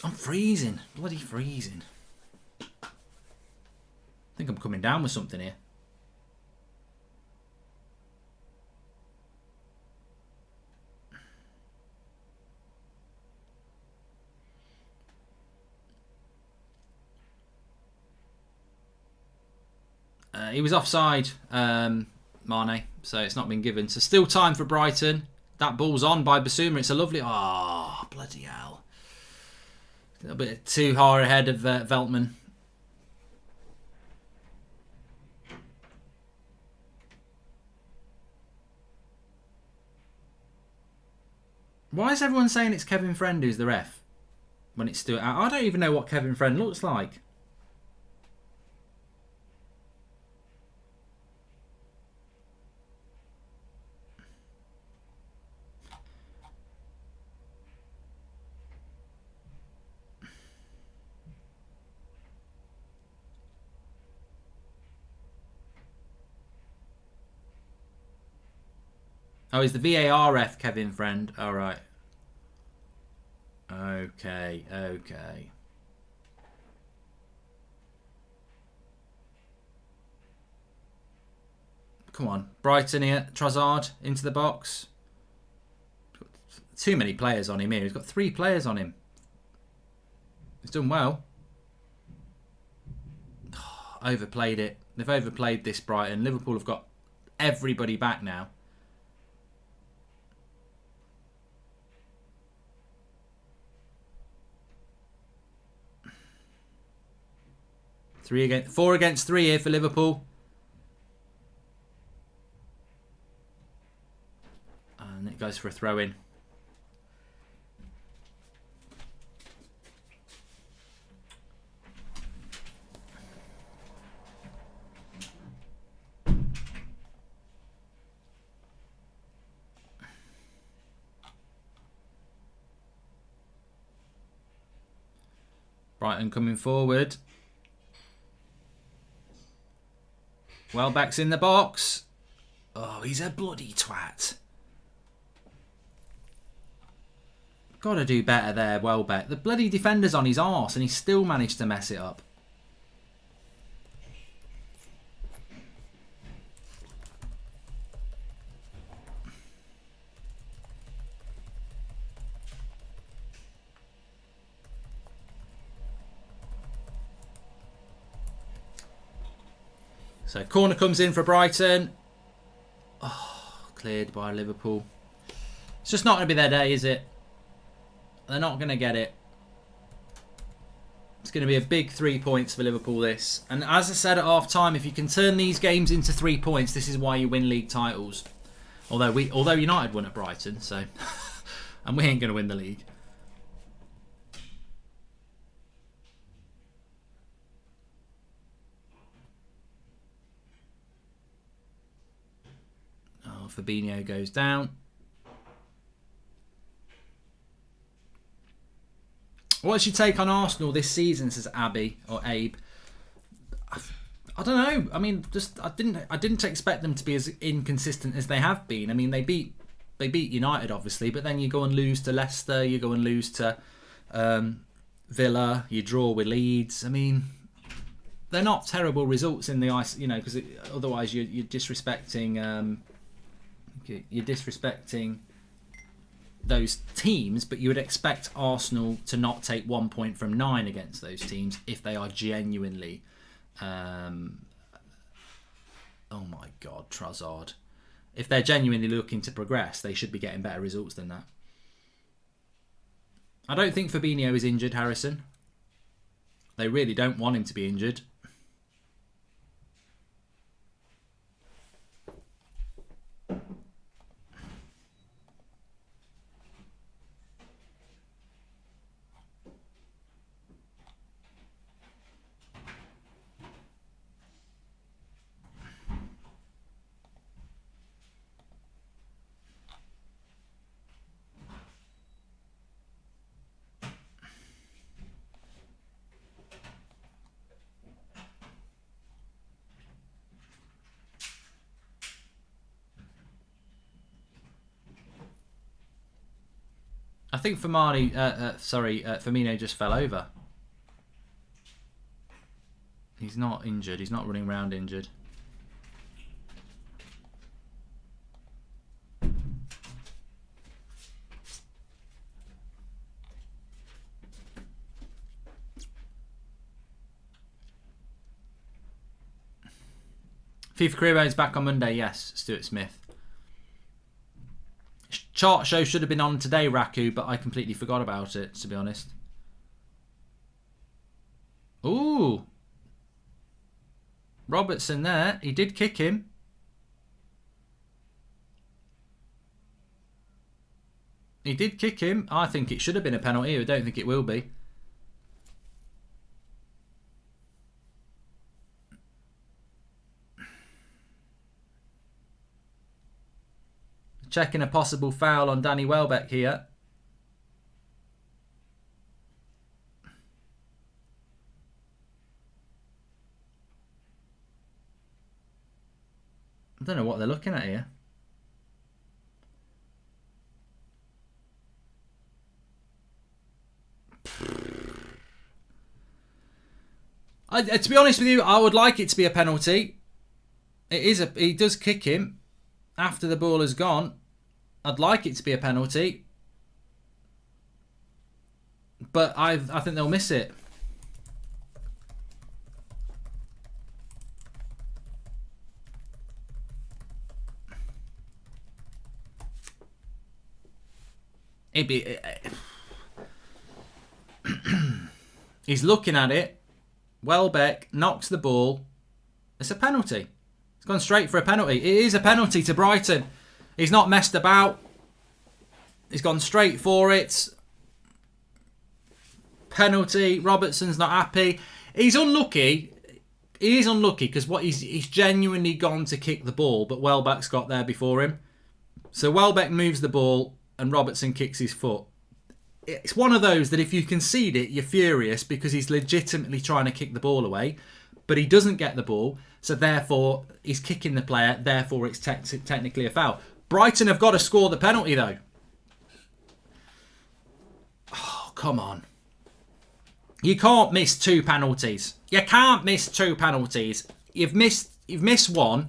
I'm freezing. Bloody freezing. I think I'm coming down with something here. He was offside, Mane, so it's not been given. So still time for Brighton. That ball's on by Basuma. It's a lovely... Oh, bloody hell. A little bit too far ahead of Veltman. Why is everyone saying it's Kevin Friend who's the ref? When it's still... I don't even know what Kevin Friend looks like. Oh, he's the VAR ref, Kevin Friend. All right. Okay, okay. Come on. Brighton here. Trossard into the box. Too many players on him here. He's got 3 players on him. He's done well. Overplayed it. They've overplayed this, Brighton. Liverpool have got everybody back now. Four against 3 here for Liverpool. And it goes for a throw-in. Brighton coming forward. Welbeck's in the box. Oh, he's a bloody twat. Got to do better there, Welbeck. The bloody defender's on his arse and he still managed to mess it up. So corner comes in for Brighton. Oh, cleared by Liverpool. It's just not going to be their day, is it? They're not going to get it. It's going to be a big 3 points for Liverpool, this. And as I said at half time, if you can turn these games into 3 points, this is why you win league titles. Although United won at Brighton, so and we ain't going to win the league. Fabinho goes down. What's your take on Arsenal this season, says Abby or Abe? I don't know. I mean, just I didn't expect them to be as inconsistent as they have been. I mean, they beat United obviously, but then you go and lose to Leicester, you go and lose to Villa, you draw with Leeds. I mean, they're not terrible results in the ice, you know, because otherwise you're disrespecting. You're disrespecting those teams, but you would expect Arsenal to not take 1 point from 9 against those teams if they are genuinely Oh my God, Trossard. If they're genuinely looking to progress, they should be getting better results than that. I don't think Fabinho is injured, Harrison. They really don't want him to be injured. I think Firmino just fell over. He's not injured. He's not running around injured. FIFA Career Mode is back on Monday. Yes, Stuart Smith. Chart show should have been on today, Raku, but I completely forgot about it, to be honest. Ooh. Robertson there. He did kick him. He did kick him. I think it should have been a penalty. I don't think it will be. Checking a possible foul on Danny Welbeck here. I don't know what they're looking at here. To be honest with you, I would like it to be a penalty. He does kick him after the ball has gone. I'd like it to be a penalty, but I think they'll miss it. He's looking at it. Welbeck knocks the ball. It's a penalty. It's gone straight for a penalty. It is a penalty to Brighton. He's not messed about. He's gone straight for it. Penalty. Robertson's not happy. He's unlucky. He is unlucky because he's genuinely gone to kick the ball, but Welbeck's got there before him. So Welbeck moves the ball and Robertson kicks his foot. It's one of those that if you concede it, you're furious because he's legitimately trying to kick the ball away, but he doesn't get the ball, so therefore he's kicking the player, therefore it's technically a foul. Brighton have got to score the penalty though. Oh, come on. You can't miss two penalties. You can't miss two penalties. You've missed one.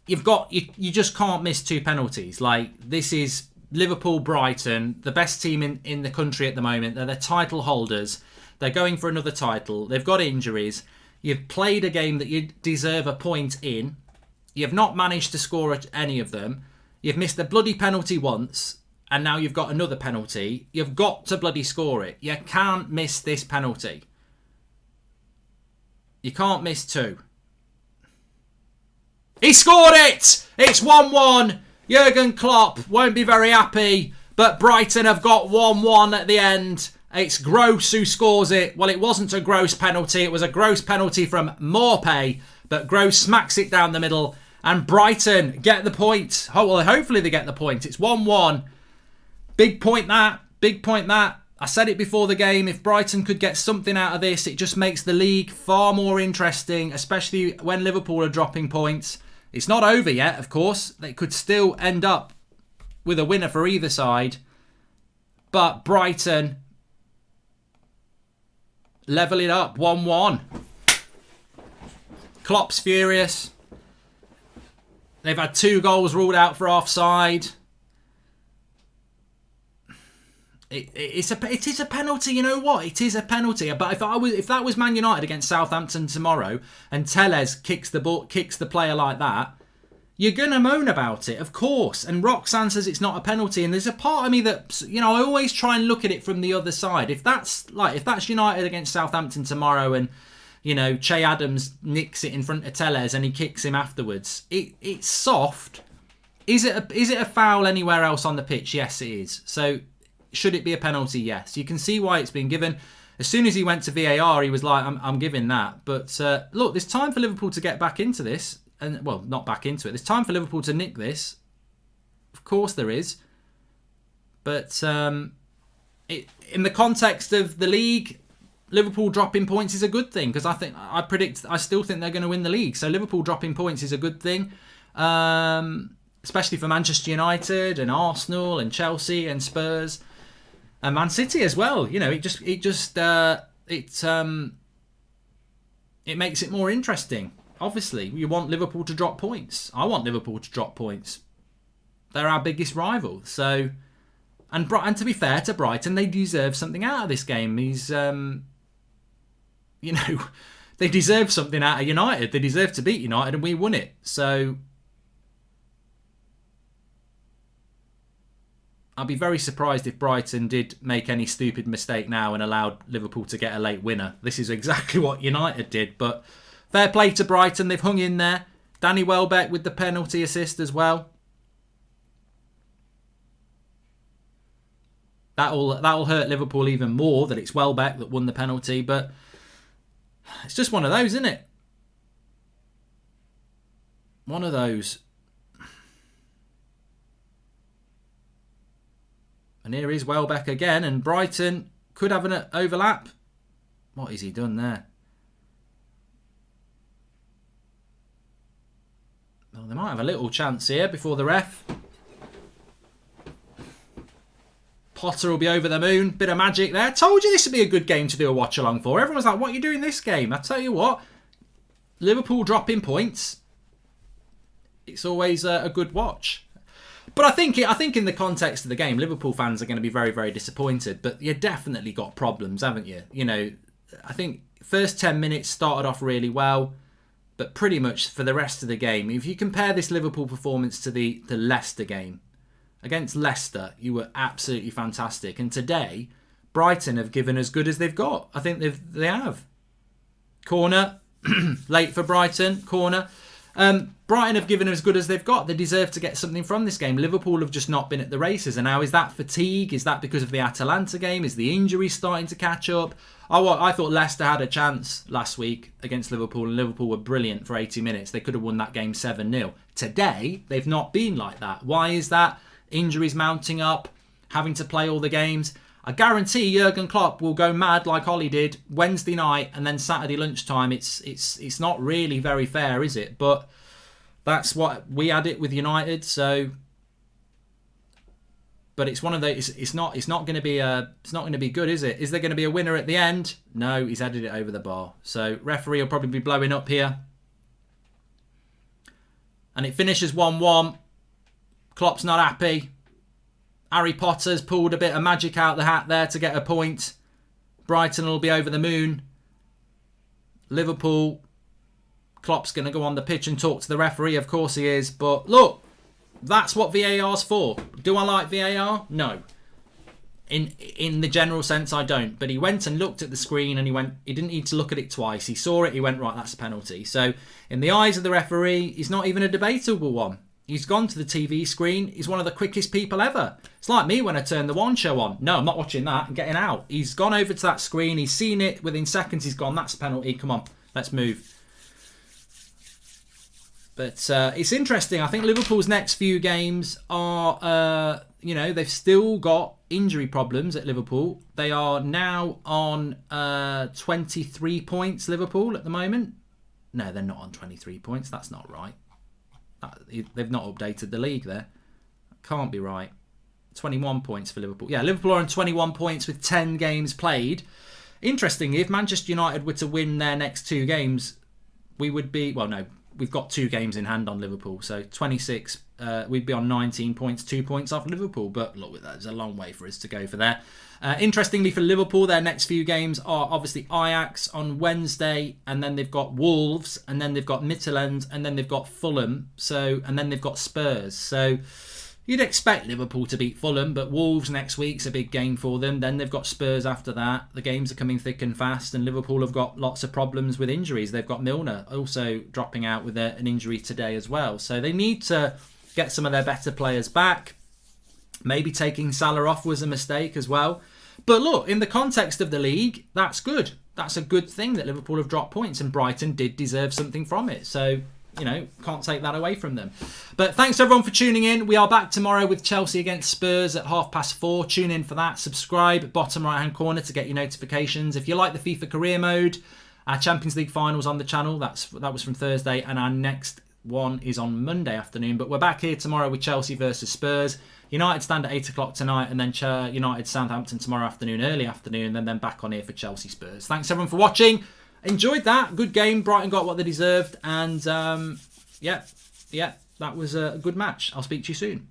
You just can't miss two penalties. Like, this is Liverpool, Brighton, the best team in the country at the moment. They're the title holders. They're going for another title. They've got injuries. You've played a game that you deserve a point in. You've not managed to score at any of them. You've missed a bloody penalty once, and now you've got another penalty. You've got to bloody score it. You can't miss this penalty. You can't miss two. He scored it! It's 1-1. Jurgen Klopp won't be very happy, but Brighton have got 1-1 at the end. It's Gross who scores it. Well, it wasn't a Gross penalty. It was a Gross penalty from Morpay, but Gross smacks it down the middle, and Brighton get the point. Oh, well, hopefully they get the point. It's 1-1. Big point that. Big point that. I said it before the game. If Brighton could get something out of this, it just makes the league far more interesting, especially when Liverpool are dropping points. It's not over yet, of course. They could still end up with a winner for either side. But Brighton level it up, 1-1. Klopp's furious. They've had 2 goals ruled out for offside. It is a penalty. You know what? It is a penalty. But if that was Man United against Southampton tomorrow, and Tellez kicks the player like that, you're gonna moan about it, of course. And Roxanne says it's not a penalty. And there's a part of me that, I always try and look at it from the other side. If that's United against Southampton tomorrow, and Che Adams nicks it in front of Tellez and he kicks him afterwards, it's soft. Is it a foul anywhere else on the pitch? Yes, it is. So should it be a penalty? Yes. You can see why it's been given. As soon as he went to VAR, he was like, I'm giving that. But look, there's time for Liverpool to get back into this. And well, not back into it. There's time for Liverpool to nick this. Of course there is. But in the context of the league, Liverpool dropping points is a good thing, because I still think they're going to win the league. So Liverpool dropping points is a good thing. Especially for Manchester United and Arsenal and Chelsea and Spurs and Man City as well. It makes it more interesting. Obviously, you want Liverpool to drop points. I want Liverpool to drop points. They're our biggest rival. So, and to be fair to Brighton, they deserve something out of this game. They deserve something out of United. They deserve to beat United, and we won it. So, I'd be very surprised if Brighton did make any stupid mistake now and allowed Liverpool to get a late winner. This is exactly what United did, but fair play to Brighton. They've hung in there. Danny Welbeck with the penalty assist as well. That'll hurt Liverpool even more that it's Welbeck that won the penalty, but it's just one of those, isn't it? One of those. And here is Welbeck again, and Brighton could have an overlap. What has he done there? Well, they might have a little chance here before the ref. Potter will be over the moon. Bit of magic there. Told you this would be a good game to do a watch along for. Everyone's like, what are you doing this game? I tell you what, Liverpool dropping points, it's always a good watch. But I think in the context of the game, Liverpool fans are going to be very, very disappointed. But you definitely got problems, haven't you? I think first 10 minutes started off really well, but pretty much for the rest of the game, if you compare this Liverpool performance to the Leicester game, against Leicester, you were absolutely fantastic. And today, Brighton have given as good as they've got. I think they have. Corner, late for Brighton, corner. Brighton have given as good as they've got. They deserve to get something from this game. Liverpool have just not been at the races. And now, is that fatigue? Is that because of the Atalanta game? Is the injury starting to catch up? I thought Leicester had a chance last week against Liverpool, and Liverpool were brilliant for 80 minutes. They could have won that game 7-0. Today, they've not been like that. Why is that? Injuries mounting up, having to play all the games. I guarantee Jurgen Klopp will go mad like Ollie did Wednesday night and then Saturday lunchtime. It's not really very fair, is it? But that's what we had it with United. So, but it's one of those. It's not going to be good, is it? Is there going to be a winner at the end? No, he's headed it over the bar. So referee will probably be blowing up here, and it finishes 1-1. Klopp's not happy. Harry Potter's pulled a bit of magic out the hat there to get a point. Brighton will be over the moon. Liverpool, Klopp's going to go on the pitch and talk to the referee. Of course he is. But look, that's what VAR's for. Do I like VAR? No. In the general sense, I don't. But he went and looked at the screen and he didn't need to look at it twice. He saw it, he went, right, that's a penalty. So in the eyes of the referee, he's not even a debatable one. He's gone to the TV screen. He's one of the quickest people ever. It's like me when I turn the One Show on. No, I'm not watching that. I'm getting out. He's gone over to that screen. He's seen it. Within seconds, he's gone. That's a penalty. Come on, let's move. But it's interesting. I think Liverpool's next few games are, they've still got injury problems at Liverpool. They are now on 23 points, Liverpool, at the moment. No, they're not on 23 points. That's not right. They've not updated the league there. Can't be right. 21 points for Liverpool. Yeah, Liverpool are on 21 points with 10 games played. Interestingly, if Manchester United were to win their next 2 games, we would be... Well, no, we've got 2 games in hand on Liverpool. So 26 we'd be on 19 points, 2 points off Liverpool. But look, there's a long way for us to go for there. Interestingly for Liverpool, their next few games are obviously Ajax on Wednesday, and then they've got Wolves, and then they've got Midfield, and then they've got Fulham, and then they've got Spurs. So you'd expect Liverpool to beat Fulham, but Wolves next week's a big game for them. Then they've got Spurs after that. The games are coming thick and fast, and Liverpool have got lots of problems with injuries. They've got Milner also dropping out with an injury today as well. So they need to get some of their better players back. Maybe taking Salah off was a mistake as well. But look, in the context of the league, that's good. That's a good thing that Liverpool have dropped points, and Brighton did deserve something from it. So, can't take that away from them. But thanks everyone for tuning in. We are back tomorrow with Chelsea against Spurs at 4:30. Tune in for that. Subscribe, bottom right hand corner, to get your notifications. If you like the FIFA career mode, our Champions League finals on the channel. That was from Thursday, and our next one is on Monday afternoon. But we're back here tomorrow with Chelsea versus Spurs. United stand at 8 o'clock tonight, and then United Southampton tomorrow afternoon, early afternoon, and then back on here for Chelsea Spurs. Thanks everyone for watching. Enjoyed that. Good game. Brighton got what they deserved, and that was a good match. I'll speak to you soon.